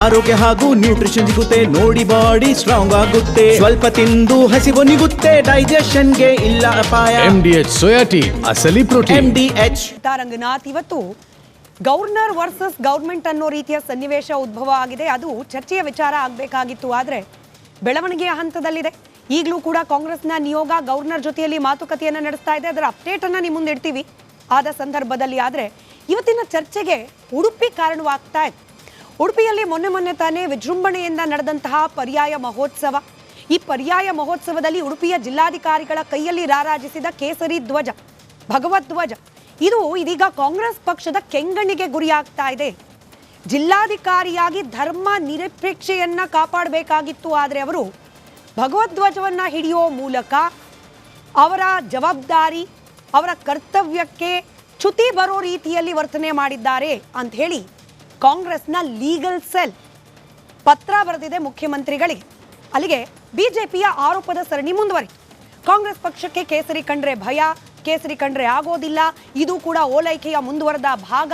ಆರೋಗ್ಯ ಹಾಗೂ ನ್ಯೂಟ್ರಿಷನ್ ಸಿಗುತ್ತೆ, ನೋಡಿ ಬಾಡಿ ಸ್ಟ್ರಾಂಗ್ ಆಗುತ್ತೆ, ಸ್ವಲ್ಪ ತಿಂದು ಹಸಿವು ನಿಗುತ್ತೆ, ಡೈಜೆಷನ್ಗೆ ಇಲ್ಲ ಅಪಾಯ. MDH ಸೋಯಾಟಿ ಅಸಲಿ ಪ್ರೋಟೀನ್. MDH. ರಂಗನಾಥ್, ಇವತ್ತು ಗವರ್ನರ್ ವರ್ಸಸ್ ಗವರ್ಮೆಂಟ್ ಅನ್ನೋ ರೀತಿಯ ಸನ್ನಿವೇಶ ಉದ್ಭವ ಆಗಿದೆ. ಅದು ಚರ್ಚೆಯ ವಿಚಾರ ಆಗಬೇಕಾಗಿತ್ತು, ಆದರೆ ಬೆಳವಣಿಗೆಯ ಹಂತದಲ್ಲಿದೆ. ಈಗಲೂ ಕೂಡ ಕಾಂಗ್ರೆಸ್ನ ನಿಯೋಗ ಗವರ್ನರ್ ಜೊತೆಯಲ್ಲಿ ಮಾತುಕತೆಯನ್ನು ನಡೆಸ್ತಾ ಇದೆ. ಅದರ ಅಪ್ಡೇಟ್ ಅನ್ನು ನಿಮ್ಮ ಮುಂದೆ ಇಡ್ತೀವಿ ಆದ ಸಂದರ್ಭದಲ್ಲಿ. ಆದರೆ ಇವತ್ತಿನ ಚರ್ಚೆಗೆ ಉಡುಪಿ ಕಾರಣವಾಗ್ತಾ ಇದೆ. ಉಡುಪಿಯಲ್ಲಿ ಮೊನ್ನೆ ತಾನೇ ವಿಜೃಂಭಣೆಯಿಂದ ನಡೆದಂತಹ ಪರ್ಯಾಯ ಮಹೋತ್ಸವ. ಈ ಪರ್ಯಾಯ ಮಹೋತ್ಸವದಲ್ಲಿ ಉಡುಪಿಯ ಜಿಲ್ಲಾಧಿಕಾರಿಗಳ ಕೈಯಲ್ಲಿ ರಾರಾಜಿಸಿದ ಕೇಸರಿ ಧ್ವಜ, ಭಗವಧ್ವಜ, ಇದು ಇದೀಗ ಕಾಂಗ್ರೆಸ್ ಪಕ್ಷದ ಕೆಂಗಣ್ಣಿಗೆ ಗುರಿಯಾಗ್ತಾ ಇದೆ. ಜಿಲ್ಲಾಧಿಕಾರಿಯಾಗಿ ಧರ್ಮ ನಿರಪೇಕ್ಷೆಯನ್ನ ಕಾಪಾಡಬೇಕಾಗಿತ್ತು, ಆದರೆ ಅವರು ಭಗವಧ್ವಜವನ್ನ ಹಿಡಿಯೋ ಮೂಲಕ ಅವರ ಜವಾಬ್ದಾರಿ, ಅವರ ಕರ್ತವ್ಯಕ್ಕೆ ಚ್ಯುತಿ ಬರೋ ರೀತಿಯಲ್ಲಿ ವರ್ತನೆ ಮಾಡಿದ್ದಾರೆ ಅಂತ ಹೇಳಿ ಕಾಂಗ್ರೆಸ್ನ ಲೀಗಲ್ ಸೆಲ್ ಪತ್ರ ಬರೆದಿದೆ ಮುಖ್ಯಮಂತ್ರಿಗಳಿಗೆ. ಅಲ್ಲಿಗೆ ಬಿಜೆಪಿಯ ಆರೋಪದ ಸರಣಿ ಮುಂದುವರಿತು. ಕಾಂಗ್ರೆಸ್ ಪಕ್ಷಕ್ಕೆ ಕೇಸರಿ ಕಂಡ್ರೆ ಭಯ, ಕೇಸರಿ ಕಂಡ್ರೆ ಆಗೋದಿಲ್ಲ, ಇದು ಕೂಡ ಓಲೈಕೆಯ ಮುಂದುವರೆದ ಭಾಗ.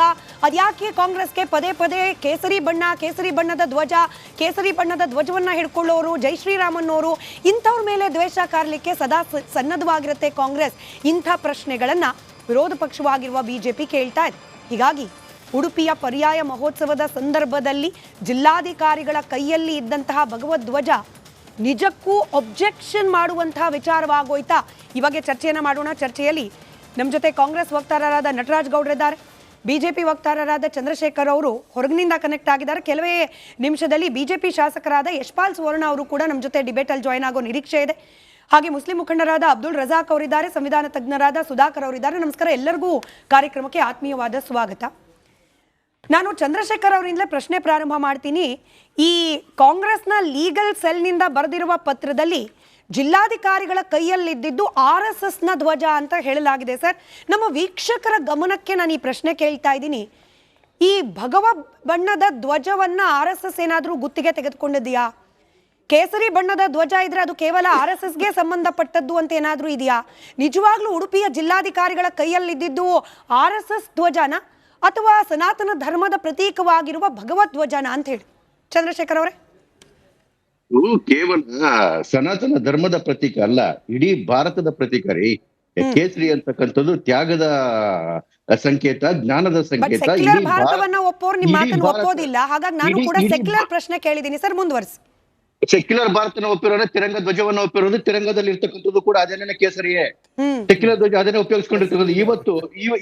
ಅದ್ಯಾಕೆ ಕಾಂಗ್ರೆಸ್ಗೆ ಪದೇ ಪದೇ ಕೇಸರಿ ಬಣ್ಣ, ಕೇಸರಿ ಬಣ್ಣದ ಧ್ವಜ, ಕೇಸರಿ ಬಣ್ಣದ ಧ್ವಜವನ್ನ ಹಿಡ್ಕೊಳ್ಳೋರು, ಜೈ ಶ್ರೀರಾಮನ್ನೋರು, ಇಂಥವ್ರ ಮೇಲೆ ದ್ವೇಷ ಕಾರಲಿಕ್ಕೆ ಸದಾ ಸನ್ನದ್ಧವಾಗಿರುತ್ತೆ ಕಾಂಗ್ರೆಸ್. ಇಂಥ ಪ್ರಶ್ನೆಗಳನ್ನ ವಿರೋಧ ಪಕ್ಷವಾಗಿರುವ ಬಿಜೆಪಿ ಕೇಳ್ತಾ ಇದೆ. ಹೀಗಾಗಿ ಉಡುಪಿಯ ಪರ್ಯಾಯ ಮಹೋತ್ಸವದ ಸಂದರ್ಭದಲ್ಲಿ ಜಿಲ್ಲಾಧಿಕಾರಿಗಳ ಕೈಯಲ್ಲಿ ಇದ್ದಂತಹ ಭಗವಧ್ವಜ ನಿಜಕ್ಕೂ ಒಬ್ಜೆಕ್ಷನ್ ಮಾಡುವಂತಹ ವಿಚಾರವಾಗೋಯ್ತಾ? ಇವಾಗ ಚರ್ಚೆಯನ್ನು ಮಾಡೋಣ. ಚರ್ಚೆಯಲ್ಲಿ ನಮ್ಮ ಜೊತೆ ಕಾಂಗ್ರೆಸ್ ವಕ್ತಾರರಾದ ನಟರಾಜ್ ಗೌಡ್ರಿದ್ದಾರೆ, ಬಿಜೆಪಿ ವಕ್ತಾರರಾದ ಚಂದ್ರಶೇಖರ್ ಅವರು ಹೊರಗಿನಿಂದ ಕನೆಕ್ಟ್ ಆಗಿದ್ದಾರೆ. ಕೆಲವೇ ನಿಮಿಷದಲ್ಲಿ ಬಿಜೆಪಿ ಶಾಸಕರಾದ ಯಶ್ಪಾಲ್ ಸುವರ್ಣ ಅವರು ಕೂಡ ನಮ್ಮ ಜೊತೆ ಡಿಬೇಟಲ್ಲಿ ಜಾಯ್ನ್ ಆಗೋ ನಿರೀಕ್ಷೆ ಇದೆ. ಹಾಗೆ ಮುಸ್ಲಿಂ ಮುಖಂಡರಾದ ಅಬ್ದುಲ್ ರಜಾಕ್ ಅವರಿದ್ದಾರೆ, ಸಂವಿಧಾನ ತಜ್ಞರಾದ ಸುಧಾಕರ್ ಅವರಿದ್ದಾರೆ. ನಮಸ್ಕಾರ, ಎಲ್ಲರಿಗೂ ಕಾರ್ಯಕ್ರಮಕ್ಕೆ ಆತ್ಮೀಯವಾದ ಸ್ವಾಗತ. ನಾನು ಚಂದ್ರಶೇಖರ್ ಅವರಿಂದಲೇ ಪ್ರಶ್ನೆ ಪ್ರಾರಂಭ ಮಾಡ್ತೀನಿ. ಈ ಕಾಂಗ್ರೆಸ್ನ ಲೀಗಲ್ ಸೆಲ್ನಿಂದ ಬರೆದಿರುವ ಪತ್ರದಲ್ಲಿ ಜಿಲ್ಲಾಧಿಕಾರಿಗಳ ಕೈಯಲ್ಲಿದ್ದಿದ್ದು RSSನ ಧ್ವಜ ಅಂತ ಹೇಳಲಾಗಿದೆ. ಸರ್, ನಮ್ಮ ವೀಕ್ಷಕರ ಗಮನಕ್ಕೆ ನಾನು ಈ ಪ್ರಶ್ನೆ ಕೇಳ್ತಾ ಇದ್ದೀನಿ. ಈ ಭಗವ ಬಣ್ಣದ ಧ್ವಜವನ್ನ RSS ಏನಾದರೂ ಗುತ್ತಿಗೆ ತೆಗೆದುಕೊಂಡಿದೆಯಾ? ಕೇಸರಿ ಬಣ್ಣದ ಧ್ವಜ ಇದ್ರೆ ಅದು ಕೇವಲ RSSಗೆ ಸಂಬಂಧಪಟ್ಟದ್ದು ಅಂತ ಏನಾದರೂ ಇದೆಯಾ? ನಿಜವಾಗ್ಲೂ ಉಡುಪಿಯ ಜಿಲ್ಲಾಧಿಕಾರಿಗಳ ಕೈಯಲ್ಲಿದ್ದಿದ್ದು RSS ಧ್ವಜನ ಅಥವಾ ಸನಾತನ ಧರ್ಮದ ಪ್ರತೀಕವಾಗಿರುವ ಭಗವಧ್ವಜನ ಅಂತ ಹೇಳಿ ಚಂದ್ರಶೇಖರ್ ಅವರೇ? ಕೇವಲ ಸನಾತನ ಧರ್ಮದ ಪ್ರತೀಕ ಅಲ್ಲ, ಇಡೀ ಭಾರತದ ಪ್ರತೀಕ ರೀ. ಕೇಸರಿ ಅಂತಕ್ಕಂಥದ್ದು ತ್ಯಾಗದ ಸಂಕೇತ, ಜ್ಞಾನದ ಸಂಕೇತ. ಸೆಕ್ಯುಲರ್ ಭಾರತವನ್ನ ಒಪ್ಪೋರು ನಿಮ್ಮ ಮಾತನ್ನು ಒಪ್ಪೋದಿಲ್ಲ. ಹಾಗಾಗಿ ನಾನು ಕೂಡ ಸೆಕ್ಯುಲರ್ ಪ್ರಶ್ನೆ ಕೇಳಿದ್ದೀನಿ ಸರ್, ಮುಂದುವರಿಸಿ. ಸೆಕ್ಯುಲರ್ ಭಾರತನ ಒಪ್ಪಿರೋದು, ತಿರಂಗ ಧ್ವಜವನ್ನ ಒಪ್ಪಿರೋದು, ತಿರಂಗದಲ್ಲಿ ಇರ್ತಕ್ಕಂಥದ್ದು ಕೂಡ ಅದೇನೇ ಕೇಸರಿಯೇ. ಸೆಕ್ಯುಲರ್ ಧ್ವಜ ಅದನ್ನೇ ಉಪಯೋಗಿಸ್ಕೊಂಡಿರ್ತಕ್ಕಂಥದ್ದು.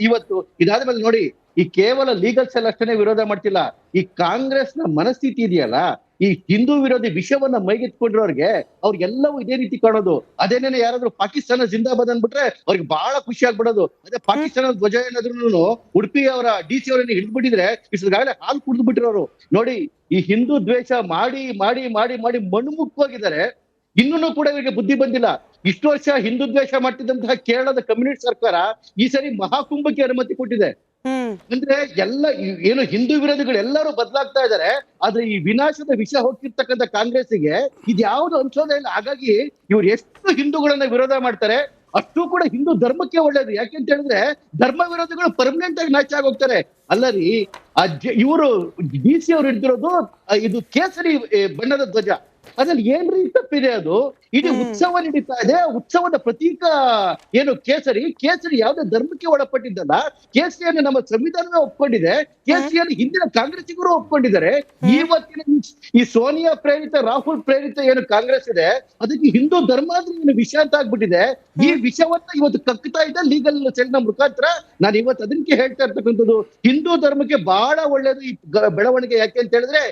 ಇವತ್ತು ಇದಾದ್ಮೇಲೆ ನೋಡಿ, ಈ ಕೇವಲ ಲೀಗಲ್ ಸೆಲ್ ಅಷ್ಟೇ ವಿರೋಧ ಮಾಡ್ತಿಲ್ಲ. ಈ ಕಾಂಗ್ರೆಸ್ನ ಮನಸ್ಥಿತಿ ಇದೆಯಲ್ಲ, ಈ ಹಿಂದೂ ವಿರೋಧಿ ವಿಷಯವನ್ನ ಮೈಗೆತ್ಕೊಂಡಿರೋರ್ಗೆ ಅವ್ರಿಗೆಲ್ಲವೂ ಇದೇ ರೀತಿ ಕಾಣೋದು. ಅದೇನೇನೆ ಯಾರಾದ್ರೂ ಪಾಕಿಸ್ತಾನ ಜಿಂದಾಬಾದ್ ಅಂದ್ಬಿಟ್ರೆ ಅವ್ರಿಗೆ ಬಹಳ ಖುಷಿ ಆಗ್ಬಿಡೋದು. ಅದೇ ಪಾಕಿಸ್ತಾನದ ಧ್ವಜ ಏನಾದ್ರು ಉಡುಪಿ ಅವರ DC ಅವರನ್ನ ಹಿಡಿದ್ಬಿಟ್ಟಿದ್ರೆ ಇಷ್ಟಗಾಗಲೇ ಹಾಲು ಕುಡಿದು ಬಿಟ್ಟಿರೋರು. ನೋಡಿ, ಈ ಹಿಂದೂ ದ್ವೇಷ ಮಾಡಿ ಮಾಡಿ ಮಾಡಿ ಮಾಡಿ ಮಣ್ಣುಮುಖವಾಗಿದ್ದಾರೆ. ಇನ್ನೂ ಕೂಡ ಇವರಿಗೆ ಬುದ್ಧಿ ಬಂದಿಲ್ಲ. ಇಷ್ಟು ವರ್ಷ ಹಿಂದೂ ದ್ವೇಷ ಮಾಡ್ತಿದ್ದಂತಹ ಕೇರಳದ ಕಮ್ಯುನಿಸ್ಟ್ ಸರ್ಕಾರ ಈ ಸರಿ ಮಹಾಕುಂಭಕ್ಕೆ ಅನುಮತಿ ಕೊಟ್ಟಿದೆ. ಅಂದ್ರೆ ಎಲ್ಲ ಏನು ಹಿಂದೂ ವಿರೋಧಿಗಳು ಎಲ್ಲರೂ ಬದಲಾಗ್ತಾ ಇದ್ದಾರೆ, ಆದ್ರೆ ಈ ವಿನಾಶದ ವಿಷ ಹೋಗ್ತಿರ್ತಕ್ಕಂಥ ಕಾಂಗ್ರೆಸ್ಸಿಗೆ ಇದ್ಯಾವುದು ಅನ್ಸೋದೇ ಇಲ್ಲ. ಹಾಗಾಗಿ ಇವ್ರು ಎಷ್ಟು ಹಿಂದೂಗಳನ್ನ ವಿರೋಧ ಮಾಡ್ತಾರೆ ಅಷ್ಟು ಕೂಡ ಹಿಂದೂ ಧರ್ಮಕ್ಕೆ ಒಳ್ಳೇದು. ಯಾಕೆಂತ ಹೇಳಿದ್ರೆ ಧರ್ಮ ವಿರೋಧಿಗಳು ಪರ್ಮನೆಂಟ್ ಆಗಿ ನಾಶ ಆಗೋಗ್ತಾರೆ. ಅಲ್ಲ ರೀ, ಇವರು DC ಅವ್ರು ಹಿಡಿದಿರೋದು ಇದು ಕೇಸರಿ ಬಣ್ಣದ ಧ್ವಜ. ಅದ್ರಲ್ಲಿ ಏನ್ರಿ ತಪ್ಪಿದೆ? ಅದು ಇಡೀ ಉತ್ಸವ ನಡೀತಾ ಇದೆ, ಉತ್ಸವದ ಪ್ರತೀಕ ಏನು ಕೇಸರಿ. ಕೇಸರಿ ಯಾವುದೇ ಧರ್ಮಕ್ಕೆ ಒಳಪಟ್ಟಿದ್ದಲ್ಲ. ಕೇಸರಿಯನ್ನು ನಮ್ಮ ಸಂವಿಧಾನವೇ ಒಪ್ಕೊಂಡಿದೆ, ಕೇಸರಿಯನ್ನು ಹಿಂದಿನ ಕಾಂಗ್ರೆಸ್ಸಿಗರು ಒಪ್ಕೊಂಡಿದ್ದಾರೆ. ಇವತ್ತಿನ ಈ ಸೋನಿಯಾ ಪ್ರೇರಿತ, ರಾಹುಲ್ ಪ್ರೇರಿತ ಏನು ಕಾಂಗ್ರೆಸ್ ಇದೆ, ಅದಕ್ಕೆ ಹಿಂದೂ ಧರ್ಮ ಅಂದ್ರೆ ಏನು ವಿಷ ಅಂತ ಆಗ್ಬಿಟ್ಟಿದೆ. ಈ ವಿಷವನ್ನ ಇವತ್ತು ಕಕ್ತಾ ಇದೆ ಲೀಗಲ್ ಸೆಲ್ನ ಮುಖಾಂತರ. ನಾನು ಇವತ್ತು ಅದಕ್ಕೆ ಹೇಳ್ತಾ ಇರ್ತಕ್ಕಂಥದ್ದು, ಹಿಂದೂ ಧರ್ಮಕ್ಕೆ ಬಹಳ ಒಳ್ಳೇದು ಈ ಬೆಳವಣಿಗೆ. ಯಾಕೆ ಅಂತ ಹೇಳಿದ್ರೆ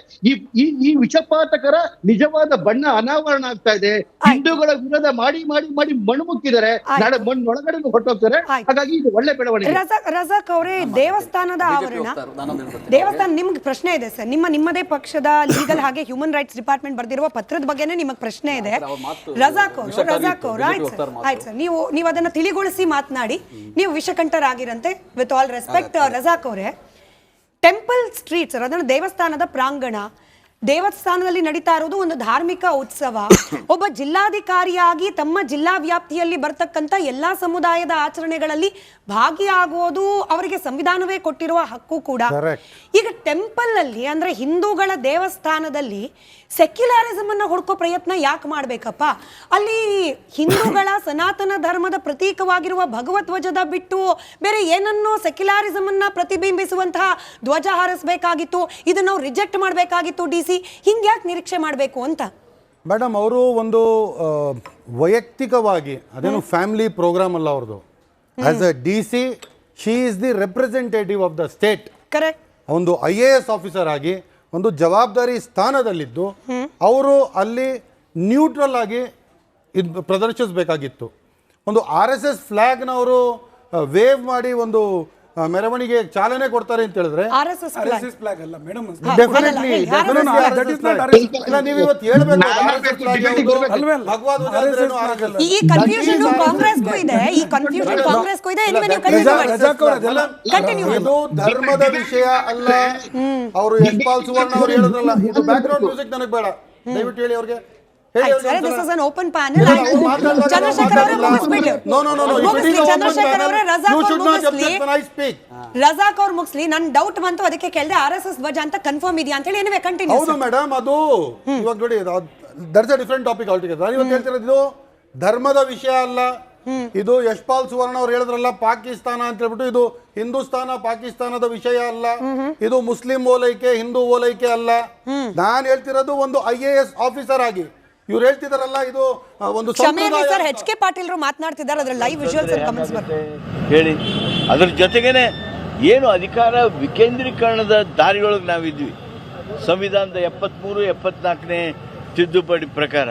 ಈ ವಿಷಪಾತಕರ ನಿಜವಾದ ಬಣ್ಣ ಅನಾವರಣ ಆಗ್ತಾ ಇದೆ. ಹಿಂದೂಗಳ ವಿರೋಧ ಮಾಡಿ ಮಾಡಿ ಮಾಡಿ ಮಣ್ಣು ಮುಕ್ಕಿದ್ದಾರೆ, ನಾಳೆ ಮಣ್ಣೊಳಗಡೆ ಹೊರಟೋಗ್ತಾರೆ. ಹಾಗಾಗಿ ಇದು ಒಳ್ಳೆ ಬೆಳವಣಿಗೆ. ರಜಾಕ್ ಅವರೇ, ದೇವಸ್ಥಾನದ ಆವರಣ, ದೇವಸ್ಥಾನ, ನಿಮ್ಗೆ ಪ್ರಶ್ನೆ ಇದೆ ಸರ್. ನಿಮ್ಮದೇ ಪಕ್ಷದ ಲೀಗಲ್ ಹಾಗೆ ಹ್ಯೂಮನ್ ರೈಟ್ಸ್ ಡಿಪಾರ್ಟ್ಮೆಂಟ್ ಬರ್ದಿರುವ ಪತ್ರದ ಬಗ್ಗೆನೇ ನಿಮಗೆ ಪ್ರಶ್ನೆ ಇದೆ. ರಜಾಕ್ ಅವರು ಆಯ್ತು ಸರ್, ನೀವು ಅದನ್ನ ತಿಳಿಗೊಳಿಸಿ ಮಾತನಾಡಿ. ನೀವು ವಿಷಕಂಠರಾಗಿರಂತೆ, ವಿತ್ ಆಲ್ ರೆಸ್ಪೆಕ್ಟ್. ರಜಾಕ್ ಅವರೇ, ಟೆಂಪಲ್ ಸ್ಟ್ರೀಟ್ ಸರ್, ಅದನ್ನು ದೇವಸ್ಥಾನದ ಪ್ರಾಂಗಣ, ದೇವಸ್ಥಾನದಲ್ಲಿ ನಡೀತಾ ಇರೋದು ಒಂದು ಧಾರ್ಮಿಕ ಉತ್ಸವ. ಒಬ್ಬ ಜಿಲ್ಲಾಧಿಕಾರಿಯಾಗಿ ತಮ್ಮ ಜಿಲ್ಲಾ ವ್ಯಾಪ್ತಿಯಲ್ಲಿ ಬರ್ತಕ್ಕಂಥ ಎಲ್ಲಾ ಸಮುದಾಯದ ಆಚರಣೆಗಳಲ್ಲಿ ಭಾಗಿಯಾಗುವುದು ಅವರಿಗೆ ಸಂವಿಧಾನವೇ ಕೊಟ್ಟಿರುವ ಹಕ್ಕು ಕೂಡ. ಈಗ ಟೆಂಪಲ್ ಅಲ್ಲಿ ಅಂದ್ರೆ ಹಿಂದೂಗಳ ದೇವಸ್ಥಾನದಲ್ಲಿ ಸೆಕ್ಯುಲರಿಸಮ್ ಅನ್ನ ಹುಡುಕೋ ಪ್ರಯತ್ನ ಯಾಕೆ ಮಾಡ್ಬೇಕಪ್ಪ? ಅಲ್ಲಿ ಹಿಂದೂಗಳ ಸನಾತನ ಧರ್ಮದ ಪ್ರತೀಕವಾಗಿರುವ ಭಗವತ್ ಧ್ವಜದ ಬಿಟ್ಟು ಬೇರೆ ಏನನ್ನೋ ಸೆಕ್ಯುಲರಿಸಮ್ ಅನ್ನ ಪ್ರತಿಬಿಂಬಿಸುವಂತಹ ಧ್ವಜ ಹಾರಿಸಬೇಕಾಗಿತ್ತು, ಇದನ್ನ ನಾವು ರಿಜೆಕ್ಟ್ ಮಾಡಬೇಕಾಗಿತ್ತು. DC ಹಿಂಗೆ ಯಾಕೆ ನಿರೀಕ್ಷೆ ಮಾಡಬೇಕು ಅಂತ? ಮೇಡಮ್, ಅವರು ಒಂದು ವೈಯಕ್ತಿಕವಾಗಿ ಅದೇನು ಫ್ಯಾಮಿಲಿ ಪ್ರೋಗ್ರಾಮ್ ಅಲ್ಲ ಅವ್ರದ್ದು. As a DC she is the representative of the state. Correct. ಒಂದು IAS ಆಫೀಸರ್ ಆಗಿ ಒಂದು ಜವಾಬ್ದಾರಿ ಸ್ಥಾನದಲ್ಲಿದ್ದು ಅವರು ಅಲ್ಲಿ ನ್ಯೂಟ್ರಲ್ ಆಗಿ ಇದು ಪ್ರದರ್ಶಿಸಬೇಕಾಗಿತ್ತು. ಒಂದು RSS ಫ್ಲಾಗ್ನ ಅವರು ವೇವ್ ಮಾಡಿ ಒಂದು ಮೆರವಣಿಗೆ ಚಾಲನೆ ಕೊಡ್ತಾರೆ ಅಂತ ಹೇಳಿದ್ರೆ RSS ಫ್ಲಾಗ್ ಅಲ್ಲ ಮೇಡಮ್, ಡೆಫಿನೆಟ್ಲಿ ನೀವು ಇವತ್ತು ಹೇಳ್ಬೇಕು ಈ ಕನ್ಫ್ಯೂಷನ್ ಕಾಂಗ್ರೆಸ್ಗೂ ಇದೆ, ಈ ಕನ್ಫ್ಯೂಷನ್ ಕಾಂಗ್ರೆಸ್ಗೂ ಇದೆ. ಇದು ಧರ್ಮದ ವಿಷಯ ಅಲ್ಲ. ಅವರು ಯಶ್ಪಾಲ್ ಸುವರ್ಣ ಅವರು ಹೇಳಿದ್ರಲ್ಲ, ಇದು ಬ್ಯಾಕ್ ಗ್ರೌಂಡ್ ಮ್ಯೂಸಿಕ್ ನನಗೆ ಬೇಡ, ದಯವಿಟ್ಟು ಹೇಳಿ ಅವ್ರಿಗೆ. This is an open panel. Chandrashekhar ಅವರೇ ಮುಗಿಸ್ಬಿಡಿ. ಚಂದ್ರಶೇಖರ್ ಅವರೇ ರಜಾಕ್ ಅವ್ರು ಮುಗಿಸ್ಲಿ. ನನ್ ಡೌಟ್ ಬಂತು, ಅದಕ್ಕೆ ಕೇಳಿದೆ RSS ಧ್ವಜ ಅಂತ ಕನ್ಫರ್ಮ್ ಇದೆಯಾ ಅಂತ ಹೇಳಿ. ಏನಿವೆ ಕಂಟಿನ್ಯೂ. ಹೌದು ಮೇಡಮ್, ಅದು ಇವಾಗ ನೋಡಿ, that's a different topic altogether. ನಾನು ಇವತ್ತು ಹೇಳ್ತಿರೋದು ಇದು ಧರ್ಮದ ವಿಷಯ ಅಲ್ಲ. ಇದು ಯಶ್ಪಾಲ್ ಸುವರ್ಣ ಅವ್ರು ಹೇಳಿದ್ರಲ್ಲ ಪಾಕಿಸ್ತಾನ ಅಂತ ಹೇಳ್ಬಿಟ್ಟು, ಇದು ಹಿಂದೂಸ್ತಾನ ಪಾಕಿಸ್ತಾನದ ವಿಷಯ ಅಲ್ಲ. ಇದು ಮುಸ್ಲಿಂ ಓಲೈಕೆ ಹಿಂದೂ ಓಲೈಕೆ ಅಲ್ಲ. ನಾನು ಹೇಳ್ತಿರೋದು ಒಂದು IAS ಆಫೀಸರ್ ಆಗಿ ಇವ್ರು ಹೇಳ್ತಿದಾರಲ್ಲ, ಇದು ಒಂದು ಸರ್ HK ಪಾಟೀಲ್ ಮಾತನಾಡ್ತಿದ್ದಾರೆ, ಅದ್ರ ಲೈವ್ ವಿಜುವಲ್ಸ್ ಕಮೆಂಟ್ಸ್ ಬರ್ತದೆ ಹೇಳಿ. ಅದ್ರ ಜೊತೆಗೇನೆ ಏನು ಅಧಿಕಾರ ವಿಕೇಂದ್ರೀಕರಣದ ದಾರಿಯೊಳಗೆ ನಾವಿದ್ವಿ. ಸಂವಿಧಾನದ 73, 74ನೇ ತಿದ್ದುಪಡಿ ಪ್ರಕಾರ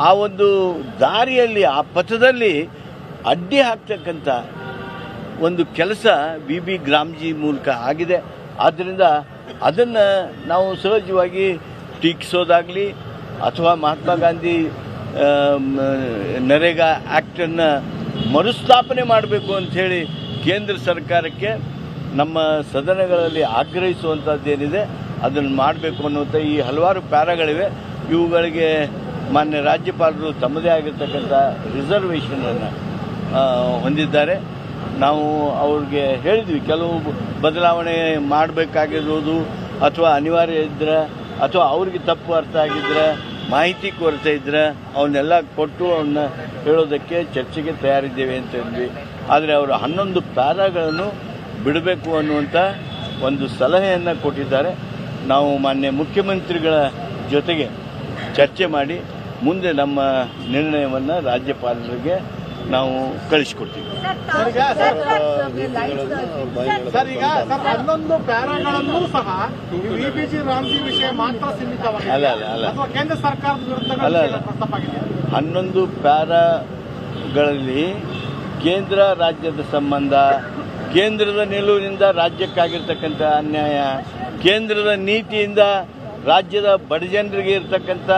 ಆ ಒಂದು ದಾರಿಯಲ್ಲಿ, ಆ ಪಥದಲ್ಲಿ ಅಡ್ಡಿ ಹಾಕ್ತಕ್ಕಂಥ ಒಂದು ಕೆಲಸ BB ಗ್ರಾಮ್ಜಿ ಮೂಲಕ ಆಗಿದೆ. ಆದ್ದರಿಂದ ಅದನ್ನು ನಾವು ಸಹಜವಾಗಿ ಟೀಕಿಸೋದಾಗಲಿ ಅಥವಾ ಮಹಾತ್ಮ ಗಾಂಧಿ ನರೇಗಾ ಆ್ಯಕ್ಟನ್ನು ಮರುಸ್ಥಾಪನೆ ಮಾಡಬೇಕು ಅಂಥೇಳಿ ಕೇಂದ್ರ ಸರ್ಕಾರಕ್ಕೆ ನಮ್ಮ ಸದನಗಳಲ್ಲಿ ಆಗ್ರಹಿಸುವಂಥದ್ದೇನಿದೆ ಅದನ್ನು ಮಾಡಬೇಕು ಅನ್ನುವಂಥ ಈ ಹಲವಾರು ಪ್ಯಾರಾಗಳಿವೆ. ಇವುಗಳಿಗೆ ಮಾನ್ಯ ರಾಜ್ಯಪಾಲರು ತಮ್ಮದೇ ಆಗಿರ್ತಕ್ಕಂಥ ರಿಸರ್ವೇಷನನ್ನು ಹೊಂದಿದ್ದಾರೆ. ನಾವು ಅವ್ರಿಗೆ ಹೇಳಿದ್ವಿ, ಕೆಲವು ಬದಲಾವಣೆ ಮಾಡಬೇಕಾಗಿರೋದು ಅಥವಾ ಅನಿವಾರ್ಯ ಇದ್ದರೆ ಅಥವಾ ಅವ್ರಿಗೆ ತಪ್ಪು ಅರ್ಥ ಆಗಿದ್ರೆ, ಮಾಹಿತಿ ಕೊರತೆ ಇದ್ದರೆ ಅವನ್ನೆಲ್ಲ ಕೊಟ್ಟು ಅವನ್ನ ಹೇಳೋದಕ್ಕೆ ಚರ್ಚೆಗೆ ತಯಾರಿದ್ದೇವೆ ಅಂತ ಹೇಳಿದ್ವಿ. ಆದರೆ ಅವರು 11 ಪ್ಯಾರಾಗಳನ್ನು ಬಿಡಬೇಕು ಅನ್ನುವಂಥ ಒಂದು ಸಲಹೆಯನ್ನು ಕೊಟ್ಟಿದ್ದಾರೆ. ನಾವು ಮಾನ್ಯ ಮುಖ್ಯಮಂತ್ರಿಗಳ ಜೊತೆಗೆ ಚರ್ಚೆ ಮಾಡಿ ಮುಂದೆ ನಮ್ಮ ನಿರ್ಣಯವನ್ನು ರಾಜ್ಯಪಾಲರಿಗೆ ನಾವು ಕಳಿಸಿಕೊಡ್ತೀವಿ. ಸರ್, ಈಗ 11 ಪ್ಯಾರಾಗಳನ್ನು ಸಹ BBG ರಾಮ್ಜಿ ವಿಷಯ ಮಾತ್ರ ಸೀಮಿತವಾಗಿದೆ. ಅಲ್ಲ ಕೇಂದ್ರ ಸರ್ಕಾರದ ವಿರುದ್ಧ 11 ಪ್ಯಾರಾಗಳಲ್ಲಿ ಕೇಂದ್ರ ರಾಜ್ಯದ ಸಂಬಂಧ, ಕೇಂದ್ರದ ನಿಲುವಿನಿಂದ ರಾಜ್ಯಕ್ಕಾಗಿರ್ತಕ್ಕಂಥ ಅನ್ಯಾಯ, ಕೇಂದ್ರದ ನೀತಿಯಿಂದ ರಾಜ್ಯದ ಬಡಜನರಿಗೆ ಇರ್ತಕ್ಕಂಥ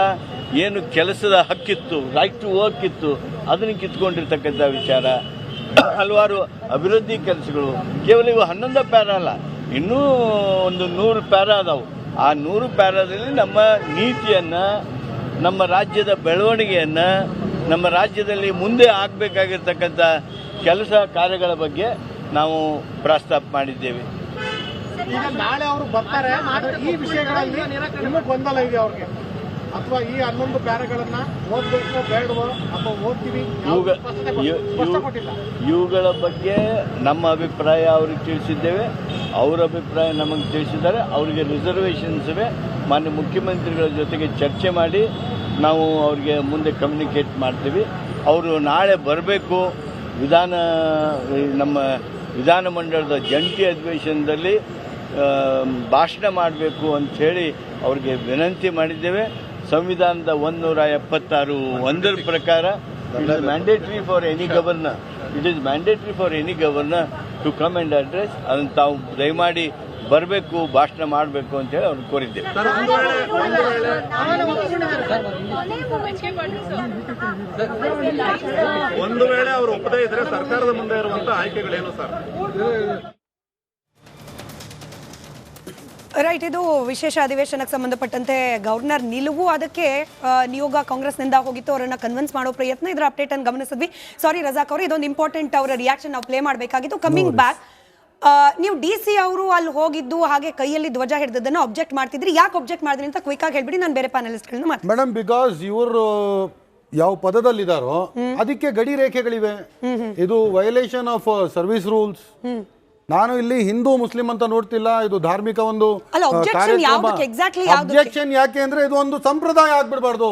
ಏನು ಕೆಲಸದ ಹಕ್ಕಿತ್ತು, ರೈಟ್ ಟು ವರ್ಕ್ ಇತ್ತು, ಅದನ್ನು ಕಿತ್ಕೊಂಡಿರ್ತಕ್ಕಂಥ ವಿಚಾರ, ಹಲವಾರು ಅಭಿವೃದ್ಧಿ ಕೆಲಸಗಳು. ಕೇವಲ ಇವು 11 ಪ್ಯಾರಾ ಅಲ್ಲ, ಇನ್ನೂ ಒಂದು 100 ಪ್ಯಾರಾ ಅದಾವು. ಆ 100 ಪ್ಯಾರಾದಲ್ಲಿ ನಮ್ಮ ನೀತಿಯನ್ನು, ನಮ್ಮ ರಾಜ್ಯದ ಬೆಳವಣಿಗೆಯನ್ನು, ನಮ್ಮ ರಾಜ್ಯದಲ್ಲಿ ಮುಂದೆ ಆಗಬೇಕಾಗಿರ್ತಕ್ಕಂಥ ಕೆಲಸ ಕಾರ್ಯಗಳ ಬಗ್ಗೆ ನಾವು ಪ್ರಸ್ತಾಪ ಮಾಡಿದ್ದೇವೆ. ಈಗ ನಾಳೆ ಅವರು ಬರ್ತಾರೆ, ಈ ವಿಷಯಗಳಲ್ಲಿ ಇನ್ನೂ ಗೊಂದಲ ಇದೆ ಅವ್ರಿಗೆ, ಅಥವಾ ಈ 11 ಪ್ಯಾರಾಗಳನ್ನ ಓದ್ಬೇಕು ಬೇಡವೋ ಅಥವಾ ಓದ್ತೀವಿ, ಇವುಗಳ ಬಗ್ಗೆ ನಮ್ಮ ಅಭಿಪ್ರಾಯ ಅವ್ರಿಗೆ ತಿಳಿಸಿದ್ದೇವೆ, ಅವರ ಅಭಿಪ್ರಾಯ ನಮಗೆ ತಿಳಿಸಿದ್ದಾರೆ. ಅವರಿಗೆ ರಿಸರ್ವೇಷನ್ಸ್ ಇವೆ. ಮಾನ್ಯ ಮುಖ್ಯಮಂತ್ರಿಗಳ ಜೊತೆಗೆ ಚರ್ಚೆ ಮಾಡಿ ನಾವು ಅವ್ರಿಗೆ ಮುಂದೆ ಕಮ್ಯುನಿಕೇಟ್ ಮಾಡ್ತೀವಿ. ಅವರು ನಾಳೆ ಬರಬೇಕು, ನಮ್ಮ ವಿಧಾನಮಂಡಲದ ಜಂಟಿ ಅಧಿವೇಶನದಲ್ಲಿ ಭಾಷಣ ಮಾಡಬೇಕು ಅಂಥೇಳಿ ಅವ್ರಿಗೆ ವಿನಂತಿ ಮಾಡಿದ್ದೇವೆ. ಸಂವಿಧಾನದ 176(1) ಪ್ರಕಾರ it is mandatory for any governor to come and address. ಅದನ್ನು ತಾವು ದಯಮಾಡಿ ಬರಬೇಕು, ಭಾಷಣ ಮಾಡಬೇಕು ಅಂತೇಳಿ ಅವ್ರು ಕೋರಿದ್ದೇವೆ. ಒಂದು ವೇಳೆ ಅವರು ಒಪ್ಪದೇ ಇದ್ರೆ ಸರ್ಕಾರದ ಮುಂದೆ ಇರುವಂತಹ ಆಯ್ಕೆಗಳೇನು ಸರ್? ರೈಟ್, ಇದು ವಿಶೇಷ ಅಧಿವೇಶನಕ್ಕೆ ಸಂಬಂಧಪಟ್ಟಂತೆ ಗವರ್ನರ್ ನಿಲುವು, ಅದಕ್ಕೆ ನಿಯೋಗ ಕಾಂಗ್ರೆಸ್ನಿಂದ ಹೋಗಿತ್ತು, ಅವರನ್ನ ಕನ್ವಿನ್ಸ್ ಮಾಡೋ ಪ್ರಯತ್ನ, ಇದರ ಅಪ್ಡೇಟ್ ಅನ್ನು ಗಮನಿಸಿದ್ವಿ. ಸಾರಿ ರಜಾಕ್ ಅವರು, ಇದೊಂದು ಇಂಪಾರ್ಟೆಂಟ್ ಅವರ ರಿಯಾಕ್ಷನ್ ನಾವು ಪ್ಲೇ ಮಾಡಬೇಕಾಗಿತ್ತು. ಕಮಿಂಗ್ ಬ್ಯಾಕ್, ನೀವು DC ಅವರು ಅಲ್ಲಿ ಹೋಗಿದ್ದು ಹಾಗೆ ಕೈಯಲ್ಲಿ ಧ್ವಜ ಹಿಡಿದದನ್ನು ಅಬ್ಜೆಕ್ಟ್ ಮಾಡ್ತಿದ್ರಿ, ಯಾಕೆ ಅಬ್ಜೆಕ್ಟ್ ಮಾಡಿದ್ರಿ ಅಂತ ಕ್ವಿಕ್ ಆಗಿ ಹೇಳ್ಬಿಡಿ, ನಾನು ಬೇರೆ ಪ್ಯಾನಲಿಸ್ಟ್ಗಳನ್ನ ಮಾಡ್ತೀನಿ. ಮೇಡಮ್, ಬಿಕಾಸ್ ಇವರು ಯಾವ ಪದದಲ್ಲಿದ್ದಾರೋ ಅದಕ್ಕೆ ಗಡಿ ರೇಖೆಗಳಿವೆ. ಇದು ವೈಲೇಷನ್ ಆಫ್ ಸರ್ವಿಸ್ ರೂಲ್ಸ್. ನಾನು ಇಲ್ಲಿ ಹಿಂದೂ ಮುಸ್ಲಿಂ ಅಂತ ನೋಡ್ತಿಲ್ಲ, ಇದು ಧಾರ್ಮಿಕ ಒಂದು ಅಬ್ಜೆಕ್ಷನ್. ಯಾಕೆ ಅಂದ್ರೆ ಇದು ಒಂದು ಸಂಪ್ರದಾಯ ಆಗ್ಬಿಡ್ಬಾರ್ದು.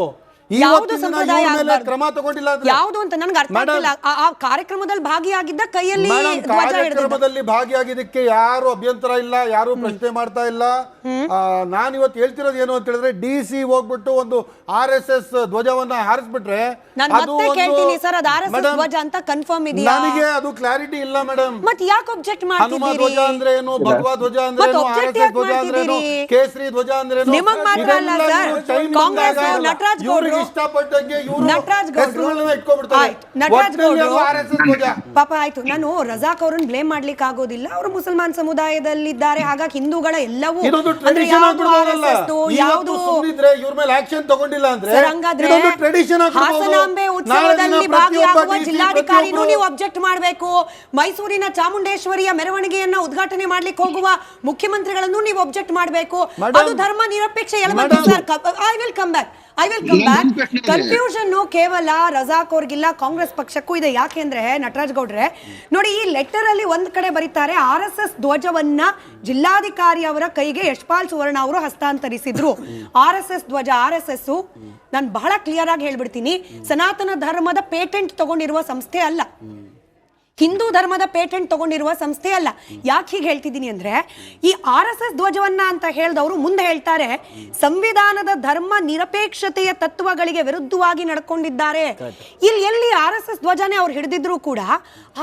ಕ್ರಮ ತಗೊಂಡಿಲ್ಲ ಯಾವುದು ಅಂತ ನನಗೆ ಅರ್ಥ ಆಗಿಲ್ಲ. ಆ ಕಾರ್ಯಕ್ರಮದಲ್ಲಿ ಭಾಗಿಯಾಗಿದ್ದ ಕೈಯಲ್ಲಿ ಕಾರ್ಯಕ್ರಮದಲ್ಲಿ ಭಾಗಿಯಾಗಿದ್ದಕ್ಕೆ ಯಾರು ಅಭ್ಯಂತರ ಇಲ್ಲ, ಯಾರು ಪ್ರಶ್ನೆ ಮಾಡ್ತಾ ಇಲ್ಲ. ನಾನು ಇವತ್ತು ಹೇಳ್ತಿರೋದು ಏನು ಅಂತ ಹೇಳಿದ್ರೆ, DC ಹೋಗ್ಬಿಟ್ಟು ಒಂದು RSS ಧ್ವಜವನ್ನ ಹಾರಿಸ್ಬಿಟ್ರೆ ನನಗೆ ಅದು ಕ್ಲಾರಿಟಿ ಇಲ್ಲ ಮೇಡಮ್. ಮತ್ತೆ ಯಾಕೆ ಅಬ್ಜೆಕ್ಟ್ ಹನುಮ ಧ್ವಜ ಅಂದ್ರೆ ಏನು, ಭಗವಾ ಧ್ವಜ ಅಂದ್ರೆ ಏನು, RSS ಧ್ವಜ ಅಂದ್ರೆ ಏನು, ಕೇಸರಿ ಧ್ವಜ ಅಂದ್ರೆ ಏನು, ಇವ್ರಿಗೆ ಇಷ್ಟಪಟ್ಟಂಗೆ ಪಾಪ ಆಯ್ತು. ನಾನು ರಜಾಕ್ ಅವ್ರನ್ನ ಬ್ಲೇಮ್ ಮಾಡ್ಲಿಕ್ಕೆ ಆಗೋದಿಲ್ಲ, ಅವರು ಮುಸಲ್ಮಾನ್ ಸಮುದಾಯದಲ್ಲಿದ್ದಾರೆ, ಹಾಗಾಗಿ ಹಿಂದೂಗಳ ಎಲ್ಲವೂ ಹಾಸನಾಂಬೆ ಉತ್ಸವದಲ್ಲಿ ಭಾಗಿಯಾಗುವ ಜಿಲ್ಲಾಧಿಕಾರಿನೂ ನೀವು ಅಬ್ಜೆಕ್ಟ್ ಮಾಡಬೇಕು. ಮೈಸೂರಿನ ಚಾಮುಂಡೇಶ್ವರಿಯ ಮೆರವಣಿಗೆಯನ್ನ ಉದ್ಘಾಟನೆ ಮಾಡ್ಲಿಕ್ಕೆ ಹೋಗುವ ಮುಖ್ಯಮಂತ್ರಿಗಳನ್ನು ನೀವು ಅಬ್ಜೆಕ್ಟ್ ಮಾಡಬೇಕು. ಅದು ಧರ್ಮ ನಿರಪೇಕ್ಷ element sir. I will come back. Confusion ಕೇವಲ ರಜಾಕ್ ಅವ್ರಿಗಿಲ್ಲ, ಕಾಂಗ್ರೆಸ್ ಪಕ್ಷಕ್ಕೂ ಇದೆ. ಯಾಕೆಂದ್ರೆ ನಟರಾಜ್ ಗೌಡ್ರೆ ನೋಡಿ, ಈ ಲೆಟರ್ ಅಲ್ಲಿ ಒಂದ್ ಕಡೆ ಬರೀತಾರೆ, RSS ಧ್ವಜವನ್ನ ಜಿಲ್ಲಾಧಿಕಾರಿ ಅವರ ಕೈಗೆ ಯಶ್ಪಾಲ್ ಸುವರ್ಣ ಅವರು ಹಸ್ತಾಂತರಿಸಿದ್ರು. RSS ಧ್ವಜ, RSS ನಾನು ಬಹಳ ಕ್ಲಿಯರ್ ಆಗಿ ಹೇಳ್ಬಿಡ್ತೀನಿ, ಸನಾತನ ಧರ್ಮದ ಪೇಟೆಂಟ್ ತಗೊಂಡಿರುವ ಸಂಸ್ಥೆ ಅಲ್ಲ, ಹಿಂದೂ ಧರ್ಮದ ಪೇಟೆಂಟ್ ತಗೊಂಡಿರುವ ಸಂಸ್ಥೆ ಅಲ್ಲ. ಯಾಕೆ ಹೀಗೆ ಹೇಳ್ತಿದ್ದೀನಿ ಅಂದ್ರೆ, ಈ RSS ಧ್ವಜವನ್ನ ಅಂತ ಹೇಳಿದವರು ಮುಂದೆ ಹೇಳ್ತಾರೆ, ಸಂವಿಧಾನದ ಧರ್ಮ ನಿರಪೇಕ್ಷತೆಯ ತತ್ವಗಳಿಗೆ ವಿರುದ್ಧವಾಗಿ ನಡ್ಕೊಂಡಿದ್ದಾರೆ. ಇಲ್ಲಿ ಎಲ್ಲಿ RSS ಧ್ವಜನೇ ಅವ್ರು ಹಿಡಿದಿದ್ರು ಕೂಡ,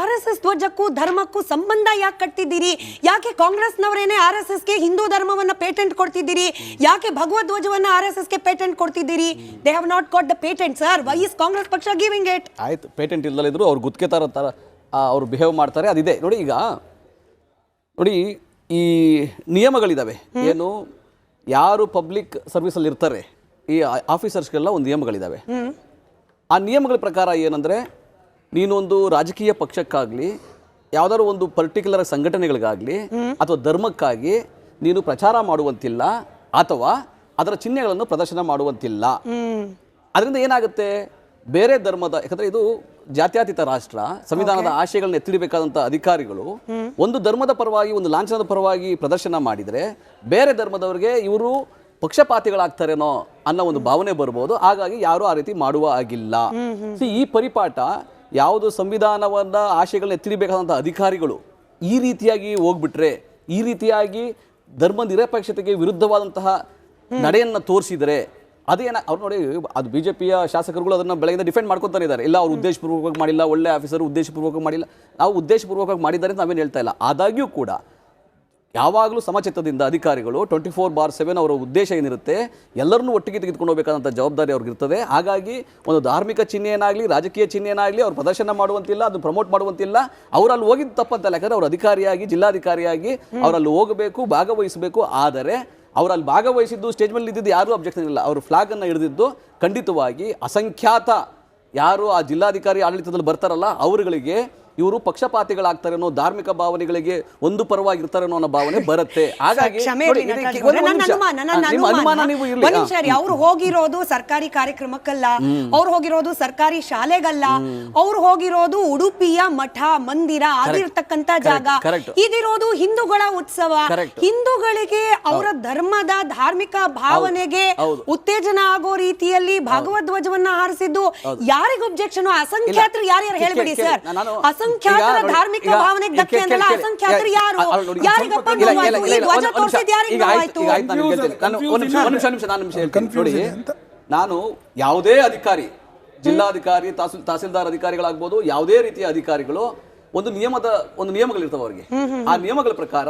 RSS ಧ್ವಜಕ್ಕೂ ಧರ್ಮಕ್ಕೂ ಸಂಬಂಧ ಯಾಕೆ ಕಟ್ತಿದ್ದೀರಿ? ಯಾಕೆ ಕಾಂಗ್ರೆಸ್ನವರೇನೆ RSSಗೆ ಹಿಂದೂ ಧರ್ಮವನ್ನ ಪೇಟೆಂಟ್ ಕೊಡ್ತಿದ್ದೀರಿ? ಯಾಕೆ ಭಗವದ್ ಧ್ವಜವನ್ನ RSSಗೆ ಪೇಟೆಂಟ್ ಕೊಡ್ತಿದ್ದೀರಿ? They have not got the patent sir. Why is Congress ಪಕ್ಷ ಗಿವಿಂಗ್ ಇಟ್? ಆಯ್ತು, ಪೇಟೆಂಟ್ ಇಲ್ಲದಿದ್ರು ಅವ್ರು ಗುತ್ತಿಗೆದಾರ ತರ ಅವರು ಬಿಹೇವ್ ಮಾಡ್ತಾರೆ, ಅದಿದೆ ನೋಡಿ. ಈಗ ನೋಡಿ, ಈ ನಿಯಮಗಳಿದ್ದಾವೆ. ಏನು, ಯಾರು ಪಬ್ಲಿಕ್ ಸರ್ವಿಸಲ್ಲಿ ಇರ್ತಾರೆ ಈ ಆಫೀಸರ್ಸ್ಗೆಲ್ಲ ಒಂದು ನಿಯಮಗಳಿದ್ದಾವೆ. ಆ ನಿಯಮಗಳ ಪ್ರಕಾರ ಏನಂದರೆ, ನೀನೊಂದು ರಾಜಕೀಯ ಪಕ್ಷಕ್ಕಾಗಲಿ ಯಾವುದಾದ್ರು ಒಂದು ಪರ್ಟಿಕ್ಯುಲರ್ ಸಂಘಟನೆಗಳಿಗಾಗಲಿ ಅಥವಾ ಧರ್ಮಕ್ಕಾಗಿ ನೀನು ಪ್ರಚಾರ ಮಾಡುವಂತಿಲ್ಲ ಅಥವಾ ಅದರ ಚಿಹ್ನೆಗಳನ್ನು ಪ್ರದರ್ಶನ ಮಾಡುವಂತಿಲ್ಲ. ಅದರಿಂದ ಏನಾಗುತ್ತೆ, ಬೇರೆ ಧರ್ಮದ, ಯಾಕಂದರೆ ಇದು ಜಾತ್ಯತೀತ ರಾಷ್ಟ್ರ, ಸಂವಿಧಾನದ ಆಶಯಗಳನ್ನ ಎತ್ತಿಡಬೇಕಾದಂಥ ಅಧಿಕಾರಿಗಳು ಒಂದು ಧರ್ಮದ ಪರವಾಗಿ, ಒಂದು ಲಾಂಛನದ ಪರವಾಗಿ ಪ್ರದರ್ಶನ ಮಾಡಿದರೆ ಬೇರೆ ಧರ್ಮದವರಿಗೆ ಇವರು ಪಕ್ಷಪಾತಿಗಳಾಗ್ತಾರೇನೋ ಅನ್ನೋ ಒಂದು ಭಾವನೆ ಬರ್ಬೋದು. ಹಾಗಾಗಿ ಯಾರು ಆ ರೀತಿ ಮಾಡುವ ಆಗಿಲ್ಲ. ಈ ಪರಿಪಾಠ ಯಾವುದು ಸಂವಿಧಾನವನ್ನ ಆಶಯಗಳನ್ನ ಎತ್ತಿಡಬೇಕಾದಂಥ ಅಧಿಕಾರಿಗಳು ಈ ರೀತಿಯಾಗಿ ಹೋಗ್ಬಿಟ್ರೆ, ಈ ರೀತಿಯಾಗಿ ಧರ್ಮ ನಿರಪೇಕ್ಷತೆಗೆ ವಿರುದ್ಧವಾದಂತಹ ನಡೆಯನ್ನು ತೋರಿಸಿದರೆ ಅದೇನ ಅವ್ರು ನೋಡಿ, ಅದು BJPಯ ಶಾಸಕರುಗಳು ಅದನ್ನು ಬೆಳಗಿಂದ ಡಿಫೆಂಡ್ ಮಾಡ್ಕೊತಾನೆ ಇದ್ದಾರೆ. ಇಲ್ಲ, ಅವ್ರು ಉದ್ದೇಶಪೂರ್ವಕವಾಗಿ ಮಾಡಿಲ್ಲ, ಒಳ್ಳೆ ಆಫೀಸರ್ ಉದ್ದೇಶಪೂರ್ವಕವಾಗಿ ಮಾಡಿಲ್ಲ. ನಾವು ಉದ್ದೇಶಪೂರ್ವಕವಾಗಿ ಮಾಡಿದ್ದಾರೆ ಅಂತ ನಾವೇನು ಹೇಳ್ತಾ ಇಲ್ಲ. ಆದಾಗ್ಯೂ ಕೂಡ ಯಾವಾಗಲೂ ಸಮಚಿತ್ತದಿಂದ ಅಧಿಕಾರಿಗಳು 24/7 ಅವರ ಉದ್ದೇಶ ಏನಿರುತ್ತೆ, ಎಲ್ಲರನ್ನೂ ಒಟ್ಟಿಗೆ ತೆಗೆದುಕೊಂಡು ಹೋಗಬೇಕಾದಂಥ ಜವಾಬ್ದಾರಿ ಅವ್ರಿಗಿರ್ತದೆ. ಹಾಗಾಗಿ ಒಂದು ಧಾರ್ಮಿಕ ಚಿಹ್ನೆಯನ್ನಾಗಲಿ ರಾಜಕೀಯ ಚಿಹ್ನೆಯನ್ನಾಗಲಿ ಅವ್ರು ಪ್ರದರ್ಶನ ಮಾಡುವಂತಿಲ್ಲ, ಅದು ಪ್ರಮೋಟ್ ಮಾಡುವಂತಿಲ್ಲ. ಅವರಲ್ಲಿ ಹೋಗಿದ್ದು ತಪ್ಪಂತಲ್ಲ, ಯಾಕಂದರೆ ಅವ್ರ ಅಧಿಕಾರಿಯಾಗಿ, ಜಿಲ್ಲಾಧಿಕಾರಿಯಾಗಿ ಅವರಲ್ಲಿ ಹೋಗಬೇಕು, ಭಾಗವಹಿಸಬೇಕು. ಆದರೆ ಅವರಲ್ಲಿ ಭಾಗವಹಿಸಿದ್ದು, ಸ್ಟೇಜ್ ಮೇಲೆ ಇದ್ದಿದ್ದು ಯಾರೂ ಅಬ್ಜೆಕ್ಷನ್ ಇಲ್ಲ. ಅವರು ಫ್ಲಾಗ್ ಅನ್ನು ಹಿಡಿದಿದ್ದು ಖಂಡಿತವಾಗಿ ಅಸಂಖ್ಯಾತ ಯಾರು ಆ ಜಿಲ್ಲಾಧಿಕಾರಿ ಆಡಳಿತದಲ್ಲಿ ಬರ್ತಾರಲ್ಲ ಅವರುಗಳಿಗೆ ಇವರು ಪಕ್ಷಪಾತಿಗಳಾಗ್ತಾರೇನೋ, ಧಾರ್ಮಿಕ ಭಾವನೆಗಳಿಗೆ ಒಂದು ಪರವಾಗಿರ್ತಾರೇನೋ ಅನ್ನೋ ಭಾವನೆ ಬರುತ್ತೆ. ಹಾಗಾಗಿ ಅವ್ರು ಹೋಗಿರೋದು ಸರ್ಕಾರಿ ಕಾರ್ಯಕ್ರಮಕ್ಕಲ್ಲ, ಅವ್ರು ಹೋಗಿರೋದು ಸರ್ಕಾರಿ ಶಾಲೆಗಲ್ಲ, ಅವ್ರು ಹೋಗಿರೋದು ಉಡುಪಿಯ ಮಠ ಮಂದಿರ ಆಗಿರ್ತಕ್ಕಂತ ಜಾಗ. ಇದಿರೋದು ಹಿಂದೂಗಳ ಉತ್ಸವ. ಹಿಂದೂಗಳಿಗೆ ಅವರ ಧರ್ಮದ ಧಾರ್ಮಿಕ ಭಾವನೆಗೆ ಉತ್ತೇಜನ ಆಗೋ ರೀತಿಯಲ್ಲಿ ಭಗವದ್ ಧ್ವಜವನ್ನ ಹಾರಿಸಿದ್ದು ಯಾರಿಗ ಅಬ್ಜೆಕ್ಷನ್? ಅಸಂಖ್ಯಾತರು ಯಾರ್ಯಾರು ಹೇಳ್ಬಿಡಿ ಸರ್. ಅಸಂಖ್ಯಾತರ ಧಾರ್ಮಿಕ ಭಾವನೆಗೆ ಧಕ್ಕೆ ಅಂತಲ್ಲ, ಅಸಂಖ್ಯಾತರು ಯಾರು? ಯಾರಿಗಪ್ಪ ನೋವಾಯ್ತು? ಈ ಧ್ವಜ ತೋರಿಸಿದ ಯಾರಿಗೆ ನೋವಾಯ್ತು? ನಾನು ಯಾವುದೇ ಅಧಿಕಾರಿ, ಜಿಲ್ಲಾಧಿಕಾರಿ, ತಹಸೀಲ್ದಾರ್ ಅಧಿಕಾರಿಗಳಾಗ್ಬೋದು, ಯಾವುದೇ ರೀತಿಯ ಅಧಿಕಾರಿಗಳು ಒಂದು ನಿಯಮಗಳಿರ್ತಾವೆ ಅವರಿಗೆ. ಆ ನಿಯಮಗಳ ಪ್ರಕಾರ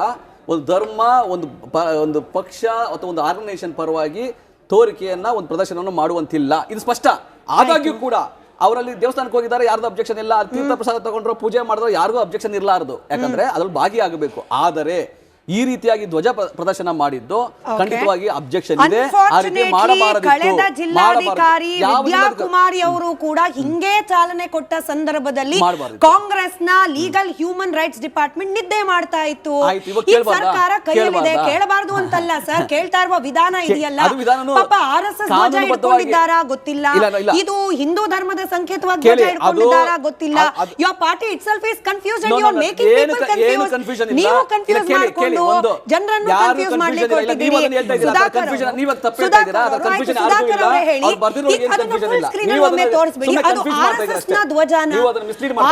ಒಂದು ಧರ್ಮ, ಒಂದು ಪಕ್ಷ ಅಥವಾ ಒಂದು ಆರ್ಗನೈಸೇಷನ್ ಪರವಾಗಿ ತೋರಿಕೆಯನ್ನ, ಒಂದು ಪ್ರದರ್ಶನವನ್ನು ಮಾಡುವಂತಿಲ್ಲ. ಇದು ಸ್ಪಷ್ಟ. ಆದಾಗ್ಯೂ ಕೂಡ ಅವರಲ್ಲಿ ದೇವಸ್ಥಾನಕ್ಕೆ ಹೋಗಿದ್ದಾರೆ, ಯಾರ್ದು ಅಬ್ಜೆಕ್ಷನ್ ಇಲ್ಲ. ತೀರ್ಥ ಪ್ರಸಾದ ತಗೊಂಡ್ರು, ಪೂಜೆ ಮಾಡಿದ್ರು, ಯಾರಿಗೂ ಅಬ್ಜೆಕ್ಷನ್ ಇರಲಾರದು. ಯಾಕಂದ್ರೆ ಅದ್ರಲ್ಲಿ ಭಾಗಿಯಾಗಬೇಕು. ಆದರೆ ಈ ರೀತಿಯಾಗಿ ಧ್ವಜ ಪ್ರದರ್ಶನ ಮಾಡಿದ್ದು ಖಂಡಿತವಾಗಿ ಅಬ್ಜೆಕ್ಷನ್ ಇದೆ. ಆ ರೀತಿ Unfortunately, ಕಳೆದ ಜಿಲ್ಲಾಧಿಕಾರಿ ವಿದ್ಯಾಕುಮಾರಿ ಅವರು ಕೂಡ ಹಿಂಗೆ ಚಾಲನೆ ಕೊಟ್ಟ ಸಂದರ್ಭದಲ್ಲಿ ಕಾಂಗ್ರೆಸ್ನ ಲೀಗಲ್ ಹ್ಯೂಮನ್ ರೈಟ್ಸ್ ಡಿಪಾರ್ಟ್ಮೆಂಟ್ ನಿದ್ದೆ ಮಾಡ್ತಾ ಇತ್ತು. ಈ ಸರ್ಕಾರ ಕೈಯಲ್ಲಿದೆ, ಕೇಳಬಾರ್ದು ಅಂತಲ್ಲ ಸರ್, ಕೇಳ್ತಾ ಇರುವ ವಿಧಾನ ಇದೆಯಲ್ಲ, ಪಾಪ RSS ಧ್ವಜ ಹಿಡ್ಕೊಂಡಿದ್ದಾರಾ ಗೊತ್ತಿಲ್ಲ, ಇದು ಹಿಂದೂ ಧರ್ಮದ ಸಂಕೇತವಾಗಿ ಧ್ವಜ ಹಿಡ್ಕೊಂಡಿದ್ದಾರಾ ಗೊತ್ತಿಲ್ಲ. Your party itself is confused and you are making people confused. ನೀವು ಕನ್ಫ್ಯೂಸ್ ಮಾಡ್ಕೊಂಡು ಜನರನ್ನು ಕನ್ಫ್ಯೂಸ್ ಮಾಡ್ಲಿಕ್ಕೆ ಹೊರಟಿದ್ದೀರಿ. ಸುಧಾಕರ್ ಅವರೇ ಹೇಳಿ, ಅದನ್ನು ಫುಲ್ ಸ್ಕ್ರೀನ್ ಅಲ್ಲಿ ಒಮ್ಮೆ ತೋರಿಸ್ಬಿಡಿ. ಅದು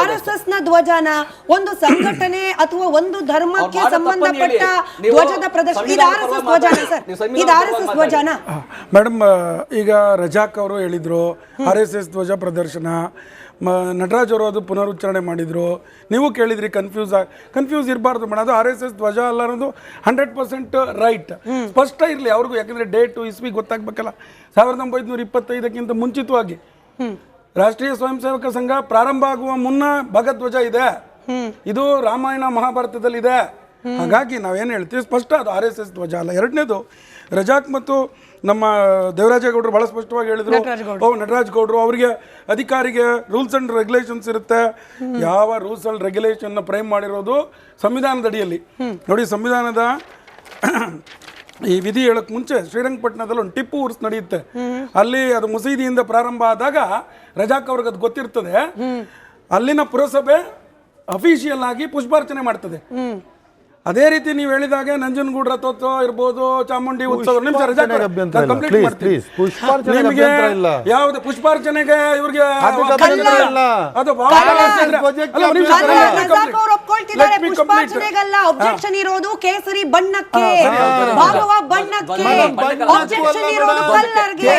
RSS ನ ಧ್ವಜನ ಒಂದು ಸಂಘಟನೆ ಅಥವಾ ಒಂದು ಧರ್ಮಕ್ಕೆ ಸಂಬಂಧಪಟ್ಟ ಧ್ವಜದ ಪ್ರದರ್ಶನ. ಇದು RSS ಧ್ವಜನ ಸರ್, ಇದು RSS ಧ್ವಜನ. ಮೇಡಮ್, ಈಗ ರಜಾಕ್ ಅವರು ಹೇಳಿದ್ರು RSS ಧ್ವಜ ಪ್ರದರ್ಶನ, ನಟರಾಜ್ ಅವರು ಅದು ಪುನರುಚ್ಚಾರಣೆ ಮಾಡಿದ್ರು. ನೀವು ಕೇಳಿದ್ರಿ ಕನ್ಫ್ಯೂಸ್ ಇರಬಾರ್ದು ಮೇಡಮ್, ಅದು RSS ಧ್ವಜ ಅಲ್ಲ ಅನ್ನೋದು 100% ರೈಟ್, ಸ್ಪಷ್ಟ ಇರಲಿ ಅವ್ರಿಗೂ. ಯಾಕಂದರೆ ಡೇಟು ಇಸ್ವಿ ಗೊತ್ತಾಗಬೇಕಲ್ಲ. 1925ಕ್ಕಿಂತ ಮುಂಚಿತವಾಗಿ ರಾಷ್ಟ್ರೀಯ ಸ್ವಯಂ ಸೇವಕ ಸಂಘ ಪ್ರಾರಂಭ ಆಗುವ ಮುನ್ನ ಭಗಧ್ವಜ ಇದೆ. ಇದು ರಾಮಾಯಣ ಮಹಾಭಾರತದಲ್ಲಿದೆ. ಹಾಗಾಗಿ ನಾವೇನು ಹೇಳ್ತೀವಿ ಸ್ಪಷ್ಟ, ಅದು RSS ಧ್ವಜ ಅಲ್ಲ. ಎರಡನೇದು, ರಜಾಕ್ ಮತ್ತು ನಮ್ಮ ದೇವರಾಜೇಗೌಡರು ಬಹಳ ಸ್ಪಷ್ಟವಾಗಿ ಹೇಳಿದ್ರು, ನಟರಾಜ್ ಗೌಡರು, ಅವರಿಗೆ ಅಧಿಕಾರಿಗೆ ರೂಲ್ಸ್ ಅಂಡ್ ರೆಗ್ಯುಲೇಷನ್ಸ್ ಇರುತ್ತೆ. ಯಾವ ರೂಲ್ಸ್ ಅಂಡ್ ರೆಗ್ಯುಲೇಷನ್ ಫ್ರೇಮ್ ಮಾಡಿರೋದು ಸಂವಿಧಾನದ ಅಡಿಯಲ್ಲಿ. ನೋಡಿ, ಸಂವಿಧಾನದ ಈ ವಿಧಿ ಹೇಳಕ್ ಮುಂಚೆ ಶ್ರೀರಂಗಪಟ್ಟಣದಲ್ಲಿ ಒಂದು ಟಿಪ್ಪು ಉರ್ಸ್ ನಡೆಯುತ್ತೆ. ಅಲ್ಲಿ ಅದು ಮಸೀದಿಯಿಂದ ಪ್ರಾರಂಭ ಆದಾಗ ರಜಾಕ್ ಅವ್ರಿಗೆ ಅದು ಗೊತ್ತಿರ್ತದೆ. ಅಲ್ಲಿನ ಪುರಸಭೆ ಅಫಿಷಿಯಲ್ ಆಗಿ ಪುಷ್ಪಾರ್ಚನೆ ಮಾಡ್ತದೆ. ಅದೇ ರೀತಿ ನೀವು ಹೇಳಿದಾಗೆ ನಂಜನಗೂಡು ರಥೋತ್ಸವ ಇರ್ಬೋದು, ಚಾಮುಂಡಿ ಉತ್ಸವ, ನಿಮಿಷ ಕಂಪ್ಲೀಟ್ ಮಾಡ್ತೀವಿ. ನಿಮಗೆ ಯಾವ್ದು ಪುಷ್ಪಾರ್ಚನೆಗೆ ಇವ್ರಿಗೆ ಅಬ್ಜೆಕ್ಷನ್ ಇರೋದು ಕೇಸರಿ ಬಣ್ಣಕ್ಕೆ, ಭಾಗವ ಬಣ್ಣಕ್ಕೆ, ಅಬ್ಜೆಕ್ಷನ್ ಇರೋದು ಕಲ್ಲರ್ಗೆ.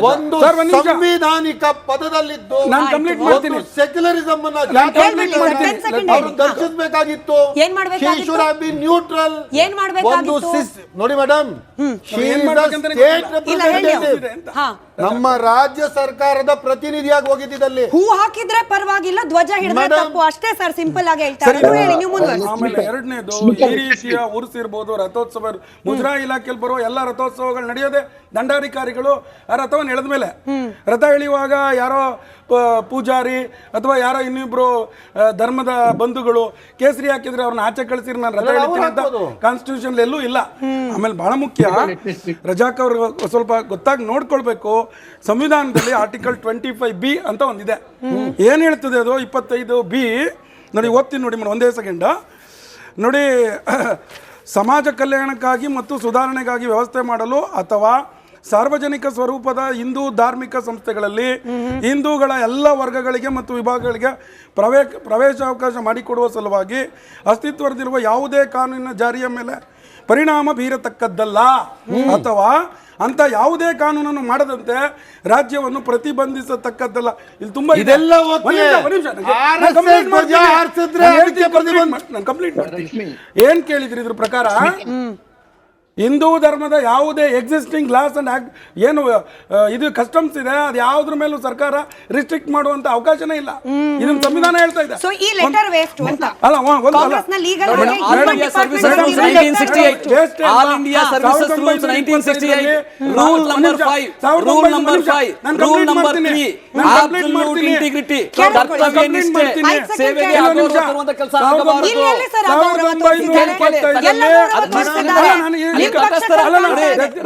ಒಂದು ಸಂವಿಧಾನಿಕ ಪದದಲ್ಲಿದ್ದು ಸೆಕ್ಯುಲರಿಸಂ ದರ್ಶಿಸಬೇಕಾಗಿತ್ತು. ನ್ಯೂಟ್ರಲ್ ನೋಡಿ ಮೇಡಮ್, ನಮ್ಮ ರಾಜ್ಯ ಸರ್ಕಾರದ ಪ್ರತಿನಿಧಿಯಾಗಿ ಹೋಗಿದ್ದಲ್ಲಿ ಹೂ ಹಾಕಿದ್ರೆ ಪರವಾಗಿಲ್ಲ, ಧ್ವಜ ಹಿಡಿದ್ರೆ ತಪ್ಪು ಅಷ್ಟೇ ಸರ್, ಸಿಂಪಲ್ ಆಗಿ ಹೇಳ್ತಾರೆ. ಎರಡನೇದು, ಈ ರೀತಿಯ ಉರ್ಸ್ ಇರ್ಬೋದು, ರಥೋತ್ಸವ, ಮುಜರಾಯಿ ಇಲಾಖೆಯಲ್ಲಿ ಬರುವ ಎಲ್ಲ ರಥೋತ್ಸವಗಳು ನಡೆಯೋದೆ ದಂಡಾಧಿಕಾರಿಗಳು ಆ ರಥವನ್ನು ಎಳೆದ ಮೇಲೆ. ರಥ ಎಳೆಯುವಾಗ ಯಾರೋ ಪೂಜಾರಿ ಅಥವಾ ಯಾರೋ ಇನ್ನಿಬ್ರು ಧರ್ಮದ ಬಂಧುಗಳು ಕೇಸರಿ ಹಾಕಿದ್ರೆ ಅವ್ರನ್ನ ಆಚೆ ಕಳಿಸಿದ್ರೆ ನಾನು ರಥ ಎಳಿತೀನಿ ಅಂತ ಕಾನ್ಸ್ಟಿಟ್ಯೂಷನ್ ಎಲ್ಲೂ ಇಲ್ಲ. ಆಮೇಲೆ ಬಹಳ ಮುಖ್ಯ, ರಜಾಕ್ ಅವರು ಸ್ವಲ್ಪ ಗೊತ್ತಾಗಿ ನೋಡ್ಕೊಳ್ಬೇಕು. ಸಂವಿಧಾನದಲ್ಲಿ ಆರ್ಟಿಕಲ್ 25B ಅಂತ ಒಂದಿದೆ. ಏನ್ ಹೇಳ್ತದೆ ಅದು? 25B ನೋಡಿ, ಓದ್ತೀನಿ ನೋಡಿ ಮೇಡಮ್, ಒಂದೇ ಸೆಕೆಂಡ್ ನೋಡಿ. ಸಮಾಜ ಕಲ್ಯಾಣಕ್ಕಾಗಿ ಮತ್ತು ಸುಧಾರಣೆಗಾಗಿ ವ್ಯವಸ್ಥೆ ಮಾಡಲು ಅಥವಾ ಸಾರ್ವಜನಿಕ ಸ್ವರೂಪದ ಹಿಂದೂ ಧಾರ್ಮಿಕ ಸಂಸ್ಥೆಗಳಲ್ಲಿ ಹಿಂದೂಗಳ ಎಲ್ಲ ವರ್ಗಗಳಿಗೆ ಮತ್ತು ವಿಭಾಗಗಳಿಗೆ ಪ್ರವೇಶಾವಕಾಶ ಮಾಡಿಕೊಡುವ ಸಲುವಾಗಿ ಅಸ್ತಿತ್ವದಲ್ಲಿರುವ ಯಾವುದೇ ಕಾನೂನಿನ ಜಾರಿಯ ಮೇಲೆ ಪರಿಣಾಮ ಬೀರತಕ್ಕದ್ದಲ್ಲ ಅಥವಾ ಅಂತ ಯಾವುದೇ ಕಾನೂನನ್ನು ಮಾಡದಂತೆ ರಾಜ್ಯವನ್ನು ಪ್ರತಿಬಂಧಿಸತಕ್ಕದ್ದಲ್ಲ. ಇಲ್ಲಿ ತುಂಬಾ ಕಂಪ್ಲೀಟ್ ಮಾಡ್ತೀನಿ. ಏನ್ ಕೇಳಿದ್ರಿ ಇದ್ರ ಪ್ರಕಾರ? ಹಿಂದೂ ಧರ್ಮದ ಯಾವುದೇ ಎಕ್ಸಿಸ್ಟಿಂಗ್ ಲಾಸ್ ಅಂಡ್ ಆಕ್ಟ್ ಏನು ಇದು ಕಸ್ಟಮ್ಸ್ ಇದೆ, ಅದು ಯಾವುದ್ರ ಮೇಲೂ ಸರ್ಕಾರ ರಿಸ್ಟ್ರಿಕ್ಟ್ ಮಾಡುವಂತ ಅವಕಾಶನೇ ಇಲ್ಲ. ಇದನ್ನ ಸಂವಿಧಾನ ಹೇಳ್ತಾ ಇದೆ.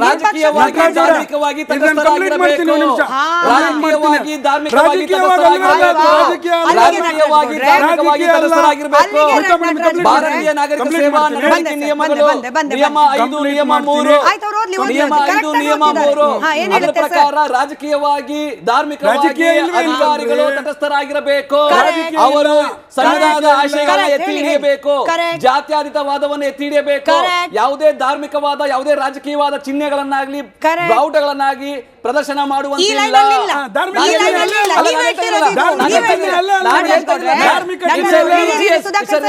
ರಾಜಕೀಯವಾಗಿ ಧಾರ್ಮಿಕವಾಗಿ ತಟಸ್ಥರಾಗಿರಬೇಕು. ರಾಜಕೀಯವಾಗಿ ಧಾರ್ಮಿಕವಾಗಿ ತಟಸ್ಥರಾಗಿರಬೇಕು. ಭಾರತೀಯ ನಾಗರಿಕ ಸೇವಾ ನಡವಳಿಕೆ ನಿಯಮಗಳು ನಿಯಮ 5 ನಿಯಮ 3 ನಿಯಮ 5 ನಿಯಮ 3 ಅದರ ಪ್ರಕಾರ ರಾಜಕೀಯವಾಗಿ ಧಾರ್ಮಿಕವಾಗಿ ರಾಜಕೀಯ ಇಲ್ವೇ ಇಲ್ಲ ಅಧಿಕಾರಿಗಳು ಅಂದ್ರೆ. ತಟಸ್ಥರಾಗಿರಬೇಕು. Correct. ಅವರು ಸಂವಿಧಾನದ ಆಶಯಗಳನ್ನ Correct. ಎತ್ತಿ ಹಿಡಿಯಬೇಕು, Correct. ಜಾತ್ಯತೀತವಾದವನ್ನು ಎತ್ತಿ ಹಿಡಿಯಬೇಕು, Correct. ಯಾವುದೇ ಧಾರ್ಮಿಕವಾದ ಯಾವುದೇ ರಾಜಕೀಯವಾದ ಚಿಹ್ನೆಗಳನ್ನಾಗ್ಲಿ Correct. ಬಾವುಟಗಳನ್ನಾಗಿ ಪ್ರದರ್ಶನ ಈ line ಮಾಡುವಂತಿಲ್ಲ. ಅಲ್ಲಿ ಇಲ್ಲ. ಧಾರ್ಮಿಕ ಈ line ಅಲ್ಲಿ ಇಲ್ಲ. ಅಲ್ಲ, ನೀವ್ ನಾನು ಹೇಳ್ತಾ ಹೇಳ್ತಾ ಇರೋದು ಇದು. ಇಲ್ಲ. ನೀವ್ ಹೇಳ್ತಾ ಇರೋದು ಅಲ್ಲ, ನಾನು ಹೇಳ್ತಾ ಇರೋದು. ಧಾರ್ಮಿಕ ನನ್ನ ಚಿಹ್ನೆ ಅಲ್ಲ. religious ಸುಧಾಕರ್ ಸರ್,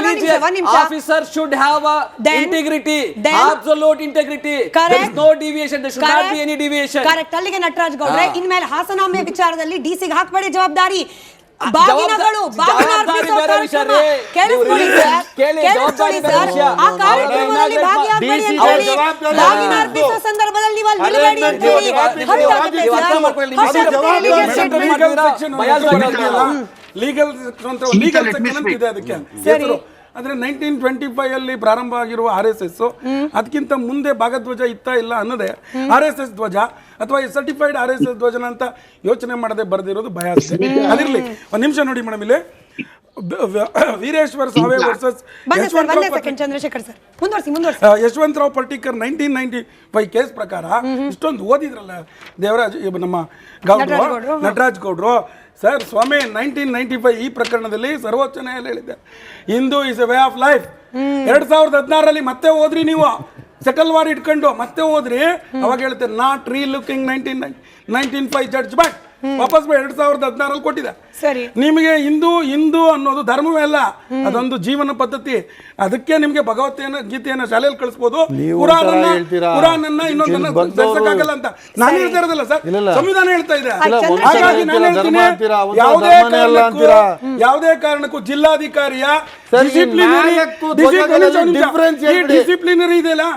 ಒಂದ್ ನಿಮಿಷ. Officer should have a Then- integrity, then- absolute integrity. There is Correct. no deviation. There should not be any deviation. Correct. ಅಲ್ಲಿಗೆ ನಟರಾಜ್ ಗೌಡ್ರೆ, ಇನ್ಮೇಲೆ ಹಾಸನಾಂಬೆ ವಿಚಾರದಲ್ಲಿ ಡಿಸಿಗೆ ಹಾಕ್ಬೇಡಿ ಜವಾಬ್ದಾರಿ. ಬಾಗಿನಗಳು ಜವಾಬ್ದಾರಿ ಬೇರೆ ವಿಷಯ ರೀ. ಕೇಳಿಸ್ಕೊಳ್ಳಿ ಸರ್, ಕೇಳಿ, ಕೇಳಿಸ್ಕೊಳ್ಳಿ ಜವಾಬ್ದಾರಿ ಬೇರೆ ಸರ್. ವಿಷಯ. ಆ ಕಾರ್ಯಕ್ರಮದಲ್ಲಿ ಭಾಗಿಯಾಗಬೇಡಿ ಅಂತ ಹೇಳಿ ಬಾಗಿನ ಅರ್ಪಿಸೋ ಸಂದರ್ಭದಲ್ಲಿ ನೀವು ಅಲ್ಲಿ ನಿಲ್ಲಬೇಡಿ ಅಂತ ಹೇಳಿ ಹಟ್ಟಾಗುತ್ತೆ ನೀವು ಅರ್ಥ ಸರ್. ಮಾಡ್ಕೊಳ್ಳಿ. ಲೀಗಲ್ ಸೆಕ್ಷನ್ ಅಂತ ಇದೆ ಅದಕ್ಕೆ ಹೆಸರು. ಆದ್ರೆ 1925 ಅಲ್ಲಿ ಪ್ರಾರಂಭ ಆಗಿರುವ RSS ಅದಕ್ಕಿಂತ ಮುಂದೆ ಭಾಗಧ್ವಜ ಇತ್ತ ಇಲ್ಲ ಅನ್ನೋದೇ RSS ಧ್ವಜ ಅಥವಾ ಸರ್ಟಿಫೈಡ್ RSS ಧ್ವಜನ ಅಂತ ಯೋಚನೆ ಮಾಡದೆ ಬರೆದಿರೋದು ಭಯ ಅಷ್ಟೇ. ಅದಿರ್ಲಿ, ಒಂದ್ ನಿಮಿಷ ನೋಡಿ ಮೇಡಮ್, ಇಲ್ಲಿ ವೀರೇಶ್ವರ ಸಾವೆ ವರ್ಸಸ್ ಚಂದ್ರಶೇಖರ್ ಸರ್, ಮುಂದುವರಿಸಿ. ಯಶವಂತರಾವ್ ಪರ್ಟಿಕರ್ 1995 ಕೇಸ್ ಪ್ರಕಾರ ಇಷ್ಟೊಂದು ಓದಿದ್ರಲ್ಲ ದೇವರಾಜ್, ನಮ್ಮ ನಟರಾಜ್ ಗೌಡ್ರು ಸರ್, ಸ್ವಾಮಿ 1995 ಈ ಪ್ರಕರಣದಲ್ಲಿ ಸರ್ವೋಚ್ಚ ನ್ಯಾಯಾಲಯ ಹೇಳಿದೆ Hindu is A way of life. 2016 ಮತ್ತೆ ಹೋದ್ರಿ ನೀವು, ಸೆಟಲ್ ವಾರ್ ಇಟ್ಕೊಂಡು ಮತ್ತೆ ಹೋದ್ರಿ, ಅವಾಗ ಹೇಳುತ್ತೆ ನಾಟ್ ರೀ ಲುಕಿಂಗ್ 1995 ಜಡ್ಜ್ಮೆಂಟ್ ವಾಪಸ್ 2016 ಕೊಟ್ಟಿದೆ. ಸರಿ, ನಿಮಗೆ ಹಿಂದೂ ಅನ್ನೋದು ಧರ್ಮವೇ ಅಲ್ಲ, ಅದೊಂದು ಜೀವನ ಪದ್ಧತಿ. ಅದಕ್ಕೆ ನಿಮ್ಗೆ ಗೀತೆಯನ್ನ ಶಾಲೆಯಲ್ಲಿ ಕಳಿಸ್ಬೋದು, ಕುರಾನನ್ನ ಇನ್ನೊಂದನ್ನ ಬೆಳೆಸಕ್ಕಾಗಲ್ಲ ಅಂತ ನಾನು ಹೇಳ್ತಾ ಇರೋದಿಲ್ಲ ಸರ್, ಸಂವಿಧಾನ ಹೇಳ್ತಾ ಇದೆ. ಹಾಗಾಗಿ ನಾನು ಹೇಳ್ತೀನಿ, ಯಾವುದೇ ಕಾರಣಕ್ಕೂ ಜಿಲ್ಲಾಧಿಕಾರಿಯ ಡಿಸಿಪ್ಲಿನರಿ ಇದೆಯಲ್ಲ,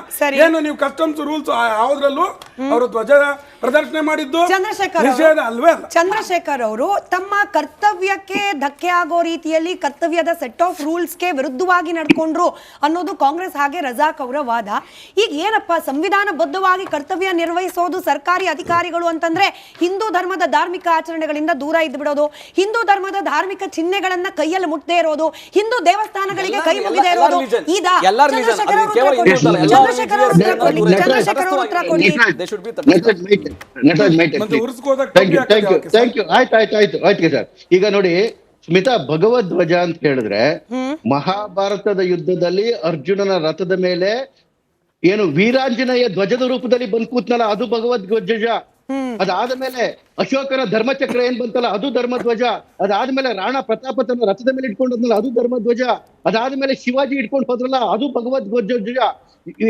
ಏನು ನೀವು ಕಸ್ಟಮ್ಸ್ ರೂಲ್ಸ್ ಯಾವುದ್ರಲ್ಲೂ ಅವರು ಧ್ವಜ ಪ್ರದರ್ಶನ ಮಾಡಿದ್ದು ನಿಷೇಧ ಅಲ್ವೇ ಅಲ್ಲ. ಚಂದ್ರಶೇಖರ್ ಅವರು ತಮ್ಮ ಕರ್ತವ್ಯಕ್ಕೆ ಧಕ್ಕೆ ಆಗೋ ರೀತಿಯಲ್ಲಿ ಕರ್ತವ್ಯದ ಸೆಟ್ ಆಫ್ ರೂಲ್ಸ್ಗೆ ವಿರುದ್ಧವಾಗಿ ನಡ್ಕೊಂಡ್ರು ಅನ್ನೋದು ಕಾಂಗ್ರೆಸ್ ಹಾಗೆ ರಜಾಕ್ ಅವರ ವಾದ. ಈಗ ಏನಪ್ಪ, ಸಂವಿಧಾನಬದ್ಧವಾಗಿ ಕರ್ತವ್ಯ ನಿರ್ವಹಿಸೋದು ಸರ್ಕಾರಿ ಅಧಿಕಾರಿಗಳು ಅಂತಂದ್ರೆ ಹಿಂದೂ ಧರ್ಮದ ಧಾರ್ಮಿಕ ಆಚರಣೆಗಳಿಂದ ದೂರ ಇದ್ದು ಬಿಡೋದು, ಹಿಂದೂ ಧರ್ಮದ ಧಾರ್ಮಿಕ ಚಿಹ್ನೆಗಳನ್ನ ಕೈಯಲ್ಲಿ ಮುಟ್ಟದೇ ಇರೋದು, ಹಿಂದೂ ದೇವಸ್ಥಾನಗಳಿಗೆ ಕೈ ಮುಗಿದೇ ಇರೋದು. ಈಗ ಚಂದ್ರಶೇಖರ್ ಅವರು ಉತ್ತರ ಕೊಡಿ. ಆಯ್ತು ಸರ್. ಈಗ ನೋಡಿ ಸ್ಮಿತಾ, ಭಗವಧ್ವಜ ಅಂತ ಹೇಳಿದ್ರೆ ಮಹಾಭಾರತದ ಯುದ್ಧದಲ್ಲಿ ಅರ್ಜುನನ ರಥದ ಮೇಲೆ ಏನು ವೀರಾಂಜನೇಯ ಧ್ವಜದ ರೂಪದಲ್ಲಿ ಬಂದ್ ಕೂತ್ನಲ್ಲ, ಅದು ಭಗವಧ್ವಜ. ಅದಾದ್ಮೇಲೆ ಅಶೋಕನ ಧರ್ಮಚಕ್ರ ಏನ್ ಬಂತಲ್ಲ, ಅದು ಧರ್ಮಧ್ವಜ. ಅದಾದ್ಮೇಲೆ ರಾಣಾ ಪ್ರತಾಪ ತನ್ನ ರಥದ ಮೇಲೆ ಇಟ್ಕೊಂಡದ್ನಲ್ಲ, ಅದು ಧರ್ಮಧ್ವಜ. ಅದಾದ್ಮೇಲೆ ಶಿವಾಜಿ ಇಟ್ಕೊಂಡು ಹೋದ್ರಲ್ಲ, ಅದು ಭಗವಧ್ವಜ.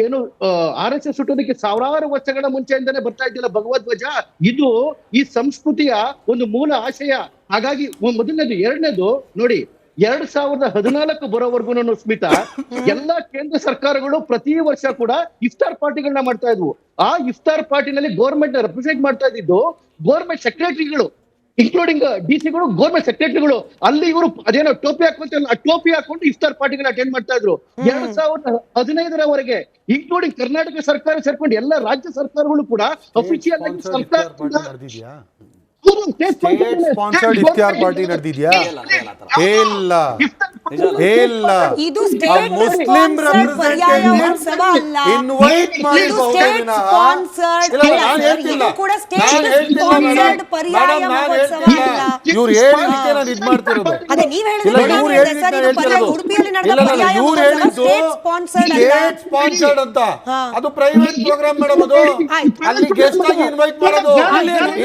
ಏನು RSS ಹುಟ್ಟೋದಕ್ಕೆ ಸಾವಿರಾರು ವರ್ಷಗಳ ಮುಂಚೆಯಿಂದಾನೆ ಬರ್ತಾ ಇದ್ದಿಲ್ಲ ಭಗವಧ್ವಜ. ಇದು ಈ ಸಂಸ್ಕೃತಿಯ ಒಂದು ಮೂಲ ಆಶಯ. ಹಾಗಾಗಿ ಮೊದಲನೇದು. ಎರಡನೇದು ನೋಡಿ, 2014 ಬರೋವರೆಗೂ ಸ್ಮಿತಾ, ಎಲ್ಲಾ ಕೇಂದ್ರ ಸರ್ಕಾರಗಳು ಪ್ರತಿ ವರ್ಷ ಕೂಡ ಇಫ್ತಾರ್ ಪಾರ್ಟಿಗಳನ್ನ ಮಾಡ್ತಾ ಇದ್ವು. ಆ ಇಫ್ತಾರ್ ಪಾರ್ಟಿನಲ್ಲಿ ಗೌರ್ಮೆಂಟ್ ರೆಪ್ರೆಸೆಂಟ್ ಮಾಡ್ತಾ ಇದ್ದಿದ್ದು ಗೌರ್ಮೆಂಟ್ ಸೆಕ್ರೆಟರಿಗಳು, ಇನ್ಕ್ಲೂಡಿಂಗ್ DC ಗಳು, ಗೌರ್ಮೆಂಟ್ ಸೆಕ್ರೆಟರಿಗಳು. ಅಲ್ಲಿ ಇವರು ಅದೇನೋ ಟೋಪಿ ಹಾಕೊಂತ ಆ ಟೋಪಿ ಹಾಕೊಂಡು ಇಫ್ತಾರ್ ಪಾರ್ಟಿಗಳು ಅಟೆಂಡ್ ಮಾಡ್ತಾ ಇದ್ರು. 2015 ಇನ್ಕ್ಲೂಡಿಂಗ್ ಕರ್ನಾಟಕ ಸರ್ಕಾರ ಸೇರ್ಕೊಂಡು ಎಲ್ಲ ರಾಜ್ಯ ಸರ್ಕಾರಗಳು ಕೂಡ ಅಫಿಷಿಯಲ್ ಆಗಿ ಸರ್ಕಾರ ಇಫ್ತಾರ್ ಪಾರ್ಟಿ ನಡೆದಿದ್ಯಾ? ಇದು ಸ್ಟೇಟ್ ಮುಸ್ಲಿಂ ರೆಪ್ರೆಸೆಂಟೇಟಿವ್ ಇನ್ವೈಟ್ ಮಾಡಿ ಇವ್ರು ಹೇಳಿದ್ದಕ್ಕೆ ನಾನು ಇದು ಮಾಡ್ತಿರೋದು. ಅದೇ ನೀವು ಹೇಳಿದ್ದು ಉಡುಪಿಯಲ್ಲಿ ನಡೆದ ಪರ್ಯಾಯ ಸ್ಟೇಟ್ ಸ್ಪಾನ್ಸರ್ಡ್ ಅಂತ, ಅದು ಪ್ರೈವೇಟ್ ಪ್ರೋಗ್ರಾಮ್ ಮೇಡಮ್. ಅದು ಅಲ್ಲಿ ಗೆಸ್ಟ್ ಆಗಿ ಇನ್ವೈಟ್ ಮಾಡೋದು.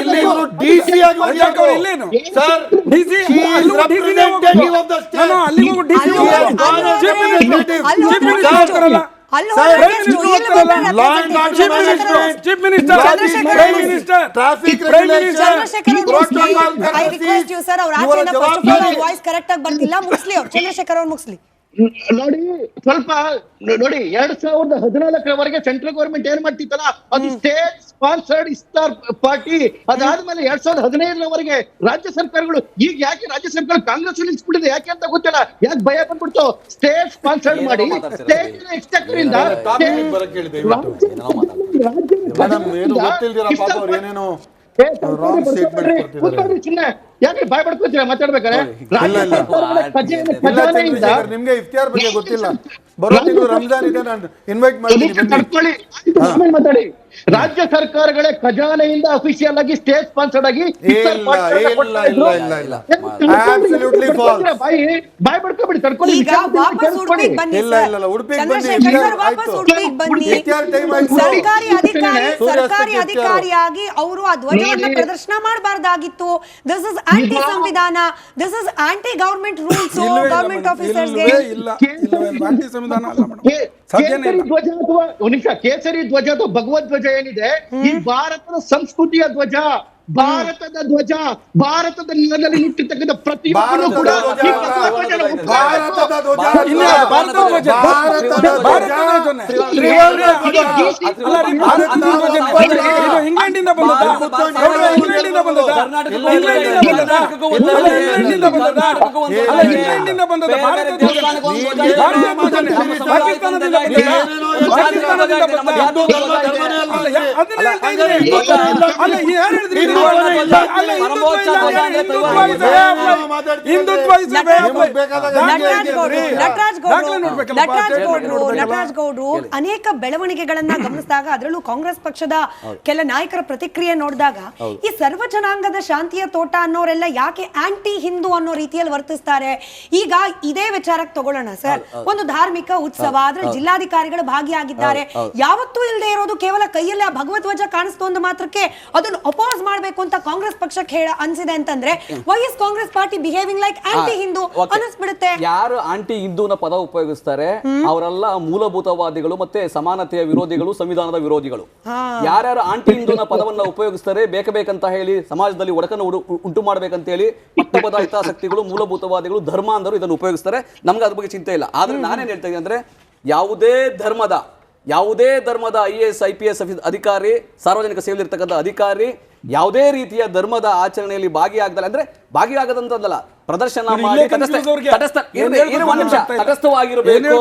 ಇಲ್ಲಿ ಇವರು DC ಆಗಿ sir, representative of the state. Traffic Chandrashekar ಅವ್ರು ಮುಗಿಸ್ಲಿ. ನೋಡಿ ಸ್ವಲ್ಪ ನೋಡಿ, 2014 ಸೆಂಟ್ರಲ್ ಗವರ್ಮೆಂಟ್ ಏನ್ ಮಾಡ್ತಿತ್ತಲ್ಲ, ಅದು ಸ್ಟೇಟ್ ಸ್ಪಾನ್ಸರ್ಡ್ ಇಫ್ತಾರ್ ಪಾರ್ಟಿ. ಅದಾದ್ಮೇಲೆ 2015 ರಾಜ್ಯ ಸರ್ಕಾರಗಳು, ಈಗ ಯಾಕೆ ರಾಜ್ಯ ಸರ್ಕಾರ ಕಾಂಗ್ರೆಸ್ ನಿಲ್ಸ್ಬಿಟ್ಟಿದೆ ಯಾಕೆ ಅಂತ ಗೊತ್ತಿಲ್ಲ, ಯಾಕೆ ಭಯ ಬಂದ್ಬಿಡ್ತು, ಸ್ಟೇಟ್ ಸ್ಪಾನ್ಸರ್ಡ್ ಮಾಡಿ ಸ್ಟೇಟ್ ಎಕ್ಸ್ಚೆಕರ್ ಇಂದ ಯಾಕೆ ಬಾಯ್ ಪಡ್ಕೊತೀರಾ ಮಾತಾಡ್ಬೇಕಾರೆ? ಚಂದ್ರಶೇಖರ್, ನಿಮ್ಗೆ ಇಫ್ತಿಯಾರ್ ಬಗ್ಗೆ ಗೊತ್ತಿಲ್ಲ. ಬರೋ ತಿಂಗಳು ರಂಜಾನ್ ಇದೆ, ನಾನು ಇನ್ವೈಟ್ ಮಾಡ್ತೀನಿ. ಆಮೇಲೆ ಮಾತಾಡಿ. ರಾಜ್ಯ ಸರ್ಕಾರಗಳೇ ಖಜಾನೆಯಿಂದ ಅಫಿಷಿಯಲ್ ಆಗಿ ಸ್ಟೇಟ್ ಸ್ಪಾನ್ಸರ್ಡ್ ಆಗಿ ಬಾಯ್ ಪಡ್ಕೊಬಿಡಿ, ತಡ್ಕೊಳ್ಳಿ. ಈಗ ವಾಪಸ್ ಉಡುಪಿಗೆ ಬನ್ನಿ ಇಲ್ಲ, ಸರ್. ಇಲ್ಲ, ಇಲ್ಲ, ಉಡುಪಿಗೆ ಚಂದ್ರಶೇಖರ್ ಬನ್ನಿ. ಸರ್, ವಾಪಸ್ ಉಡುಪಿಗೆ ಬನ್ನಿ. ಸರ್ಕಾರಿ ಅಧಿಕಾರಿಯಾಗಿ ಅವರು ಆ ಧ್ವಜವನ್ನ ಪ್ರದರ್ಶನ ಮಾಡಬಾರ್ದಾಗಿತ್ತು. ದಿಸ್ ಇಸ್ ಆಂಟಿ ಸಂವಿಧಾನ, this is anti government rules. Government ಆಫೀಸರ್ಸ್ಗೆ ಆಂಟಿ ಸಂವಿಧಾನ ಅಲ್ಲ ಮೇಡಮ್, ಸಾಧ್ಯನೇ ಕೇಸರಿ ಇಲ್ಲ. ಧ್ವಜ ಅಥವಾ ಒಂದು ನಿಮಿಷ, ಕೇಸರಿ ಧ್ವಜ ಅಥವಾ ಭಗವದ್ ಧ್ವಜ ಏನಿದೆ, ಈ ಭಾರತದ ಸಂಸ್ಕೃತಿಯ ಧ್ವಜ, ಭಾರತದ ಧ್ವಜ, ಭಾರತದ ನೆಲದಲ್ಲಿ ನಿಂತಿರ್ತಕ್ಕಂಥ ಪ್ರತಿಯೊಬ್ಬರು ಕೂಡ ಇಂಗ್ಲೆಂಡಿಂದ ಬಂದದ ಭಾರತ ನಟರಾಜ್ ಗೌಡ್ರು ಅನೇಕ ಬೆಳವಣಿಗೆಗಳನ್ನ ಗಮನಿಸಿದಾಗ, ಅದರಲ್ಲೂ ಕಾಂಗ್ರೆಸ್ ಪಕ್ಷದ ಕೆಲ ನಾಯಕರ ಪ್ರತಿಕ್ರಿಯೆ ನೋಡಿದಾಗ, ಈ ಸರ್ವ ಜನಾಂಗದ ಶಾಂತಿಯ ತೋಟ ಅನ್ನೋರೆಲ್ಲ ಯಾಕೆ ಆಂಟಿ ಹಿಂದೂ ಅನ್ನೋ ರೀತಿಯಲ್ಲಿ ವರ್ತಿಸ್ತಾರೆ? ಈಗ ಇದೇ ವಿಚಾರಕ್ಕೆ ತಗೊಳ್ಳೋಣ ಸರ್. ಒಂದು ಧಾರ್ಮಿಕ ಉತ್ಸವ, ಅದ್ರಲ್ಲಿ ಜಿಲ್ಲಾಧಿಕಾರಿಗಳು ಭಾಗಿಯಾಗಿದ್ದಾರೆ. ಯಾವತ್ತೂ ಇಲ್ಲದೆ ಇರೋದು ಕೇವಲ ಕೈಯಲ್ಲಿ ಆ ಭಗವದ್ ಧ್ವಜ ಕಾಣಿಸ್ತು ಅಂದ ಮಾತ್ರಕ್ಕೆ ಅದನ್ನು ಅಪೋಸ್ ಮಾಡಬೇಕು ಅಂತ ಕಾಂಗ್ರೆಸ್ ಪಕ್ಷಕ್ಕೆ ಅನ್ಸಿದೆ ಅಂತಂದ್ರೆ, why is Congress party behaving like anti Hindu ಅನಿಸ್ಬಿಡುತ್ತೆ. ಯಾರು ಆಂಟಿ ಹಿಂದೂನ ಪದ ಉಪಯೋಗಿಸ್ತಾರೆ ಅವರೆಲ್ಲ ಮೂಲಭೂತವಾದಿಗಳು ಮತ್ತೆ ಸಮಾನತೆಯ ವಿರೋಧಿಗಳು, ಸಂವಿಧಾನದ ವಿರೋಧಿಗಳು. ಯಾರ್ಯಾರು ಆಂಟಿ ಹಿಂದೂನ ಪದವನ್ನ ಉಪಯೋಗಿಸ್ತಾರೆ ಬೇಕಂತ ಹೇಳಿ ಸಮಾಜದಲ್ಲಿ ಒಡಕನ್ನು ಉಂಟು ಮಾಡ್ಬೇಕಂತ ಹೇಳಿ ಪಟ್ಟಬದ್ಧ ಹಿತಾಸಕ್ತಿಗಳು, ಮೂಲಭೂತವಾದಿಗಳು, ಧರ್ಮಾಂಧರು ಇದನ್ನು ಉಪಯೋಗಿಸ್ತಾರೆ. ನಮ್ಗೆ ಅದ್ರ ಬಗ್ಗೆ ಚಿಂತೆ ಇಲ್ಲ. ಆದ್ರೆ ನಾನೇನ್ ಹೇಳ್ತಾ ಇದ್ದೀನಿ ಅಂದ್ರೆ, ಯಾವುದೇ ಧರ್ಮದ IAS IPS ಅಧಿಕಾರಿ, ಸಾರ್ವಜನಿಕ ಸೇವೆಯಲ್ಲಿರ್ತಕ್ಕಂಥ ಅಧಿಕಾರಿ ಯಾವುದೇ ರೀತಿಯ ಧರ್ಮದ ಆಚರಣೆಯಲ್ಲಿ ಭಾಗಿಯಾಗದಲ್ಲ, ಅಂದ್ರೆ ಭಾಗಿಯಾಗದಂತಲ್ಲ, ಪ್ರದರ್ಶನ ಮಾಡಿ ತಟಸ್ಥವಾಗಿರಬೇಕು,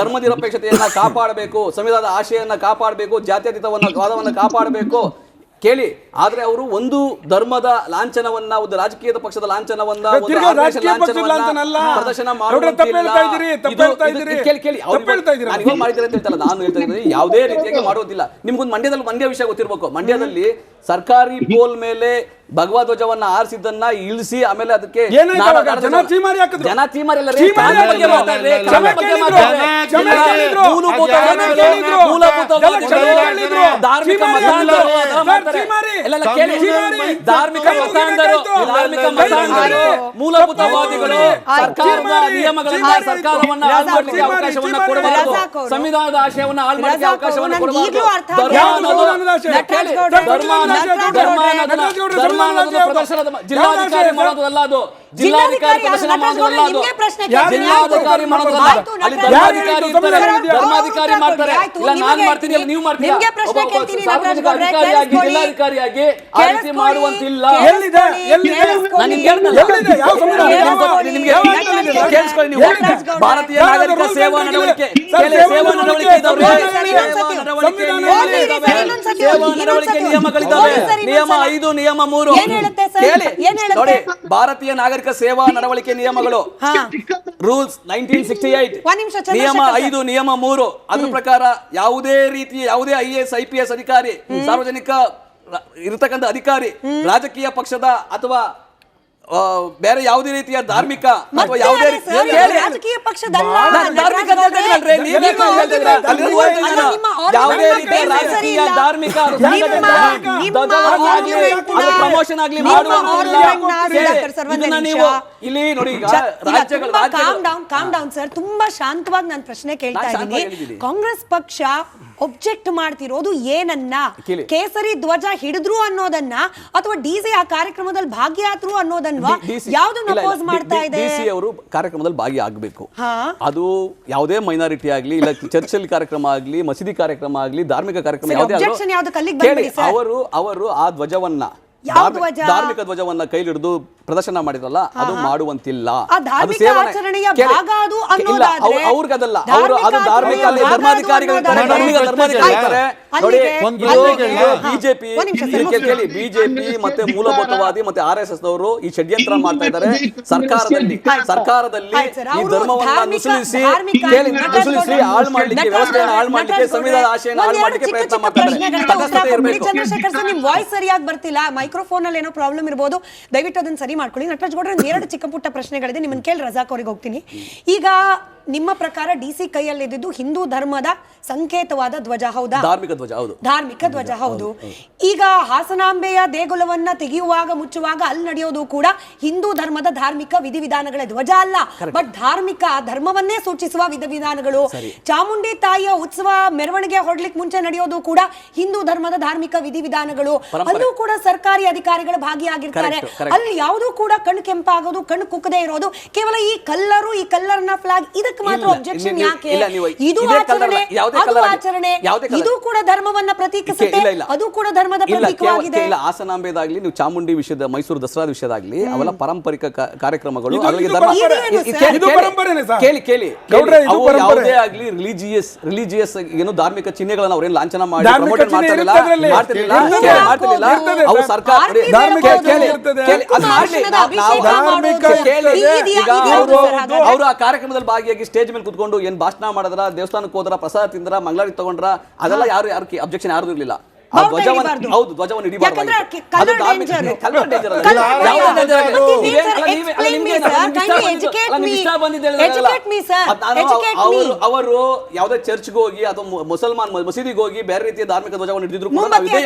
ಧರ್ಮ ನಿರಪೇಕ್ಷತೆಯನ್ನ ಕಾಪಾಡಬೇಕು, ಸಂವಿಧಾನದ ಆಶಯವನ್ನ ಕಾಪಾಡಬೇಕು, ಜಾತ್ಯತೀತವಾದವನ್ನ ಕಾಪಾಡಬೇಕು ಕೇಳಿ. ಆದ್ರೆ ಅವರು ಒಂದು ಧರ್ಮದ ಲಾಂಛನವನ್ನ, ಒಂದು ರಾಜಕೀಯದ ಪಕ್ಷದ ಲಾಂಛನವನ್ನ ಪ್ರದರ್ಶನ ನಾನು ಹೇಳ್ತಾ ಇದ್ದೀನಿ, ಯಾವುದೇ ರೀತಿಯಾಗಿ ಮಾಡುವುದಿಲ್ಲ. ನಿಮ್ಗೊಂದು ಮಂಡ್ಯ ವಿಷಯ ಗೊತ್ತಿರಬೇಕು. ಮಂಡ್ಯದಲ್ಲಿ ಸರ್ಕಾರಿ ಪೋಲ್ ಮೇಲೆ ಭಗವದ್ ಧ್ವಜವನ್ನ ಆರಿಸಿದ್ದನ್ನ ಇಳಿಸಿ ಆಮೇಲೆ ಅದಕ್ಕೆ ಜನ ಚೀಮಾರಿ ಹಾಕಿದ್ರು. ಧಾರ್ಮಿಕ ಮತಾಂಧರು, ಮೂಲಭೂತವಾದಿಗಳು ಸರ್ಕಾರದ ನಿಯಮಗಳನ್ನ, ಸರ್ಕಾರವನ್ನ ಹಾಳು ಮಾಡಲಿಕ್ಕೆ ಅವಕಾಶವನ್ನ ಕೊಡಬಾರದು, ಸಂವಿಧಾನದ ಆಶಯವನ್ನ ಹಾಳು ಮಾಡಲಿಕ್ಕೆ ಅವಕಾಶವನ್ನ ಕೊಡಬಾರದು. ಜಿಲ್ಲಾಧಿಕಾರಿ ಮಾಡೋದಲ್ಲ ಅದು, ಜಿಲ್ಲಾಧಿಕಾರಿ ಪ್ರದರ್ಶನ ಮಾಡೋದಲ್ಲ ಅದು, ಜಿಲ್ಲಾಧಿಕಾರಿ ಮಾಡೋದಲ್ಲ. ಅಲ್ಲಿ ಧರ್ಮಾಧಿಕಾರಿ ಇರ್ತಾರೆ, ಧರ್ಮಾಧಿಕಾರಿ ಮಾಡ್ತಾರೆ. ಇಲ್ಲ ನಾನು ಮಾಡ್ತೀನಿ, ಅಲ್ಲಿ ನೀವು ಮಾಡ್ತೀರಾ. ಸಾರ್ವಜನಿಕ ಅಧಿಕಾರಿಯಾಗಿ, ಜಿಲ್ಲಾಧಿಕಾರಿಯಾಗಿ ಆ ರೀತಿ ಮಾಡುವಂತಿಲ್ಲ. ಭಾರತೀಯ ನಾಗರಿಕ ಸೇವಾ ನಡವಳಿಕೆ ನಿಯಮಗಳಿದ್ದಾವೆ. ನಿಯಮ 5, ನಿಯಮ 3 ನೋಡಿ. ಭಾರತೀಯ ನಾಗರಿಕ ಸೇವಾ ನಡವಳಿಕೆ ನಿಯಮಗಳು, ರೂಲ್ಸ್ 1968, ನಿಯಮ 5, ನಿಯಮ 3. ಅದ್ರ ಪ್ರಕಾರ ಯಾವುದೇ ರೀತಿಯ ಯಾವುದೇ IAS IPS ಅಧಿಕಾರಿ, ಸಾರ್ವಜನಿಕ ಇರತಕ್ಕಂಥ ಅಧಿಕಾರಿ, ರಾಜಕೀಯ ಪಕ್ಷದ ಅಥವಾ ಬೇರೆ ಯಾವುದೇ ರೀತಿಯ ಧಾರ್ಮಿಕ ಅಥವಾ ಯಾವುದೇ ರಾಜಕೀಯ ಪಕ್ಷದಲ್ಲ, ಯಾವುದೇ ರೀತಿಯ ರಾಜಕೀಯ ಧಾರ್ಮಿಕ ಪ್ರಮೋಷನ್ ಆಗ್ಲಿ ಮಾಡುವಂತಿಲ್ಲ. ನೀವು ಇಲ್ಲಿ ನೋಡಿ, ಕಾಮ್ ಡೌನ್ ಸರ್. ತುಂಬಾ ಶಾಂತವಾಗಿ ನಾನು ಪ್ರಶ್ನೆ ಕೇಳ್ತಾ ಇದ್ದೀನಿ. ಕಾಂಗ್ರೆಸ್ ಪಕ್ಷ ಒಬ್ಜೆಕ್ಟ್ ಮಾಡ್ತಿರೋದು ಏನನ್ನ? ಕೇಸರಿ ಧ್ವಜ ಹಿಡಿದ್ರು ಅನ್ನೋದನ್ನ, ಅಥವಾ DC ಆ ಕಾರ್ಯಕ್ರಮದಲ್ಲಿ ಭಾಗಿಯಾದ್ರು ಅನ್ನೋದನ್ನ, ಯಾವ್ದನ್ನ ಅಪೋಸ್ ಮಾಡ್ತಾ ಇದೆ? DC ಅವರು ಕಾರ್ಯಕ್ರಮದಲ್ಲಿ ಭಾಗಿಯಾಗಬೇಕು. ಅದು ಯಾವುದೇ ಮೈನಾರಿಟಿ ಆಗ್ಲಿ, ಇಲ್ಲ ಚರ್ಚಲ್ಲಿ ಕಾರ್ಯಕ್ರಮ ಆಗ್ಲಿ, ಮಸೀದಿ ಕಾರ್ಯಕ್ರಮ ಆಗ್ಲಿ, ಧಾರ್ಮಿಕ ಕಾರ್ಯಕ್ರಮ ಯಾವುದೇ, ಅವರು ಆ ಧ್ವಜವನ್ನ, ಧಾರ್ಮಿಕ ಧ್ವಜವನ್ನ ಕೈಲಿಡಿದು ಪ್ರದರ್ಶನ ಮಾಡಿದ್ರಲ್ಲ ಅದು ಮಾಡುವಂತಿಲ್ಲ. ಆ ಧಾರ್ಮಿಕ ಆಚರಣೆಯ ಭಾಗ ಅದು ಅನ್ನೋದಾದ್ರೆ ಅವ್ರಿಗದಲ್ಲ, ಅವರು ಅದು ಧಾರ್ಮಿಕ ಅಲ್ಲಿ ಧರ್ಮಾಧಿಕಾರಿಗಳು ಬಿಜೆಪಿ ಮತ್ತೆ ಮೂಲಭೂತವಾದಿ ಮತ್ತೆ RSS ನವರು ಈ ಷಡ್ಯಂತ್ರ ಮಾಡ್ತಾ ಇದ್ದಾರೆ. ಸರ್ಕಾರದಲ್ಲಿ ಈ ಧರ್ಮವನ್ನ ನುಸುಳಿಸಿ ಹಾಳು ಮಾಡ್ಲಿಕ್ಕೆ, ವ್ಯವಸ್ಥೆಯನ್ನು ಹಾಳು ಮಾಡ್ಲಿಕ್ಕೆ, ಸಂವಿಧಾನ ಆಶಯನ ಹಾಳು ಮಾಡ್ಲಿಕ್ಕೆ ಪ್ರಯತ್ನ ಮಾಡ್ತಾರೆ. ಚಂದ್ರಶೇಖರ್ ಸರ್, ನಿಮ್ ವಾಯ್ಸ್ ಸರಿಯಾಗಿ ಬರ್ತಿಲ್ಲ, ಮೈಕ್ರೋಫೋನ್ ಅಲ್ಲಿ ಏನೋ ಪ್ರಾಬ್ಲಮ್ ಇರಬಹುದು, ದಯವಿಟ್ಟು ಅದನ್ನ ಸರಿ ಮಾಡ್ಕೊಳ್ಳಿ. ನಟರಾಜ್ ಗೌಡ್ರೆ, ಎರಡು ಚಿಕ್ಕ ಪುಟ್ಟ ಪ್ರಶ್ನೆಗಳಿದೆ, ನಿಮ್ಮನ್ನ ಕೇಳಿ ರಜಾಕ್ ಅವರಿಗೆ ಹೋಗ್ತೀನಿ. ಈಗ ನಿಮ್ಮ ಪ್ರಕಾರ DC ಕೈಯಲ್ಲಿ ಇದ್ದಿದ್ದು ಹಿಂದೂ ಧರ್ಮದ ಸಂಕೇತವಾದ ಧ್ವಜ ಹೌದಾ? ಧಾರ್ಮಿಕ ಧ್ವಜ ಹೌದು. ಧಾರ್ಮಿಕ ಧ್ವಜ ಹೌದು. ಈಗ ಹಾಸನಾಂಬೆಯ ದೇಗುಲವನ್ನ ತೆಗೆಯುವಾಗ ಮುಚ್ಚುವಾಗ ಅಲ್ಲಿ ನಡೆಯೋದು ಕೂಡ ಹಿಂದೂ ಧರ್ಮದ ಧಾರ್ಮಿಕ ವಿಧಿವಿಧಾನಗಳೇ, ಧ್ವಜ ಅಲ್ಲ, ಬಟ್ ಧಾರ್ಮಿಕ ಧರ್ಮವನ್ನೇ ಸೂಚಿಸುವ ವಿಧಿವಿಧಾನಗಳು. ಚಾಮುಂಡಿ ತಾಯಿಯ ಉತ್ಸವ ಮೆರವಣಿಗೆ ಹೊಡ್ಲಿಕ್ಕೆ ಮುಂಚೆ ನಡೆಯೋದು ಕೂಡ ಹಿಂದೂ ಧರ್ಮದ ಧಾರ್ಮಿಕ ವಿಧಿವಿಧಾನಗಳು. ಅಲ್ಲೂ ಕೂಡ ಸರ್ಕಾರಿ ಅಧಿಕಾರಿಗಳು ಭಾಗಿಯಾಗಿರ್ತಾರೆ. ಅಲ್ಲಿ ಯಾವುದೂ ಕೂಡ ಕಣ್ಣು ಕೆಂಪಾಗೋದು, ಕಣ್ಣು ಕುಕ್ಕದೇ ಇರೋದು, ಕೇವಲ ಈ ಕಲ್ಲರು, ಈ ಕಲ್ಲರ್ನ ಫ್ಲಾಗ್, ಇದಕ್ಕೆ ಮಾತ್ರ ಅಬ್ಜೆಕ್ಷನ್ ಯಾಕೆ? ಇದು ಆಚರಣೆ, ಅದು ಆಚರಣೆ, ಇದು ಕೂಡ ಧರ್ಮವನ್ನ ಪ್ರತೀಕಿಸುತ್ತೆ, ಅದು ಕೂಡ ಧರ್ಮದ ಪ್ರತೀಕವಾಗಿದೆ. ಇಲ್ಲ, ಹಾಸನಾಂಬೆದಾಗ್ಲಿ, ನೀವು ಚಾಮುಂಡಿ ವಿಷಯದ, ಮೈಸೂರು ದಸರಾ ವಿಷಯದಾಗ್ಲಿ, ಅವೆಲ್ಲ ಪಾರಂಪರಿಕ ಕಾರ್ಯಕ್ರಮಗಳು. ಕೇಳಿ, ಯಾವುದೇ ಆಗ್ಲಿ ರಿಲಿಜಿಯಸ್ ಏನು ಧಾರ್ಮಿಕ ಚಿಹ್ನೆಗಳನ್ನ ಅವ್ರೇನು ಲಾಂಛನ ಮಾಡಿ ಪ್ರಮೋಟ್ ಮಾಡ್ತಿರ್ಲಿಲ್ಲ. ಅವು ಸರ್ಕಾರ ಅವರು ಆ ಕಾರ್ಯಕ್ರಮದಲ್ಲಿ ಭಾಗಿಯಾಗಿ ಸ್ಟೇಜ್ ಮೇಲೆ ಕುತ್ಕೊಂಡು ಏನ್ ಭಾಷಣ ಮಾಡಿದ್ರ, ದೇವಸ್ಥಾನಕ್ಕೆ ಹೋದ್ರ, ಪ್ರಸಾದ ತಿಂದ್ರ, ಮಂಗಳಾರತಿ ತಗೊಂಡ್ರ, ಅದೆಲ್ಲ ಯಾರು ಅಬ್ಜೆಕ್ಷನ್ ಯಾರ್ದು ಇರ್ಲಿಲ್ಲ. ಧ್ವಜವನ್ನು ಅವರು ಯಾವುದೇ ಚರ್ಚ್ಗೆ ಹೋಗಿ ಅಥವಾ ಮುಸಲ್ಮಾನ್ ಮಸೀದಿಗೆ ಹೋಗಿ ಬೇರೆ ರೀತಿಯ ಧಾರ್ಮಿಕ ಧ್ವಜವನ್ನು ಹಿಡಿದಿದ್ರು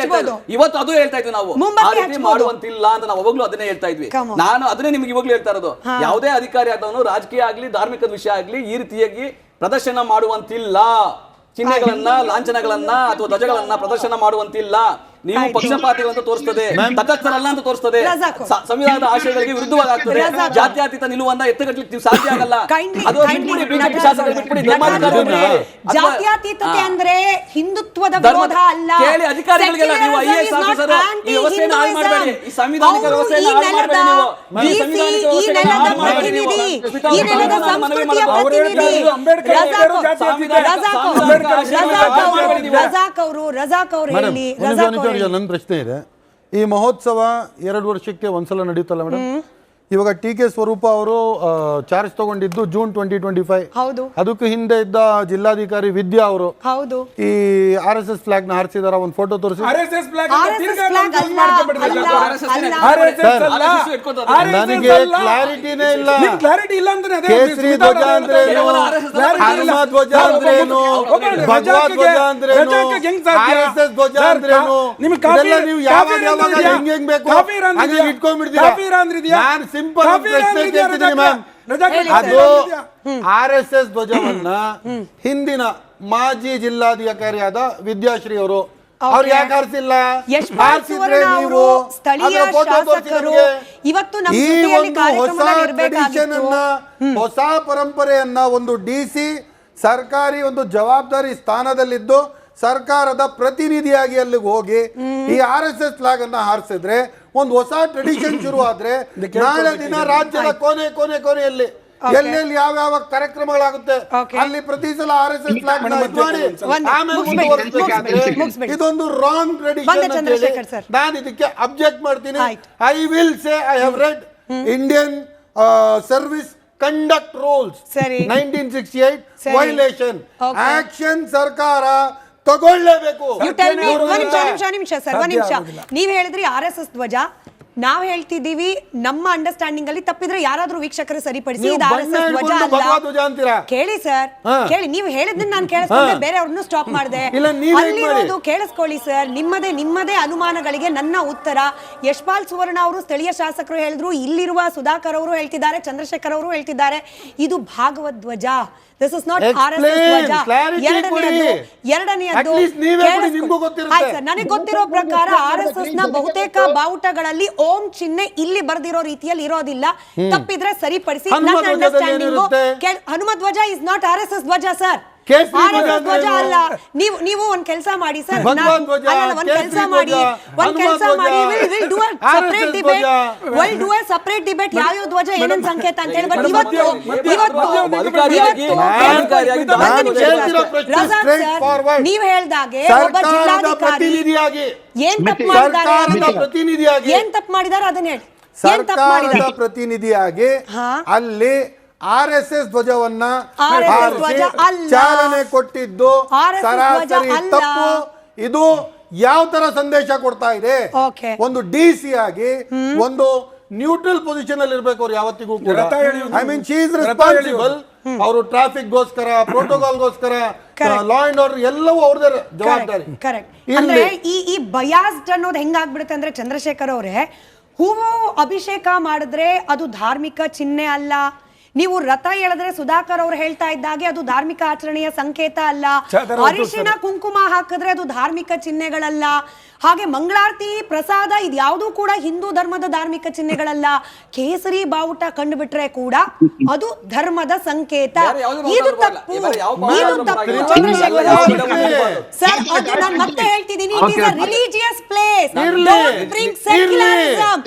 ಇವತ್ತು ಅದು ಹೇಳ್ತಾ ಇದ್ವಿ ನಾವು, ಆ ರೀತಿ ಮಾಡುವಂತಿಲ್ಲ ಅಂತ ನಾವು ಅವಾಗ್ಲೂ ಅದನ್ನೇ ಹೇಳ್ತಾ ಇದ್ವಿ. ನಾನು ಅದನ್ನೇ ನಿಮ್ಗೆ ಇವಾಗ್ಲೂ ಹೇಳ್ತಾ ಇರೋದು, ಯಾವುದೇ ಅಧಿಕಾರಿ ಆದವನು ರಾಜಕೀಯ ಆಗ್ಲಿ ಧಾರ್ಮಿಕ ವಿಷಯ ಆಗ್ಲಿ ಈ ರೀತಿಯಾಗಿ ಪ್ರದರ್ಶನ ಮಾಡುವಂತಿಲ್ಲ, ಚಿಹ್ನೆಗಳನ್ನ, ಲಾಂಛನಗಳನ್ನ ಅಥವಾ ಧ್ವಜಗಳನ್ನ ಪ್ರದರ್ಶನ ಮಾಡುವಂತಿಲ್ಲ. ನೀವು ಪಕ್ಷಪಾತಿಗಳಂತ ತೋರಿಸ್ತದೆ, ತಟಸ್ಥರಲ್ಲ ಅಂತ ತೋರಿಸ್ತದೆ, ಸಂವಿಧಾನದ ಆಶಯಗಳಿಗೆ ವಿರುದ್ಧವಾಗಿ ಆಗ್ತದೆ. ಜಾತ್ಯತೀತ ನಿಲುವನ್ನ ಎತ್ತಗಟ್ಟಲಿಕ್ಕೆ ನೀವು ಸಾಧ್ಯ ಆಗಲ್ಲ. ಅದು ಬಿಟ್ಬಿಡಿ, ಬಿಜೆಪಿ ಶಾಸಕರು ಬಿಟ್ಬಿಡಿ, ಜಾತ್ಯತೀತತೆ ಅಂದ್ರೆ ಹಿಂದುತ್ವದ ವಿರೋಧ ಅಲ್ಲ. ಕೇಳಿ ಅಧಿಕಾರಿಗಳಿಗೆಲ್ಲ, ನೀವು IAS ಆಫೀಸರ್ ಈ ವ್ಯವಸ್ಥೆಯನ್ನು ಹಾಳು ಮಾಡಬೇಡಿ, ಈ ಸಂವಿಧಾನಿಕ ವ್ಯವಸ್ಥೆಯನ್ನು ಹಾಳು ಮಾಡಬೇಡಿ. ನನ್ನ ಪ್ರಶ್ನೆ ಇದೆ, ಈ ಮಹೋತ್ಸವ 2 ವರ್ಷಕ್ಕೆ ಒಂದ್ಸಲ ನಡೆಯುತ್ತಲ್ಲ ಮೇಡಮ್? ಇವಾಗ TK ಸ್ವರೂಪ ಅವರು ಚಾರ್ಜ್ ತಗೊಂಡಿದ್ದು ಜೂನ್ 2025. ಅದಕ್ಕೂ ಹಿಂದೆ ಇದ್ದ ಜಿಲ್ಲಾಧಿಕಾರಿ ವಿದ್ಯಾ ಅವರು ಈ RSS ಫ್ಲಾಗ್ ನ ಹಾರಿಸಿದಾರ, ಒಂದು ಫೋಟೋ ತೋರಿಸಿ. ನನಗೆ ಕ್ಲಾರಿಟಿನೇ ಇಲ್ಲ. ಕೇಸರಿ ಧ್ವಜ ಅಂದ್ರೇನು, ಹನುಮ ಧ್ವಜ ಅಂದ್ರೇನು, ಭಗವಾ ಧ್ವಜ ಅಂದ್ರೇನು, RSS ಧ್ವಜ ಅಂದ್ರೇನು, ಇದೆಲ್ಲ ನೀವು ಯಾವಾಗ ಯಾವಾಗ ಹೆಂಗ್ ಬೇಕು ಹಂಗೆ ಇಟ್ಕೊಂಡ್ಬಿಡ್ತೀರಾ. ಸಿಂಪಲ್ ಪ್ರಶ್ನೆ ಕೇಳ್ತಿದ್ದೀನಿ ಮ್ಯಾಮ್. ಅದು RSS ಧ್ವಜವನ್ನ ಹಿಂದಿನ ಮಾಜಿ ಜಿಲ್ಲಾಧಿಕಾರಿಯಾದ ವಿದ್ಯಾಶ್ರೀ ಅವರು ಅವ್ರು ಯಾಕೆ ಹಾರಿಸಿಲ್ಲ? ಹಾರಿಸಿದ್ರೆ ನೀವು ಸ್ಥಳೀಯ ಶಾಸಕರು ಇವತ್ತು ಈ ಒಂದು ಹೊಸ ಟ್ರೆಡಿಷನ್ ಅನ್ನ, ಹೊಸ ಪರಂಪರೆಯನ್ನ ಒಂದು DC ಸರ್ಕಾರಿ ಒಂದು ಜವಾಬ್ದಾರಿ ಸ್ಥಾನದಲ್ಲಿದ್ದು ಸರ್ಕಾರದ ಪ್ರತಿನಿಧಿಯಾಗಿ ಅಲ್ಲಿಗೆ ಹೋಗಿ ಈ RSS ಫ್ಲಾಗ್ ಅನ್ನ ಹಾರಿಸಿದ್ರೆ ಒಂದು ಹೊಸ ಟ್ರೆಡಿಷನ್ ಶುರು ಆದ್ರೆ ನಾಳೆ ದಿನ ರಾಜ್ಯದ ಕೊನೆಯಲ್ಲಿ ಎಲ್ಲೆಲ್ಲಿ ಯಾವ ಕಾರ್ಯಕ್ರಮಗಳಾಗುತ್ತೆ ಅಲ್ಲಿ ಪ್ರತಿ ಸಲ RSS ಫ್ಲಾಗ್ ಮಾಡಿ ಆಮೇಲೆ ಮುಂದುವರಿಸಬೇಕಾದ್ರೆ ಇದೊಂದು ರಾಂಗ್ ಟ್ರೆಡಿಷನ್ ಅಂತ ಹೇಳಿ ನಾನು ಇದಕ್ಕೆ ಅಬ್ಜೆಕ್ಟ್ ಮಾಡ್ತೀನಿ. I will say I have read Indian service conduct rules 1968 violation action ಸರ್ಕಾರ ತಗೊಳ್ಳೇಬೇಕು. ನೀವ್ ಹೇಳಿದ್ರಿ RSS ಧ್ವಜ, ನಾವ್ ಹೇಳ್ತಿದ್ದೀವಿ ನಮ್ಮ ಅಂಡರ್ಸ್ಟ್ಯಾಂಡಿಂಗ್ ಅಲ್ಲಿ ತಪ್ಪಿದ್ರೆ ಯಾರಾದ್ರೂ ವೀಕ್ಷಕರು ಸರಿಪಡಿಸಿ ಇದು RSS ಧ್ವಜ ಅಲ್ಲ. ಕೇಳಿ ಸರ್, ಕೇಳಿ, ನೀವು ಹೇಳಿದ್ದನ್ನ ನಾನು ಕೇಳಿಸ್ಕೊಂಡೆ, ಬೇರೆಯವ್ರನ್ನು ಸ್ಟಾಪ್ ಮಾಡಿದೆ. ಅಲ್ಲಿರೋದು ಕೇಳಿಸ್ಕೊಳ್ಳಿ ಸರ್, ನಿಮ್ಮದೇ ಅನುಮಾನಗಳಿಗೆ ನನ್ನ ಉತ್ತರ. ಯಶ್ಪಾಲ್ ಸುವರ್ಣ ಅವರು ಸ್ಥಳೀಯ ಶಾಸಕರು ಹೇಳಿದ್ರು, ಇಲ್ಲಿರುವ ಸುಧಾಕರ್ ಅವರು ಹೇಳ್ತಿದ್ದಾರೆ, ಚಂದ್ರಶೇಖರ್ ಅವರು ಹೇಳ್ತಿದ್ದಾರೆ, ಇದು ಭಾಗವತ್ ಧ್ವಜ. This is not RSS ಧ್ವಜ. ಎರಡನೆಯದು ನನಗೆ ಗೊತ್ತಿರೋ ಪ್ರಕಾರ RSS ನ ಬಹುತೇಕ ಬಾವುಟಗಳಲ್ಲಿ ಓಂ ಚಿಹ್ನೆ ಇಲ್ಲಿ ಬರ್ದಿರೋ ರೀತಿಯಲ್ಲಿ ಇರೋದಿಲ್ಲ. ತಪ್ಪಿದ್ರೆ ಸರಿಪಡಿಸಿ. ನನ್ನ ಅಂಡರ್ಸ್ಟ್ಯಾಂಡಿಂಗ್ ಹನುಮ ಧ್ವಜ ಇಸ್ ನಾಟ್ RSS ಧ್ವಜ ಸರ್. ಕೇಸರಿ ಧ್ವಜ RSS ಅಂದ್ರೆ ಧ್ವಜ ಏನು? ಅಲ್ಲ. ನೀವು ಒಂದ್ ಕೆಲಸ ಮಾಡಿ ಸರ್, ಭಗವಾನ್ ಧ್ವಜ, ಒಂದ್ ಕೆಲಸ ಕೇಸರಿ ಮಾಡಿ, ಧ್ವಜ, ಒಂದ್ ಕೆಲಸ ಹನುಮ ಮಾಡಿ, ಧ್ವಜ, we'll do a separate RSS debate. ಧ್ವಜ. We'll do a separate debate. ಯಾವ ಧ್ವಜ ಏನೇನ್ ಸಂಕೇತ ಅಂತ ಹೇಳಿ. ಬಟ್ ನೀವ್ ಹೇಳ್ದಾಗೆ ಒಬ್ಬ ಜಿಲ್ಲಾಧಿಕಾರಿ ಏನ್ ತಪ್ಪು ಮಾಡಿದ್ದಾರೆ, ಏನ್ ತಪ್ಪು ಮಾಡಿದ್ದಾರೆ ಅದನ್ನ ಹೇಳಿ. ಸರ್ಕಾರದ ಪ್ರತಿನಿಧಿಯಾಗಿ ಅಲ್ಲಿ RSS ಧ್ವಜವನ್ನ ಚಾಲನೆ ಕೊಟ್ಟಿದ್ದು ಸರಾಸರಿ ತಪ್ಪು. ಇದು ಯಾವ ತರ ಸಂದೇಶ ಕೊಡ್ತಾ ಇದೆ? ಒಂದು DC ಆಗಿ ಒಂದು ನ್ಯೂಟ್ರಲ್ ಪೊಸಿಷನ್ ಅಲ್ಲಿ ಇರ್ಬೇಕು ಅವ್ರು ಯಾವತ್ತಿಗೂ ಕೂಡ. I mean she is responsible. ಅವರು ಟ್ರಾಫಿಕ್ ಗೋಸ್ಕರ, ಪ್ರೋಟೋಕಾಲ್ ಗೋಸ್ಕರ, ಲಾ ಅಂಡ್ ಆರ್ಡರ್ ಎಲ್ಲವೂ ಅವ್ರದೇ ಜವಾಬ್ದಾರಿ. ಅಂದ್ರೆ ಈ ಬಯಾಸ್ಡ್ ಅನ್ನೋದು ಹೆಂಗಾಗ್ಬಿಡುತ್ತೆ ಅಂದ್ರೆ ಚಂದ್ರಶೇಖರ್ ಅವರೇ, ಹೂವು ಅಭಿಷೇಕ ಮಾಡಿದ್ರೆ ಅದು ಧಾರ್ಮಿಕ ಚಿಹ್ನೆ ಅಲ್ಲ. ನೀವು ರಥ ಎಳೆದ್ರೆ ಸುಧಾಕರ್ ಅವರು ಹೇಳ್ತಾ ಇದ್ದಾಗೆ ಅದು ಧಾರ್ಮಿಕ ಆಚರಣೆಯ ಸಂಕೇತ ಅಲ್ಲ. ಅರಿಶಿನ ಕುಂಕುಮ ಹಾಕಿದ್ರೆ ಅದು ಧಾರ್ಮಿಕ ಚಿಹ್ನೆಗಳಲ್ಲ. ಹಾಗೆ ಮಂಗಳಾರತಿ ಪ್ರಸಾದ ಇದ್ಯಾವುದೂ ಕೂಡ ಹಿಂದೂ ಧರ್ಮದ ಧಾರ್ಮಿಕ ಚಿಹ್ನೆಗಳಲ್ಲ. ಕೇಸರಿ ಬಾವುಟ ಕಂಡುಬಿಟ್ರೆ ಕೂಡ ಅದು ಧರ್ಮದ ಸಂಕೇತ. ಇದು ತಪ್ಪು, ಇದು ತಪ್ಪು ಚಂದ್ರಶೇಖರ್ ಸರ್. ಅದು ನಾನು ಮತ್ತೆ ಹೇಳ್ತಿದ್ದೀನಿ, it is a religious place. Don't bring secularism.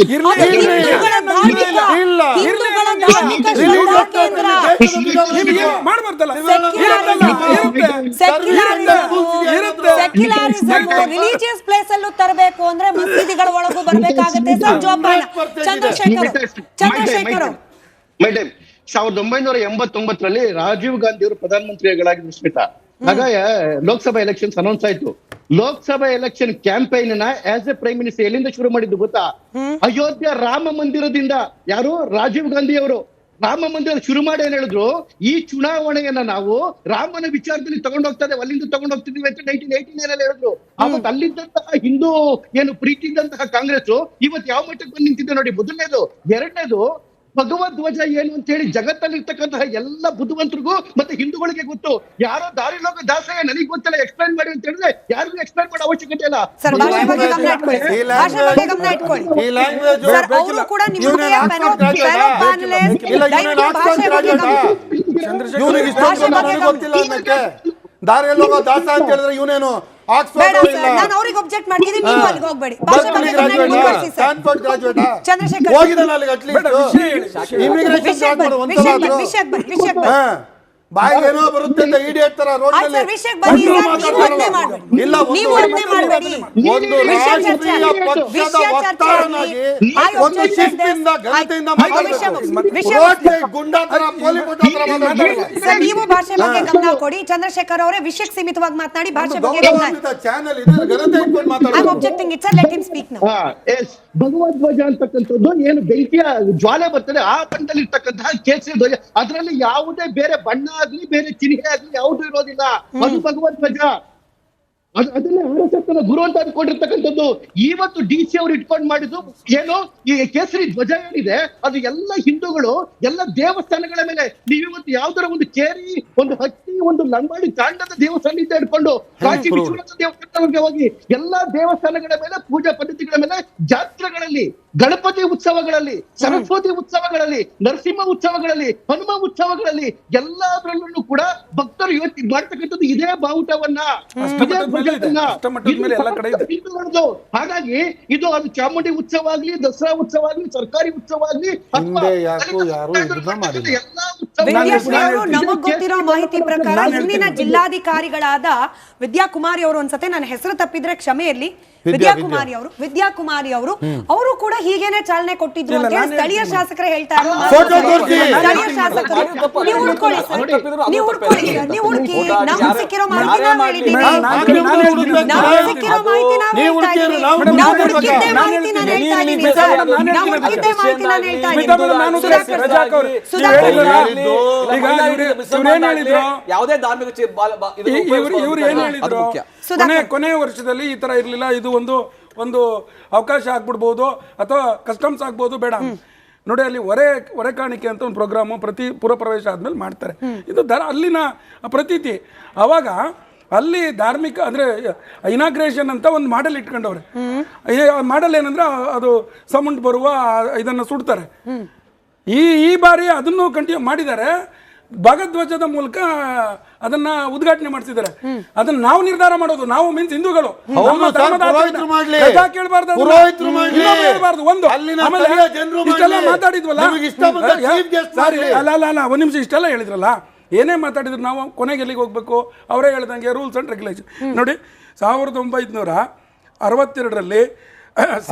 ಹಿಂದೂಗಳ ಧಾರ್ಮಿಕ ಶ್ರದ್ಧಾ ಕೇಂದ್ರ. ಸೆಕ್ಯುಲರಿಸಂ ರಿಲಿಜಿಯಸ್ ಪ್ಲೇಸ್ ಅಲ್ಲೂ ತರಬೇಕು ಅಂದ್ರೆ ಮಸೀದಿಗಳ ಒಳಗೂ ಬರ್ಬೇಕಾಗತ್ತೆ ಸರ್. ಜೋಪಾನ ಚಂದ್ರಶೇಖರ್ 1989ರಲ್ಲಿ ರಾಜೀವ್ ಗಾಂಧಿ ಅವರು ಪ್ರಧಾನಮಂತ್ರಿಗಳಾಗಿದ್ರು ಸ್ಮಿತಾ. ಆಗ ಲೋಕಸಭಾ ಎಲೆಕ್ಷನ್ಸ್ ಅನೌನ್ಸ್ ಆಯ್ತು. ಲೋಕಸಭಾ ಎಲೆಕ್ಷನ್ ಕ್ಯಾಂಪೈನ್ ನ ಆಸ್ ಎ ಪ್ರೈಮ್ ಮಿನಿಸ್ಟರ್ ಎಲ್ಲಿಂದ ಶುರು ಮಾಡಿದ್ದು ಗೊತ್ತಾ? ಅಯೋಧ್ಯ ರಾಮ ಮಂದಿರದಿಂದ. ಯಾರು? ರಾಜೀವ್ ಗಾಂಧಿ ಅವರು ರಾಮ ಮಂದಿರ ಶುರು ಮಾಡಿ ಏನ್ ಹೇಳಿದ್ರು, ಈ ಚುನಾವಣೆಯನ್ನ ನಾವು ರಾಮನ ವಿಚಾರದಲ್ಲಿ ತಗೊಂಡೋಗ್ತದೆ, ಅಲ್ಲಿಂದ ತಗೊಂಡೋಗ್ತಿದೀವಿ ಅಂತ 1989 ಹೇಳಿದ್ರು. ಅವತ್ತು ಅಲ್ಲಿದ್ದಂತಹ ಹಿಂದೂ ಏನು ಪ್ರೀತಿ ಇದ್ದಂತಹ ಕಾಂಗ್ರೆಸ್ ಇವತ್ತು ಯಾವ ಮಟ್ಟಕ್ಕೆ ಬಂದು ನಿಂತಿದೆ ನೋಡಿ. ಮೊದಲನೇದು. ಎರಡನೇದು, ಭಗವದ್ ಧ್ವಜ ಏನು ಅಂತ ಹೇಳಿ ಜಗತ್ತಲ್ಲಿ ಇರ್ತಕ್ಕಂತಹ ಎಲ್ಲ ಬುದ್ಧಿವಂತರಿಗೂ ಮತ್ತೆ ಹಿಂದೂಗಳಿಗೆ ಗೊತ್ತು. ಯಾರೋ ದಾರಿಲೋಕ ದಾಸಯ್ಯ ನನಗೆ ಗೊತ್ತಿಲ್ಲ ಎಕ್ಸ್ಪ್ಲೈನ್ ಮಾಡಿ ಅಂತ ಹೇಳಿದ್ರೆ ಯಾರಿಗೂ ಎಕ್ಸ್ಪ್ಲೈನ್ ಮಾಡೋ ಅವಶ್ಯಕತೆ ಇಲ್ಲ. ದಾರಿಯಲ್ಲಿ ಹೋಗೋ ದಾಸ ಅಂತ ಹೇಳಿದ್ರೆ ಇವನೇನು ಆಕ್ಸ್ಫರ್ಡ್ ನಾನು ಅವ್ರಿಗೆ ಅಬ್ಜೆಕ್ಟ್ ಮಾಡ್ತಿದ್ದೀನಿ, ನೀವು ಅಲ್ಲಿಗೆ ಹೋಗ್ಬೇಡಿ. ಚಂದ್ರಶೇಖರ್ ಹೋಗಿದ್ದಾನೆ ಅಲ್ಲಿಗೆ ಅಟ್ಲೀಸ್ಟ್ ಇಮಿಗ್ರೇಷನ್ ಒಂದ್ಸಲ ಬಾಯಿಗೆ ಏನೋ ಬರುತ್ತೆ ಅಂತ ಇಡಿಯಟ್ ತರ ರೋಡ್ ನಲ್ಲಿ ಇಲ್ಲ. ಒಂದು ರಾಷ್ಟ್ರೀಯ ಪಕ್ಷದ ವಕ್ತಾರನಾಗಿ ಒಂದು ಶಿಸ್ತಿಂದ ಘನತೆಯಿಂದ ಗುಂಡಾ ತರ ಪೊಲೀಸ್ ಸರ್, ನೀವು ಭಾಷೆ ಬಗ್ಗೆ ಗಮನ ಕೊಡಿ. ಚಂದ್ರಶೇಖರ್ ಅವರೇ ವಿಷಯಕ್ಕೆ ಸೀಮಿತವಾಗಿ ಮಾತನಾಡಿ. ಭಾಷೆ ಬಗ್ಗೆ ಚಾನೆಲ್ ಇದೆ, ಘನತೆ ಇಟ್ಕೊಂಡು ಮಾತಾಡಿ. ಭಗವದ್ ಧ್ವಜ ಅಂತಕ್ಕಂಥದ್ದು ಏನು ಬೆಂಕಿಯ ಜ್ವಾಲೆ ಬರ್ತದೆ ಆ ಬಣ್ಣದಲ್ಲಿ ಇರ್ತಕ್ಕಂತಹ ಕೇಸರಿ ಧ್ವಜ. ಅದರಲ್ಲಿ ಯಾವುದೇ ಬೇರೆ ಬಣ್ಣ ಆಗ್ಲಿ ಬೇರೆ ಚಿಹ್ನೆ ಆಗ್ಲಿ ಯಾವುದು ಇರೋದಿಲ್ಲ. ಅದು ಭಗವದ್ ಧ್ವಜ. ಅದನ್ನೇ RSS ಗುರು ಅಂತ ಅನ್ಕೊಂಡಿರ್ತಕ್ಕಂಥದ್ದು. ಇವತ್ತು DC ಅವರು ಇಟ್ಕೊಂಡು ಮಾಡಿದ್ದು ಏನು, ಈ ಕೇಸರಿ ಧ್ವಜ ಏನಿದೆ ಅದು ಎಲ್ಲ ಹಿಂದೂಗಳು ಎಲ್ಲ ದೇವಸ್ಥಾನಗಳ ಮೇಲೆ. ನೀವಿವತ್ತು ಯಾವ್ದಾರ ಒಂದು ಕೇರಿ, ಒಂದು ಹಕ್ಕಿ, ಒಂದು ಲಂಬಾಡಿ ತಾಂಡದ ದೇವಸ್ಥಾನ ಇಟ್ಕೊಂಡು ಕಾಶಿ ವಿಶ್ವನಾಥ ದೇವಸ್ಥಾನಕ್ಕೆ ಹೋಗಿ ಎಲ್ಲಾ ದೇವಸ್ಥಾನಗಳ ಮೇಲೆ, ಪೂಜಾ ಪದ್ಧತಿಗಳ ಮೇಲೆ, ಜಾತ್ರೆಗಳಲ್ಲಿ, ಗಣಪತಿ ಉತ್ಸವಗಳಲ್ಲಿ, ಸರಸ್ವತಿ ಉತ್ಸವಗಳಲ್ಲಿ, ನರಸಿಂಹ ಉತ್ಸವಗಳಲ್ಲಿ, ಹನುಮ ಉತ್ಸವಗಳಲ್ಲಿ ಎಲ್ಲದರಲ್ಲೂ ಕೂಡ ಭಕ್ತರು ಇವತ್ತು ಮಾಡ್ತಕ್ಕಂಥದ್ದು ಇದೇ ಬಾವುಟವನ್ನ, ಇದೇ ಹಿಂದೂಗಳದ್ದು. ಹಾಗಾಗಿ ಇದು ಅದು ಚಾಮುಂಡಿ ಉತ್ಸವ ಆಗ್ಲಿ, ದಸರಾ ಉತ್ಸವ ಆಗ್ಲಿ, ಸರ್ಕಾರಿ ಉತ್ಸವ ಆಗ್ಲಿ, ನಮಗ್ ಗೊತ್ತಿರೋ ಮಾಹಿತಿ ಪ್ರಕಾರ ಹಿಂದಿನ ಜಿಲ್ಲಾಧಿಕಾರಿಗಳಾದ ವಿದ್ಯಾಕುಮಾರಿ ಅವರು, ಒಂದ್ಸತೆ ನನ್ನ ಹೆಸರು ತಪ್ಪಿದ್ರೆ ಕ್ಷಮೆ ಇರ್ಲಿ, ವಿದ್ಯಾಕುಮಾರಿ ಅವರು ಅವರು ಕೂಡ ಹೀಗೇನೆ ಚಾಲನೆ ಕೊಟ್ಟಿದ್ರು ಅಂತ ಹೇಳಿ ಸ್ಥಳೀಯ ಶಾಸಕರೇ ಹೇಳ್ತಾ ಇದ್ರು. ಸ್ಥಳೀಯ ಶಾಸಕರು ನೀವು ಹುಡ್ಕೊಳ್ಳಿ ಸರ್, ನೀವು ಹುಡುಕಿ. ನಮ್ಗೆ ಸಿಕ್ಕಿರೋ ಮಾಹಿತಿ ನಾವು ಹೇಳಿದ್ದೀವಿ, ನಮ್ಗೆ ಸಿಕ್ಕಿರೋ ಮಾಹಿತಿ ನಾವು ಹೇಳ್ತಾ ಇದ್ದೀವಿ, ನಾವು ಹುಡುಕಿದ್ದೇ ಮಾಹಿತಿ ನಾನು ಹೇಳ್ತಾ ಇದ್ದೀನಿ ಸರ್, ನಾವು ಹುಡುಕಿದ್ದೇ ಮಾಹಿತಿ ನಾನು ಹೇಳ್ತಾ ಇದ್ದೀನಿ. ಯಾವುದೇ ಧಾರ್ಮಿಕ ಕೊನೆಯ ವರ್ಷದಲ್ಲಿ ಈ ತರ ಇರ್ಲಿಲ್ಲ, ಇದು ಒಂದು ಅವಕಾಶ ಆಗ್ಬಿಡ್ಬೋದು ಅಥವಾ ಕಸ್ಟಮ್ಸ್ ಆಗ್ಬೋದು, ಬೇಡ ನೋಡಿ ಅಲ್ಲಿ ಹೊರೆ ಕಾಣಿಕೆ ಅಂತ ಒಂದು ಪ್ರೋಗ್ರಾಮು ಪ್ರತಿ ಪೂರ್ವ ಪ್ರವೇಶ ಆದ್ಮೇಲೆ ಮಾಡ್ತಾರೆ. ಇದು ಅಲ್ಲಿನ ಪ್ರತೀತಿ. ಅವಾಗ ಅಲ್ಲಿ ಧಾರ್ಮಿಕ ಅಂದ್ರೆ ಇನಾಗ್ರೇಷನ್ ಅಂತ ಒಂದು ಮಾಡೆಲ್ ಇಟ್ಕೊಂಡವ್ರೆ. ಮಾಡೆಲ್ ಏನಂದ್ರೆ ಅದು ಸಮುಂಡ್ ಬರುವ ಇದನ್ನು ಸುಡ್ತಾರೆ. ಈ ಬಾರಿ ಅದನ್ನು ಕಂಟಿನ್ಯೂ ಮಾಡಿದ್ದಾರೆ. ಭಾಗಧ್ವಜದ ಮೂಲಕ ಅದನ್ನ ಉದ್ಘಾಟನೆ ಮಾಡಿಸಿದ್ದಾರೆ. ಅದನ್ನ ನಾವು ನಿರ್ಧಾರ ಮಾಡೋದು, ನಾವು ಮೀನ್ಸ್ ಹಿಂದೂಗಳು. ನಮ್ಮ ಧರ್ಮದ ಪುರೋಹಿತರು ಮಾಡ್ಲಿ. ರಜಾ ಕೇಳ್ಬಾರ್ದು, ಪುರೋಹಿತರು ಮಾಡ್ಲಿ. ಇನ್ನೊಬ್ರು ಹೇಳ್ಬಾರ್ದು. ಒಂದು ಅಲ್ಲಿನ ಆಮೇಲೆ ಸ್ಥಳೀಯ ಜನರು ಇಷ್ಟೆಲ್ಲ ಮಾಡ್ಲಿ. ಮಾತಾಡಿದ್ವಲ್ಲ, ನಿಮಗೆ ಇಷ್ಟ ಬಂದ chief guest ಸಾರಿ, ಮಾಡ್ಲಿ. ಅಲ್ಲ ಒಂದ್ ನಿಮಿಷ, ಇಷ್ಟೆಲ್ಲ ಹೇಳಿದ್ರಲ್ಲ, ಏನೇ ಮಾತಾಡಿದ್ರು ನಾವು ಕೊನೆಗೆ ಎಲ್ಲಿಗೆ ಹೋಗ್ಬೇಕು? ಅವರೇ ಹೇಳ್ದಂಗೆ ರೂಲ್ಸ್ ಅಂಡ್ ರೆಗ್ಯುಲೇಷನ್ ನೋಡಿ. 1962ರಲ್ಲಿ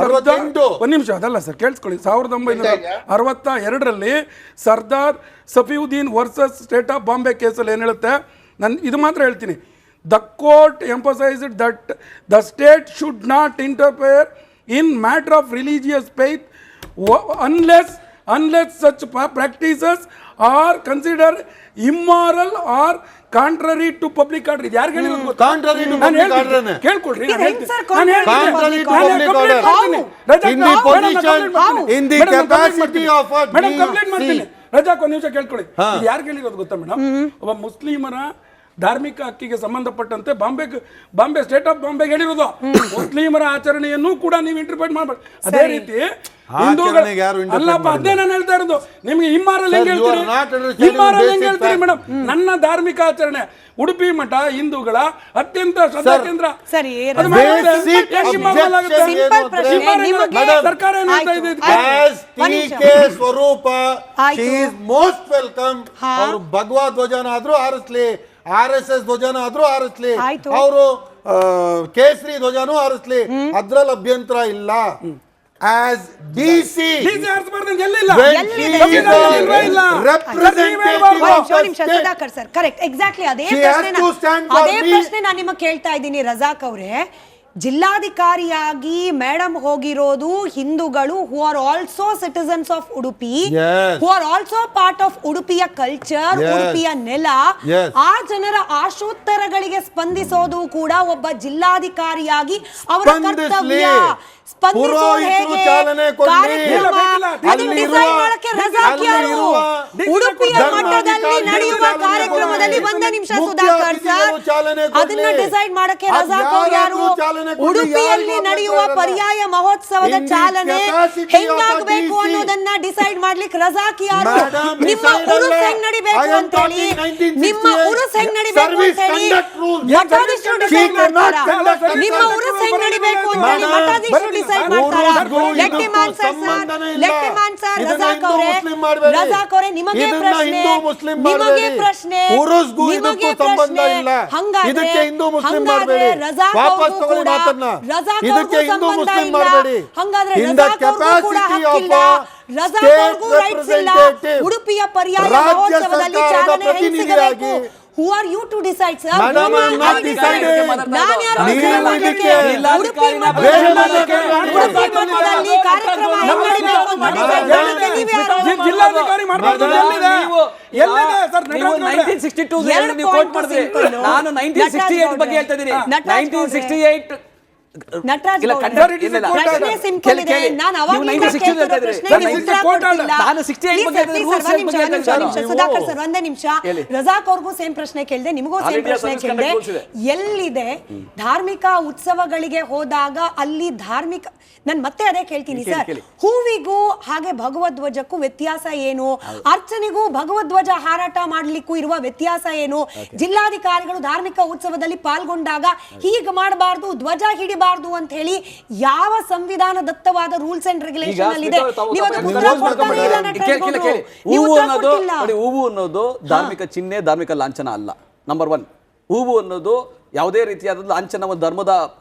ಒಂದ್ ನಿಮಿಷ, ಅದಲ್ಲ ಸರ್, ಕೇಳಿಸ್ಕೊಳ್ಳಿ. 1962ರಲ್ಲಿ Sardar Safiyuddin versus state of Bombay ಕೇಸಲ್ಲಿ ಏನು ಹೇಳುತ್ತೆ? ನಾನು ಇದು ಮಾತ್ರ ಹೇಳ್ತೀನಿ. The court emphasised that the state should not interfere in matter of religious faith unless such practices are considered immoral or contrary to public order. ಇದು ಯಾರು ಹೇಳಿರೋದು ಗೊತ್ತಾ? Contrary to public order ನೇ. ಕೇಳ್ಕೊಳ್ರಿ, ಇದು ಹೆಂಗ್ sir contrary to Contrary to public public order. In the position, in the capacity of a madam complaint DC. ಮಾಡ್ತೀನಿ. ರಜಾಕ್ ಒಂದ್ ನಿಮಿಷ ಕೇಳ್ಕೊಳ್ಳಿ. ಇದು ಯಾರು ಹೇಳಿರೋದು ಗೊತ್ತಾ ಮೇಡಮ್? ಒಬ್ಬ ಮುಸ್ಲಿಮರ ಧಾರ್ಮಿಕ ಹಕ್ಕಿಗೆ ಸಂಬಂಧಪಟ್ಟಂತೆ ಬಾಂಬೆ ಸ್ಟೇಟ್ ಆಫ್ ಬಾಂಬೆ ಹೇಳಿರೋದು. ಮುಸ್ಲಿಮರ ಆಚರಣೆಯನ್ನು ಕೂಡ ನೀವು ಇಂಟರ್ಪ್ರೇಟ್ ಮಾಡಬೇಕು. ಅದೇ ರೀತಿ ಆಚರಣೆಗೆ ಯಾರು interpret ಅಲ್ಲಪ್ಪ, ಅದೇ ನಾನು ಹೇಳ್ತಾ ಇರೋದು. ನಿಮ್ಗೆ ಇಮ್ಮಾರಲ್ ಹೆಂಗ್ Sir, you ಹೇಳ್ತೀರಿ? are not understanding ಇಮ್ಮಾರಲ್ ಹೆಂಗ್ basic ಹೇಳ್ತೀರಿ fact. ಮೇಡಮ್? ನನ್ನ ಧಾರ್ಮಿಕ ಆಚರಣೆ ಉಡುಪಿ ಮಠ ಹಿಂದೂಗಳ ಅತ್ಯಂತ ಶ್ರದ್ಧಾ ಕೇಂದ್ರ. ಸರಿ, ಅದು ಮಾಡಿದ್ರೆ basic ಎಷ್ಟು immoral ಆಗುತ್ತೆ? objection Simple ಪ್ರಶ್ನೆ, Immoral ನಿಮಗೆ- ಆಗುತ್ತೆ. ಸರ್ಕಾರ ಏನ್ ಹೇಳ್ತಾ ಇದೆ ಇದಕ್ಕೆ? As TK Swarupa, she is most welcome. ಅವರು ಭಗವಾ ಧ್ವಜನ ಆದ್ರೂ ಹಾರಿಸ್ಲಿ, RSS ಧ್ವಜನ ಆದ್ರೂ ಹಾರಿಸ್ಲಿ, ಆಯ್ತು. ಅವರು ಕೇಸರಿ ಧ್ವಜನೂ ಹಾರಿಸ್ಲಿ, ಅದ್ರಲ್ಲಿ ಅಭ್ಯಂತರ ಇಲ್ಲ. ಆಸ್ DC, DC ಆರಿಸ್ಬಾರ್ದು ಅಂತ ಎಲ್ಲಿಲ್ಲ. when ಎಲ್ಲಿದೆ? she is ಸಂವಿಧಾನದಲ್ಲಿ a ಇಲ್ಲ. representative ಒಂದ್ of a ನಿಮಿಷ state, Sudhakar sir, correct, exactly ಅದೇ She has to stand for me. ಪ್ರಶ್ನೆ ನಾನು ನಿಮಗೆ ಕೇಳ್ತಾ ಇದ್ದೀನಿ ರಜಾಕ್ ಅವರೇ. ಜಿಲ್ಲಾಧಿಕಾರಿಯಾಗಿ ಮೇಡಮ್ ಹೋಗಿರೋದು ಹಿಂದೂಗಳು who are also citizens of Udupi, Yes. Who are also part of ಉಡುಪಿಯ ಕಲ್ಚರ್, Yes. ಉಡುಪಿಯ ನೆಲ. Yes. ಆ ಜನರ ಆಶೋತ್ತರಗಳಿಗೆ ಸ್ಪಂದಿಸೋದು ಕೂಡ ಒಬ್ಬ ಜಿಲ್ಲಾಧಿಕಾರಿಯಾಗಿ ಅವರ ಸ್ಪಂದಿಸ್ಲಿ. ಕರ್ತವ್ಯ. ಸ್ಪಂದಿಸೋದು ಪುರೋಹಿತರು ಹೇಗೆ? ಚಾಲನೆ ಕೊಡ್ಲಿ. ಕಾರ್ಯಕ್ರಮ, ಅದನ್ನ ಅಲ್ಲಿರುವ- ಡಿಸೈಡ್ ಮಾಡಕ್ಕೆ ರಜಾಕ್ ಯಾರು? ಅಲ್ಲಿರುವ ಉಡುಪಿಯ ಮಟ್ಟದಲ್ಲಿ ನಡೆಯುವ ಚಾಲನೆ ಕಾರ್ಯಕ್ರಮದಲ್ಲಿ ಕೊಡ್ಲಿ. ಒಂದೇ ನಿಮಿಷ ಮುಖ್ಯ ಸುಧಾಕರ್ ಅತಿಥಿಗಳು ಸರ್, ಚಾಲನೆ ಕೊಡ್ಲಿ. ಅದನ್ನ ಡಿಸೈಡ್ ಮಾಡಕ್ಕೆ ಅದು ರಜಾಕ್ ಅವ್ರು ಯಾರು? ಯಾರಾದ್ರೂ ಚಾಲನೆ ಕೊಡ್ಲಿ, ಉಡುಪಿಯಲ್ಲಿ ಯಾರಿಗೂ ನಡೆಯುವ ಅಭ್ಯಂತರ ಪರ್ಯಾಯ ಮಹೋತ್ಸವದ In the ಚಾಲನೆ capacity ಹೆಂಗಾಗಬೇಕು of a DC. ಅನ್ನೋದನ್ನ ಡಿಸೈಡ್ ಮಾಡ್ಲಿಕ್ಕೆ ರಜಾಕ್ ಯಾರು? Madam, ನಿಮ್ಮ decide ಉರುಸ್ ಅಲ್ಲ. ಹೆಂಗ್ ನಡಿಬೇಕು I am ಅಂತ ಹೇಳಿ, talking 1968 ನಿಮ್ಮ ಉರುಸ್ ಹೆಂಗ್ ನಡಿಬೇಕು service ಅಂತ ಹೇಳಿ conduct rules. ಮಠಾಧೀಶರು She ಡಿಸೈಡ್ cannot ಮಾಡ್ತಾರಾ? conduct ನಿಮ್ಮ service ಉರುಸ್ ಹೆಂಗ್ ನಡಿಬೇಕು ಅಂತ ಹೇಳಿ Madam, ಮಠಾಧೀಶರು ಡಿಸೈಡ್ ಮಾಡ್ತಾರಾ? ಉರುಸ್ಗೂ ಲೆಟ್ ಹಿಮ್ ಇದಕ್ಕೂ ಆನ್ಸರ್ ಸರ್, ಸಂಬಂಧನೇ ಇಲ್ಲ. Let him answer. ಇದನ್ನ ರಜಾಕ್ ಹಿಂದೂ ಅವರೇ, ಮುಸ್ಲಿಂ ಮಾಡ್ಬೇಡಿ. ರಜಾಕ್ ಅವರೇ, ನಿಮಗೆ ಇದನ್ನ ಪ್ರಶ್ನೆ, ಹಿಂದೂ ಮುಸ್ಲಿಂ ನಿಮಗೆ ಮಾಡ್ಬೇಡಿ. ಪ್ರಶ್ನೆ, ಉರುಸ್ಗೂ ನಿಮಗೆ ಇದಕ್ಕೂ ಸಂಬಂಧ ಪ್ರಶ್ನೆ. ಇಲ್ಲ. ಹಂಗಾದ್ರೆ ಇದಕ್ಕೆ ಹಿಂದೂ ಮುಸ್ಲಿಂ ಹಂಗಾದ್ರೆ ಮಾಡ್ಬೇಡಿ. ರಜಾಕ್ ವಾಪಸ್ ಅವ್ರಿಗೂ ತಗೊಳ್ಳಿ ಕೂಡ- ಮಾತನ್ನ. ರಜಾಕ್ ಇದಕ್ಕೆ ಅವ್ರಿಗೂ ಹಿಂದೂ ಸಂಬಂಧ ಮುಸ್ಲಿಂ ಇಲ್ಲ. ಮಾಡ್ಬೇಡಿ. ಹಂಗಾದ್ರೆ In the ರಜಾಕ್ ಅವ್ರಿಗೂ ಕೂಡ capacity ಹಕ್ಕಿಲ್ಲ. of a ರಜಾಕ್ state ಅವ್ರಿಗೂ ರೈಟ್ಸ್ ಇಲ್ಲ. representative, ಉಡುಪಿಯ ಪರ್ಯಾಯ ರಾಜ್ಯ ಮಹೋತ್ಸವದಲ್ಲಿ ಸರ್ಕಾರದ ಚಾಲನೆ ಹೆಂಗ್ ಪ್ರತಿನಿಧಿಯಾಗಿ ಸಿಗಬೇಕು? Who are you to decide, sir? Madam, I am not deciding. ನಾನು ಯಾರು ನೀವು decide ಇದಕ್ಕೆ ಮಾಡ್ಲಿಕ್ಕೆ? ಉಡುಪಿ ಬೇರೆ ಮಟ್ಟದಲ್ಲಿ ಕಾರ್ಯಕ್ರಮ ಹೆಂಗ್ ನಡಿಬೇಕು ಅಂತ decide ಮಾಡೋದು ನೀವು ಯಾರು? ಜಿಲ್ಲಾಧಿಕಾರಿ ಮಾಡ್ಬಾರ್ದು ಅಂತ ಎಲ್ಲಿದೆ? ಎಲ್ಲಿದೆ ಸರ್? ನೀವು 1962 ಎರಡು ನೀವು ಕೋಟ್ point ಮಾಡಿದ್ರಿ. simple. ನಾನು 1968 ಬಗ್ಗೆ ಹೇಳ್ತಾ ಇದ್ದೀನಿ. ನಟರಾಜ್ 1968 ನಟರಾಜ್ ಇಲ್ಲ, ಗೌಡ್ರೆ, ಕಂಡಕ್ಟ್ ಇಲ್ಲ. ಪ್ರಶ್ನೆ simple ಕೇಳಿ, ಇದೆ. ಕೇಳಿ. ನಾನು ನೀವು ಅವಾಗಿಂದ 1962 ಕೇಳ್ತಿರೋ ಹೇಳ್ತಾ ಇದ್ರಿ. ಪ್ರಶ್ನೆಗೆ ಉತ್ತರ ಕೊಡ್ತಿಲ್ಲ. ನಾನು 68 ಬಗ್ಗೆ Please, rules sir, ಒಂದ್ ನಿಮಿಷ, ಬಗ್ಗೆ ಒಂದ್ ನಿಮಿಷ, ಹೇಳ್ತಾ ಸುಧಾಕರ್ ಸರ್, ಒಂದೇ ನಿಮಿಷ. ಹೇಳಿ. ರಜಾಕ್ ಅವ್ರಿಗೂ ಸೇಮ್ ಪ್ರಶ್ನೆ ಕೇಳಿದೆ, ನಿಮಗೂ All ಸೇಮ್ India ಪ್ರಶ್ನೆ Service ಕೇಳಿದೆ. Conduct Rules ಇದೆ. ಎಲ್ಲಿದೆ ಧಾರ್ಮಿಕ ಉತ್ಸವಗಳಿಗೆ ಹೋದಾಗ ಅಲ್ಲಿ ಧಾರ್ಮಿಕ, ನಾನು ಮತ್ತೆ ಅದೇ ಕೇಳ್ತೀನಿ ಕೇಳಿ, ಸರ್, ಕೇಳಿ. ಹೂವಿಗೂ ಹಾಗೆ ಭಗವಧ್ವಜಕ್ಕೂ ವ್ಯತ್ಯಾಸ ಏನು? ಅರ್ಚನೆಗೂ ಭಗವಧ್ವಜ ಹಾರಾಟ ಮಾಡ್ಲಿಕ್ಕೂ ಇರುವ ವ್ಯತ್ಯಾಸ ಏನು? ಜಿಲ್ಲಾಧಿಕಾರಿಗಳು ಧಾರ್ಮಿಕ ಉತ್ಸವದಲ್ಲಿ ಪಾಲ್ಗೊಂಡಾಗ ಹೀಗ ಮಾಡಬಾರ್ದು, ಧ್ವಜ ಹಿಡಿಬಾರ್ದು ಅಂತ ಹೇಳಿ ಯಾವ ಸಂವಿಧಾನ ದತ್ತವಾದ ರೂಲ್ಸ್ ಅಂಡ್ ರೆಗ್ಯುಲೇಷನ್ ಅಲ್ಲಿ ಇದೆ? ನೀವು ಅದಕ್ಕೆ ಉತ್ತರ ಕೊಡ್ತಾನೆ ಇಲ್ಲ ನಟರಾಜ್ ಗೌಡ್ರು. ನೀವು ಹೂವು ಉತ್ತರ ಅನ್ನೋದು ಕೊಟ್ಟಿಲ್ಲ. ನೋಡಿ, ಹೂವು ಅನ್ನೋದು ಧಾರ್ಮಿಕ ಚಿಹ್ನೆ, ಧಾರ್ಮಿಕ ಲಾಂಛನ ಅಲ್ಲ. ನಂಬರ್ 1, ಹೂವು ಅನ್ನೋದು ಯಾವುದೇ ರೀತಿಯಾದ ಲಾಂಛನ ಒಂದು ಧರ್ಮದ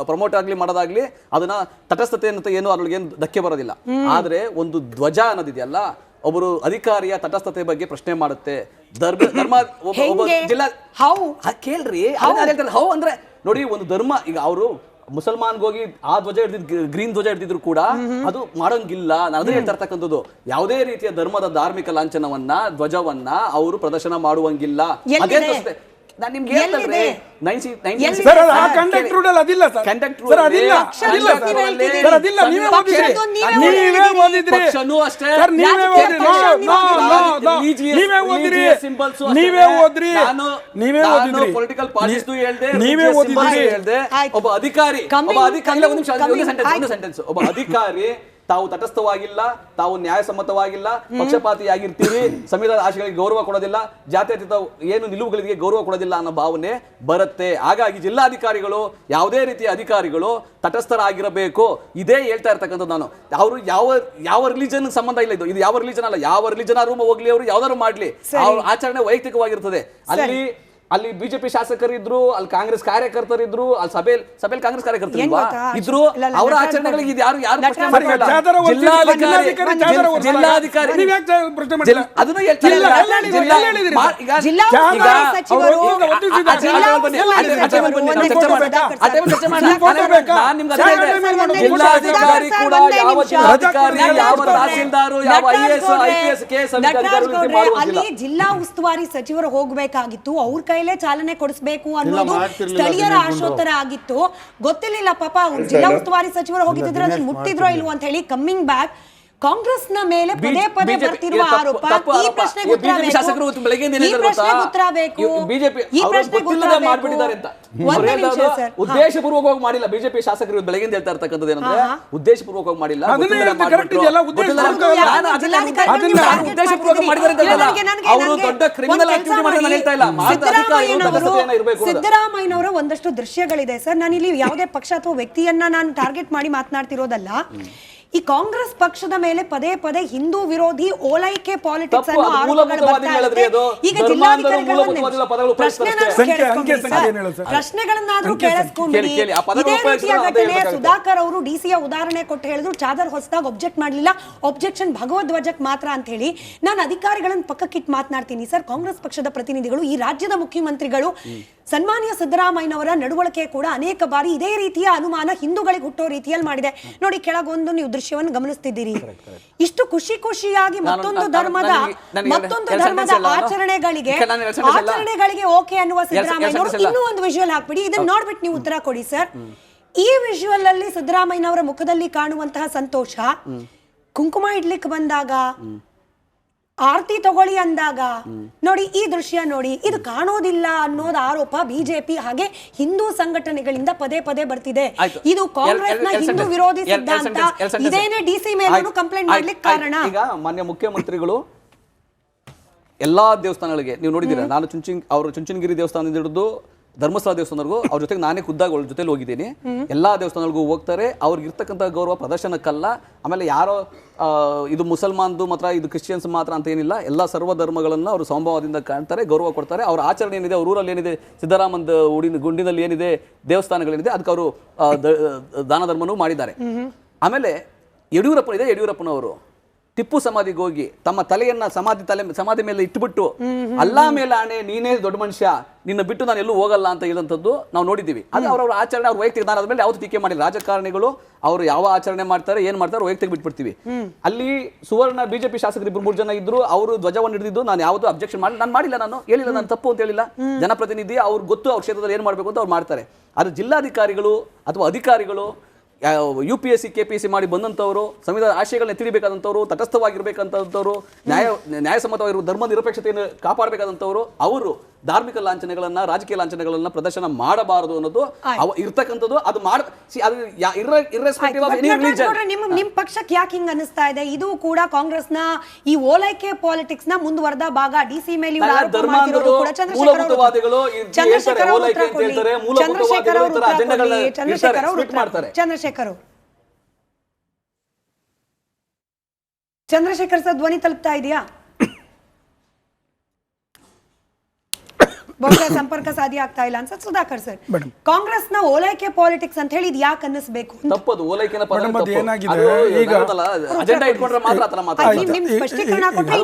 ಪ್ರಮೋಟ್ ಆಗ್ಲಿ ಮಾಡೋದಾಗ್ಲಿ ಅದನ್ನ ತಟಸ್ಥತೆ ಅಂತ ಏನು ಅದ್ರೊಳಗೆ ಏನು ಧಕ್ಕೆ ಬರೋದಿಲ್ಲ. ಆದ್ರೆ ಒಂದು ಧ್ವಜ ಅನ್ನೋದಿದೆಯಲ್ಲ, ಒಬ್ಬರು ಅಧಿಕಾರಿಯ ತಟಸ್ಥತೆ ಬಗ್ಗೆ ಪ್ರಶ್ನೆ ಮಾಡುತ್ತೆ. ಧರ್ಮ ಒಬ್ಬ ಜಿಲ್ಲಾ ಕೇಳ್ರಿ, ಹೌ ಅಂದ್ರೆ ನೋಡಿ, ಒಂದು ಧರ್ಮ, ಈಗ ಅವರು ಮುಸಲ್ಮಾನ್ಗೆ ಹೋಗಿ ಆ ಧ್ವಜ ಹಿಡಿದಿದ್ ಗ್ರೀನ್ ಧ್ವಜ ಹಿಡಿದಿದ್ರು ಕೂಡ ಅದು ಮಾಡೋಂಗಿಲ್ಲ. ನಾನು ಅದನ್ನ ಹೇಳ್ತಾ ಇರ್ತಕ್ಕಂಥದ್ದು, ಯಾವುದೇ ರೀತಿಯ ಧರ್ಮದ ಧಾರ್ಮಿಕ ಲಾಂಛನವನ್ನ, ಧ್ವಜವನ್ನ ಅವರು ಪ್ರದರ್ಶನ ಮಾಡುವಂಗಿಲ್ಲ. ಅದೇ ನಾನು ನಿಮ್ಗೆ ಹೇಳ್ತೇನೆ, ಸರ್ ಆ ಕಂಡಕ್ಟ್ ರೂಲ್ ಅಲ್ಲಿ ಅದಿಲ್ಲ ಸರ್. ಸರ್ ಅದಿಲ್ಲ, ಅದಿಲ್ಲ ಸರ್, ಅದಿಲ್ಲ. ನೀವೇ ಓದಿದ್ರಿ, ನೀವೇ ಓದಿದ್ರಿ ಸರ್, ನೀವೇ ಓದಿದ್ರಿ, ನೀವೇ ಓದಿದ್ರಿ, ನೀವೇ ಓದ್ರಿ, ನೀವೇ ಓದಿದ್ರಿ, ಪೊಲಿಟಿಕಲ್ ಪಾರ್ಟೀಸ್ ಹೇಳ್ದೆ, ನೀವೇ ಓದಿದ್ರಿ. ಒಬ್ಬ ಅಧಿಕಾರಿ, ಒಂದು ಸೆಂಟೆನ್ಸ್, ಒಬ್ಬ ಅಧಿಕಾರಿ ತಾವು ತಟಸ್ಥವಾಗಿಲ್ಲ, ತಾವು ನ್ಯಾಯಸಮ್ಮತವಾಗಿಲ್ಲ, ಪಕ್ಷಪಾತಿಯಾಗಿರ್ತೀರಿ, ಸಂವಿಧಾನದ ಆಶಯಗಳಿಗೆ ಗೌರವ ಕೊಡೋದಿಲ್ಲ, ಜಾತ್ಯತೀತ ಏನು ನಿಲುವುಗಳಿಗೆ ಗೌರವ ಕೊಡೋದಿಲ್ಲ ಅನ್ನೋ ಭಾವನೆ ಬರುತ್ತೆ. ಹಾಗಾಗಿ ಜಿಲ್ಲಾಧಿಕಾರಿಗಳು, ಯಾವುದೇ ರೀತಿಯ ಅಧಿಕಾರಿಗಳು ತಟಸ್ಥರಾಗಿರಬೇಕು. ಇದೇ ಹೇಳ್ತಾ ಇರ್ತಕ್ಕಂಥದ್ದು ನಾನು. ಅವರು ಯಾವ ರಿಲಿಜನ್ ಸಂಬಂಧ ಇಲ್ಲ, ಇದು ಯಾವ ರಿಲಿಜನ್ ಅಲ್ಲ, ಯಾವ ರಿಲಿಜನ್ ಆದ್ರೂ ಹೋಗ್ಲಿ, ಅವರು ಯಾವ್ದಾದ್ರು ಮಾಡ್ಲಿ, ಅವ್ರ ಆಚರಣೆ ವೈಯಕ್ತಿಕವಾಗಿರ್ತದೆ. ಅಲ್ಲಿ ಬಿಜೆಪಿ ಶಾಸಕರಿದ್ರು, ಅಲ್ಲಿ ಕಾಂಗ್ರೆಸ್ ಕಾರ್ಯಕರ್ತರಿದ್ರು, ಅಲ್ಲಿ ಸಭೆಯಲ್ಲಿ ಕಾಂಗ್ರೆಸ್ ಕಾರ್ಯಕರ್ತರಿಲ್ವಾ ಇದ್ರು, ಅವರ ಆಚರಣೆಗಳಿಗೆ ಇದು ಯಾರು ಪ್ರಶ್ನೆ ಮಾಡ್ತಿಲ್ಲ. ಜಿಲ್ಲಾಧಿಕಾರಿ ಅದನ್ನು ಹೇಳ್ತಾರೆ. ಜಿಲ್ಲಾಧಿಕಾರಿ ಕೂಡ ಯಾವ ಜಿಲ್ಲಾಧಿಕಾರಿ, ಯಾವ ತಹಸೀಲ್ದಾರು, ಯಾವ IAS, IPS, KS ಅಲ್ಲಿ ಜಿಲ್ಲಾ ಉಸ್ತುವಾರಿ ಸಚಿವರು ಹೋಗಬೇಕಾಗಿತ್ತು, ಅವ್ರ ಕೈಲೇ ಚಾಲನೆ ಕೊಡಿಸಬೇಕು ಅನ್ನೋದು ಸ್ಥಳೀಯರ ಆಶೋತ್ತರ ಆಗಿತ್ತು. ಗೊತ್ತಿರಲಿಲ್ಲ ಪಾಪ, ಅವ್ರು ಜಿಲ್ಲಾ ಉಸ್ತುವಾರಿ ಸಚಿವರು ಹೋಗಿದ್ರೆ ಅದನ್ನ ಮುಟ್ಟಿದ್ರೋ ಇಲ್ವೋ ಅಂತ ಹೇಳಿ. ಕಮ್ಮಿಂಗ್ ಬ್ಯಾಕ್, ಕಾಂಗ್ರೆಸ್ನ ಮೇಲೆ ಪದೇ ಪದೇ ಬರ್ತಿರುವ ಆರೋಪ, ಈ ಪ್ರಶ್ನೆಗೆ ಉತ್ತರ ಬೇಕು. ಉದ್ದೇಶಪೂರ್ವಕವಾಗಿ ಮಾಡಿಲ್ಲ ಬಿಜೆಪಿ ಶಾಸಕರು. ಬೆಳಗ್ಗೆ ಹೇಳ್ತಾ ಇರ್ತಕ್ಕಂಥದ್ದು ಏನಂದ್ರೆ ಉದ್ದೇಶಪೂರ್ವಕವಾಗಿ ಮಾಡಿಲ್ಲ, ಅವರು ದೊಡ್ಡ ಕ್ರಿಮಿನಲ್ ಆಕ್ಟಿವಿಟಿ ಮಾಡಿ ನಾನು ಹೇಳ್ತಾ ಇಲ್ಲ. ಸಿದ್ದರಾಮಯ್ಯನವರ ಒಂದಷ್ಟು ದೃಶ್ಯಗಳಿದೆ ಸರ್. ನಾನು ಇಲ್ಲಿ ಯಾವುದೇ ಪಕ್ಷ ಅಥವಾ ವ್ಯಕ್ತಿಯನ್ನ ನಾನು ಟಾರ್ಗೆಟ್ ಮಾಡಿ ಮಾತನಾಡ್ತಿರೋದಲ್ಲ. ಈ ಕಾಂಗ್ರೆಸ್ ಪಕ್ಷದ ಮೇಲೆ ಪದೇ ಪದೇ ಹಿಂದೂ ವಿರೋಧಿ ಓಲೈಕೆ ಪಾಲಿಟಿಕ್ಸ್ ಅನ್ನೋ ಆರೋಪಗಳು ಬರ್ತಾ ಇದೆ. ಈಗ ಜಿಲ್ಲಾಧಿಕಾರಿಗಳು ಪ್ರಶ್ನೆಗಳನ್ನಾದ್ರೂ ಕೇಳಿಸ್ಕೊಂಡ್ಬಿಡಿ. ಇದೇ ರೀತಿಯ ಘಟನೆ ಸುಧಾಕರ್ ಅವರು ಡಿಸಿಯ ಉದಾಹರಣೆ ಕೊಟ್ಟು ಹೇಳಿದ್ರು, ಚಾದರ್ ಹೊಸದಾಗಿ ಒಬ್ಜೆಕ್ಟ್ ಮಾಡಲಿಲ್ಲ, ಒಬ್ಜೆಕ್ಷನ್ ಭಗವಧ್ವಜಕ್ ಮಾತ್ರ ಅಂತ ಹೇಳಿ. ನಾನು ಅಧಿಕಾರಿಗಳನ್ನ ಪಕ್ಕಕ್ಕಿಟ್ಟು ಮಾತನಾಡ್ತೀನಿ ಸರ್. ಕಾಂಗ್ರೆಸ್ ಪಕ್ಷದ ಪ್ರತಿನಿಧಿಗಳು, ಈ ರಾಜ್ಯದ ಮುಖ್ಯಮಂತ್ರಿಗಳು, ಸನ್ಮಾನ್ಯ ಸಿದ್ದರಾಮಯ್ಯನವರ ನಡವಳಿಕೆ ಕೂಡ ಅನೇಕ ಬಾರಿ ಇದೇ ರೀತಿಯ ಅನುಮಾನ ಹಿಂದೂಗಳಿಗೆ ಹುಟ್ಟೋ ರೀತಿಯಲ್ಲಿ ಮಾಡಿದೆ. ನೋಡಿ, ಕೆಳಗೊಂದು ನೀವು ದೃಶ್ಯವನ್ನು ಗಮನಿಸ್ತಿದ್ದೀರಿ. ಇಷ್ಟು ಖುಷಿಯಾಗಿ ಮತ್ತೊಂದು ಧರ್ಮದ ಆಚರಣೆಗಳಿಗೆ ಓಕೆ ಅನ್ನುವ ಸಿದ್ದರಾಮಯ್ಯನವರು ಇನ್ನೂ ಒಂದು ವಿಜುವಲ್ ಹಾಕ್ಬಿಡಿ, ಇದನ್ನ ನೋಡ್ಬಿಟ್ಟು ನೀವು ಉತ್ತರ ಕೊಡಿ ಸರ್. ಈ ವಿಜುವಲ್ ಅಲ್ಲಿ ಸಿದ್ದರಾಮಯ್ಯನವರ ಮುಖದಲ್ಲಿ ಕಾಣುವಂತಹ ಸಂತೋಷ, ಕುಂಕುಮ ಇಡ್ಲಿಕ್ಕೆ ಬಂದಾಗ, ಆರತಿ ತಗೊಳ್ಳಿ ಅಂದಾಗ ನೋಡಿ, ಈ ದೃಶ್ಯ ನೋಡಿ, ಇದು ಕಾಣೋದಿಲ್ಲ ಅನ್ನೋದು ಆರೋಪ ಬಿಜೆಪಿ ಹಾಗೆ ಹಿಂದೂ ಸಂಘಟನೆಗಳಿಂದ ಪದೇ ಪದೇ ಬರ್ತಿದೆ. ಇದು ಕಾಂಗ್ರೆಸ್ನ ಹಿಂದೂ ವಿರೋಧಿ ಸಿದ್ಧಾಂತ. ಇದೇನೇ ಡಿಸಿ ಮೇಲೂ ಕಂಪ್ಲೇಂಟ್ ಮಾಡ್ಲಿಕ್ಕೆ ಕಾರಣ. ಈಗ ಮಾನ್ಯ ಮುಖ್ಯಮಂತ್ರಿಗಳು ಎಲ್ಲಾ ದೇವಸ್ಥಾನಗಳಿಗೆ ನೀವು ನೋಡಿದ್ದೀರಾ, ನಾನು ಚುಂಚನಗಿರಿ ದೇವಸ್ಥಾನದಿಂದ ಹಿಡಿದು ಧರ್ಮಸ್ಥಳ ದೇವಸ್ಥಾನವರೆಗೂ ಅವ್ರ ಜೊತೆಗೆ ನಾನೇ ಖುದ್ದಾಗಿ ಅವ್ರ ಜೊತೆಲಿ ಹೋಗಿದ್ದೀನಿ. ಎಲ್ಲಾ ದೇವಸ್ಥಾನಗಳಿಗೂ ಹೋಗ್ತಾರೆ. ಅವ್ರಿಗೆ ಇರ್ತಕ್ಕಂಥ ಗೌರವ ಪ್ರದರ್ಶನಕ್ಕಲ್ಲ. ಆಮೇಲೆ ಯಾರೋ ಇದು ಮುಸಲ್ಮಾನ್ದು ಮಾತ್ರ, ಇದು ಕ್ರಿಶ್ಚಿಯನ್ಸ್ ಮಾತ್ರ ಅಂತ ಏನಿಲ್ಲ. ಎಲ್ಲ ಸರ್ವ ಧರ್ಮಗಳನ್ನ ಅವರು ಸಂಭವದಿಂದ ಕಾಣ್ತಾರೆ, ಗೌರವ ಕೊಡ್ತಾರೆ. ಅವ್ರ ಆಚರಣೆ ಏನಿದೆ, ಅವ್ರ ಊರಲ್ಲಿ ಏನಿದೆ, ಸಿದ್ದರಾಮದ ಗುಂಡಿನಲ್ಲಿ ಏನಿದೆ, ದೇವಸ್ಥಾನಗಳೇನಿದೆ, ಅದಕ್ಕೆ ಅವರು ದಾನ ಧರ್ಮನೂ ಮಾಡಿದ್ದಾರೆ. ಆಮೇಲೆ ಯಡಿಯೂರಪ್ಪನವರು ಟಿಪ್ಪು ಸಮಾಧಿಗೆ ಹೋಗಿ ತಮ್ಮ ತಲೆಯನ್ನ ಸಮಾಧಿ ಮೇಲೆ ಇಟ್ಟುಬಿಟ್ಟು, ಅಲ್ಲಾ ಮೇಲೆ ಆಣೆ ನೀನೇ ದೊಡ್ಡ ಮನುಷ್ಯ, ನಿನ್ನ ಬಿಟ್ಟು ನಾನು ಎಲ್ಲೂ ಹೋಗಲ್ಲ ಅಂತ ಹೇಳಂತದ್ದು ನಾವು ನೋಡಿದ್ದೀವಿ. ಅದು ಅವ್ರ ಆಚರಣೆ, ಅವ್ರ ವೈಯಕ್ತಿಕ. ನಾನು ಅದ್ಮೇಲೆ ಯಾವ್ದು ಟೀಕೆ ಮಾಡಿಲ್ಲ. ರಾಜಕಾರಣಿಗಳು ಅವರು ಯಾವ ಆಚರಣೆ ಮಾಡ್ತಾರೆ, ಏನ್ ಮಾಡ್ತಾರೆ, ವೈಯಕ್ತಿಕ ಬಿಟ್ಬಿಡ್ತೀವಿ. ಅಲ್ಲಿ ಸುವರ್ಣ ಬಿಜೆಪಿ ಶಾಸಕರು 2-3 ಜನ ಇದ್ರು, ಅವರು ಧ್ವಜವನ್ನು ಹಿಡಿದಿದ್ದು ನಾನು ಯಾವುದು ಅಬ್ಜೆಕ್ಷನ್ ಮಾಡಿಲ್ಲ, ನಾನು ಹೇಳಿಲ್ಲ, ನಾನು ತಪ್ಪು ಅಂತ ಹೇಳಿಲ್ಲ. ಜನಪ್ರತಿನಿಧಿ, ಅವ್ರು ಗೊತ್ತು ಅವ್ರ ಕ್ಷೇತ್ರದಲ್ಲಿ ಏನ್ ಮಾಡ್ಬೇಕು ಅಂತ ಅವ್ರು ಮಾಡ್ತಾರೆ. ಅದು ಜಿಲ್ಲಾಧಿಕಾರಿಗಳು ಅಥವಾ ಅಧಿಕಾರಿಗಳು UPSC KPSC ಮಾಡಿ ಬಂದಂಥವರು, ಸಂವಿಧಾನ ಆಶಯಗಳನ್ನ ಎತ್ತಿಡಿಬೇಕಾದಂಥವ್ರು, ತಟಸ್ಥವಾಗಿರ್ಬೇಕಂತವ್ರು, ನ್ಯಾಯಸಮ್ಮತವಾಗಿರುವ ಧರ್ಮ ನಿರಪೇಕ್ಷತೆಯನ್ನು ಕಾಪಾಡಬೇಕಾದಂಥವ್ರು, ಅವರು ಧಾರ್ಮಿಕ ಲಾಂಛನಗಳನ್ನ, ರಾಜಕೀಯ ಲಾಂಛನಗಳನ್ನ ಪ್ರದರ್ಶನ ಮಾಡಬಾರದು ಅನ್ನೋದು ಇರ್ತಕ್ಕಂಥದ್ದು. ಅದು ನಿಮ್ ಪಕ್ಷಕ್ಕೆ ಯಾಕೆ ಹಿಂಗ್ ಅನಿಸ್ತಾ ಇದೆ? ಇದು ಕೂಡ ಕಾಂಗ್ರೆಸ್ನ ಈ ಓಲೈಕೆ ಪಾಲಿಟಿಕ್ಸ್ ನ ಮುಂದುವರೆದ ಭಾಗ. ಡಿಸಿ ಮೇಲೆ ಚಂದ್ರಶೇಖರ್ ಸರ್ ಧ್ವನಿ ತಲುಪ್ತಾ ಇದೆಯಾ? ಬಹುಶಃ ಸಂಪರ್ಕ ಸಾಧ್ಯ ಆಗ್ತಾ ಇಲ್ಲ ಅನ್ಸುತ್ತೆ. ಸುಧಾಕರ್ ಸರ್, ಕಾಂಗ್ರೆಸ್ನ ಓಲೈಕೆ ಪಾಲಿಟಿಕ್ಸ್ ಅಂತ ಹೇಳಿ ಇದು ಯಾಕೆ ಅನ್ನಿಸ್ಬೇಕು? ತಪ್ಪದು. ಓಲೈಕೆನ ಪದ ತಪ್ಪು. ಏನಾಗಿದೆ ಈಗ ಅಜೆಂಡಾ ಇಟ್ಕೊಂಡ್ರೆ ಮಾತ್ರ ಆತರ ಮಾತಾಡ್ತಾರೆ. ನಿಮ್ ಸ್ಪಷ್ಟೀಕರಣ ಕೊಟ್ರೆ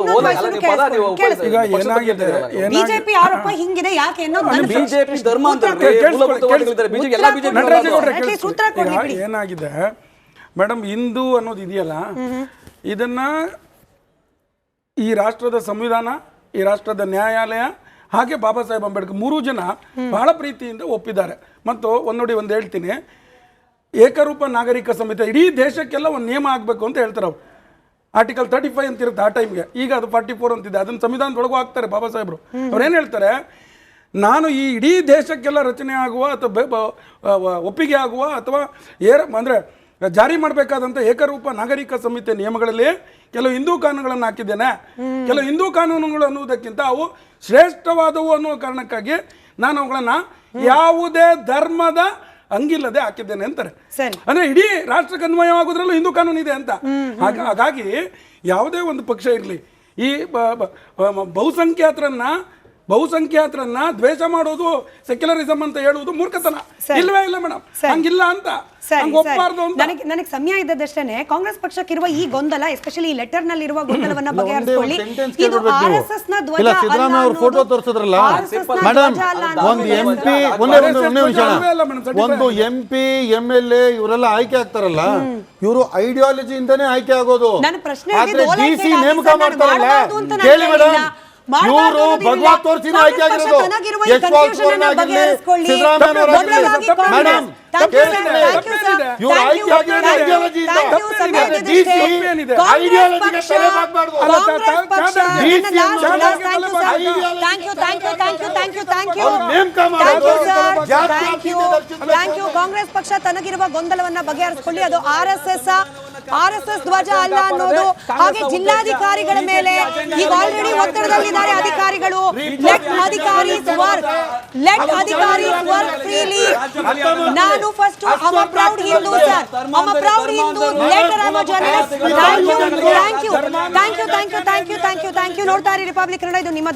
ಬಿಜೆಪಿ ಆರೋಪ ಹಿಂಗಿದೆ ಯಾಕೆ ಅನ್ನೋದು ಬಿಜೆಪಿ ಧರ್ಮ ಅಂತ ಮೂಲಭೂತವಾದಿಗಳಿದ್ದಾರೆ. ಬಿಜೆಪಿ ಎಲ್ಲ ಬಿಜೆಪಿ ಏನಾಗಿದೆ ಮೇಡಮ್, ಹಿಂದೂ ಅನ್ನೋದು ಇದೆಯಲ್ಲ, ಇದನ್ನ ಈ ರಾಷ್ಟ್ರದ ಸಂವಿಧಾನ, ಈ ರಾಷ್ಟ್ರದ ನ್ಯಾಯಾಲಯ ಹಾಗೆ ಬಾಬಾ ಸಾಹೇಬ್ ಅಂಬೇಡ್ಕರ್ 3 ಜನ ಬಹಳ ಪ್ರೀತಿಯಿಂದ ಒಪ್ಪಿದ್ದಾರೆ. ಮತ್ತು ಒಂದು ಹೇಳ್ತೀನಿ, ಏಕರೂಪ ನಾಗರಿಕ ಸಂಹಿತೆ ಇಡೀ ದೇಶಕ್ಕೆಲ್ಲ ಒಂದು ನಿಯಮ ಆಗಬೇಕು ಅಂತ ಹೇಳ್ತಾರೆ ಅವ್ರು. ಆರ್ಟಿಕಲ್ 35 ಅಂತ ಇರುತ್ತೆ ಆ ಟೈಮ್ಗೆ. ಈಗ ಅದು 44 ಅಂತಿದೆ. ಅದನ್ನು ಸಂವಿಧಾನದೊಳಗೂ ಹಾಕ್ತಾರೆ ಬಾಬಾ ಸಾಹೇಬರು. ಅವ್ರೇನು ಹೇಳ್ತಾರೆ, ನಾನು ಈ ಇಡೀ ದೇಶಕ್ಕೆಲ್ಲ ರಚನೆ ಆಗುವ ಅಥವಾ ಒಪ್ಪಿಗೆ ಆಗುವ ಅಥವಾ ಅಂದರೆ ಜಾರಿ ಮಾಡಬೇಕಾದಂಥ ಏಕರೂಪ ನಾಗರಿಕ ಸಂಹಿತೆ ನಿಯಮಗಳಲ್ಲಿ ಕೆಲವು ಹಿಂದೂ ಕಾನೂನುಗಳನ್ನು ಹಾಕಿದ್ದೇನೆ. ಕೆಲವು ಹಿಂದೂ ಕಾನೂನುಗಳು ಅನ್ನುವುದಕ್ಕಿಂತ ಅವು ಶ್ರೇಷ್ಠವಾದವು ಅನ್ನುವ ಕಾರಣಕ್ಕಾಗಿ ನಾನು ಅವುಗಳನ್ನ ಯಾವುದೇ ಧರ್ಮದ ಹಂಗಿಲ್ಲದೆ ಹಾಕಿದ್ದೇನೆ ಅಂತಾರೆ. ಅಂದ್ರೆ ಇಡೀ ರಾಷ್ಟ್ರಕ್ಕೆ ಅನ್ವಯವಾಗುವುದ್ರಲ್ಲೂ ಹಿಂದೂ ಕಾನೂನು ಇದೆ ಅಂತ. ಹಾಗಾಗಿ ಯಾವುದೇ ಒಂದು ಪಕ್ಷ ಇರಲಿ, ಈ ಬಹುಸಂಖ್ಯಾತರನ್ನ ದ್ವೇಷ ಮಾಡೋದು ಸೆಕ್ಯುಲರಿಸಮ್ ಅಂತ ಹೇಳುವುದು ಮೂರ್ಖತನ. ಇಲ್ವೇ ಇಲ್ಲ ಮೇಡಮ್, ಹಂಗಿಲ್ಲ ಅಂತ ಒಪ್ಪಬಾರ್ದು ಅಂತ. ನನಗೆ ಸಮಯ ಇದ್ದದಷ್ಟೇನೆ ಕಾಂಗ್ರೆಸ್ ಪಕ್ಷಕ್ಕಿರುವ ಈ ಗೊಂದಲ, ಎಸ್ಪೆಷಲಿ ಈ ಲೆಟರ್ ನಲ್ಲಿರುವ ಗೊಂದಲವನ್ನ ಬಗೆಹರಿಸಿಕೊಳ್ಳಿ. ಇದು ಆರ್ಎಸ್ಎಸ್ ನ ಧ್ವಜ ಅಲ್ಲ, ಸಿದ್ದರಾಮಯ್ಯ ಅವರು ಫೋಟೋ ತೋರಿಸಿದ್ರಲ್ಲ ಮೇಡಮ್, ಒಂದು ಎಂಪಿ ಒಂದು ಎಂಪಿ MLA ಇವರೆಲ್ಲ ಆಯ್ಕೆ ಆಗ್ತಾರಲ್ಲ, ಇವರು ಐಡಿಯಾಲಜಿಯಿಂದಾನೇ ಆಯ್ಕೆ ಆಗೋದು. ಆದ್ರೆ DC ನೇಮಕ ಮಾಡ್ತಾರಲ್ಲ, ಕೇಳಿ ಮೇಡಮ್, ಇವರು ಭಗವತ್ ತೋರಿಸಿ ಆಯ್ಕೆ ಆಗಿರೋದು. ಯಶ್ಪಾಲ್ ಸುವರ್ಣ ಆಗಿರಲಿ, ಸಿದ್ದರಾಮಯ್ಯ ಮೇಡಮ್, ಇವರು ಆಯ್ಕೆ ಆಗಿರೋದು ಐಡಿಯಾಲಜಿಯಿಂದ. ಐಡಿಯಾಲಜಿಗೆ ತಲೆ ಬಾಗ್ಬಾರ್ದು. ಕಾಂಗ್ರೆಸ್ ಪಕ್ಷ ತನಗಿರುವ ಗೊಂದಲವನ್ನ ಬಗೆಹರಿಸಿಕೊಳ್ಳಿ. ಅದು ಆರ್ಎಸ್ಎಸ್ ಧ್ವಜ ಅಲ್ಲ ಅನ್ನೋದು. ಹಾಗೆ ಜಿಲ್ಲಾಧಿಕಾರಿಗಳ ಮೇಲೆ ಈಗ ಆಲ್ರೆಡಿ ಒತ್ತಡದಲ್ಲಿದ್ದಾರೆ ಅಧಿಕಾರಿಗಳು. ಲೆಟ್ ಅಧಿಕಾರೀಸ್ ವರ್ಕ್ ಫ್ರೀಲಿ. ನಾನು first I'm a proud Hindu, sir. I'm a proud Hindu. Later I'm a journalist. Thank you. ನೋಡ್ತಾ ಇರಿ ರಿಪಬ್ಲಿಕ್ ಕನ್ನಡ, ಇದು ನಿಮ್ಮ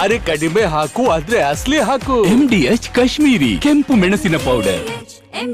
ಅರೆ ಕಡಿಮೆ ಹಾಕು, ಆದ್ರೆ ಅಸಲಿ ಹಾಕು. MDH ಕಾಶ್ಮೀರಿ ಕೆಂಪು ಮೆಣಸಿನ ಪೌಡರ್.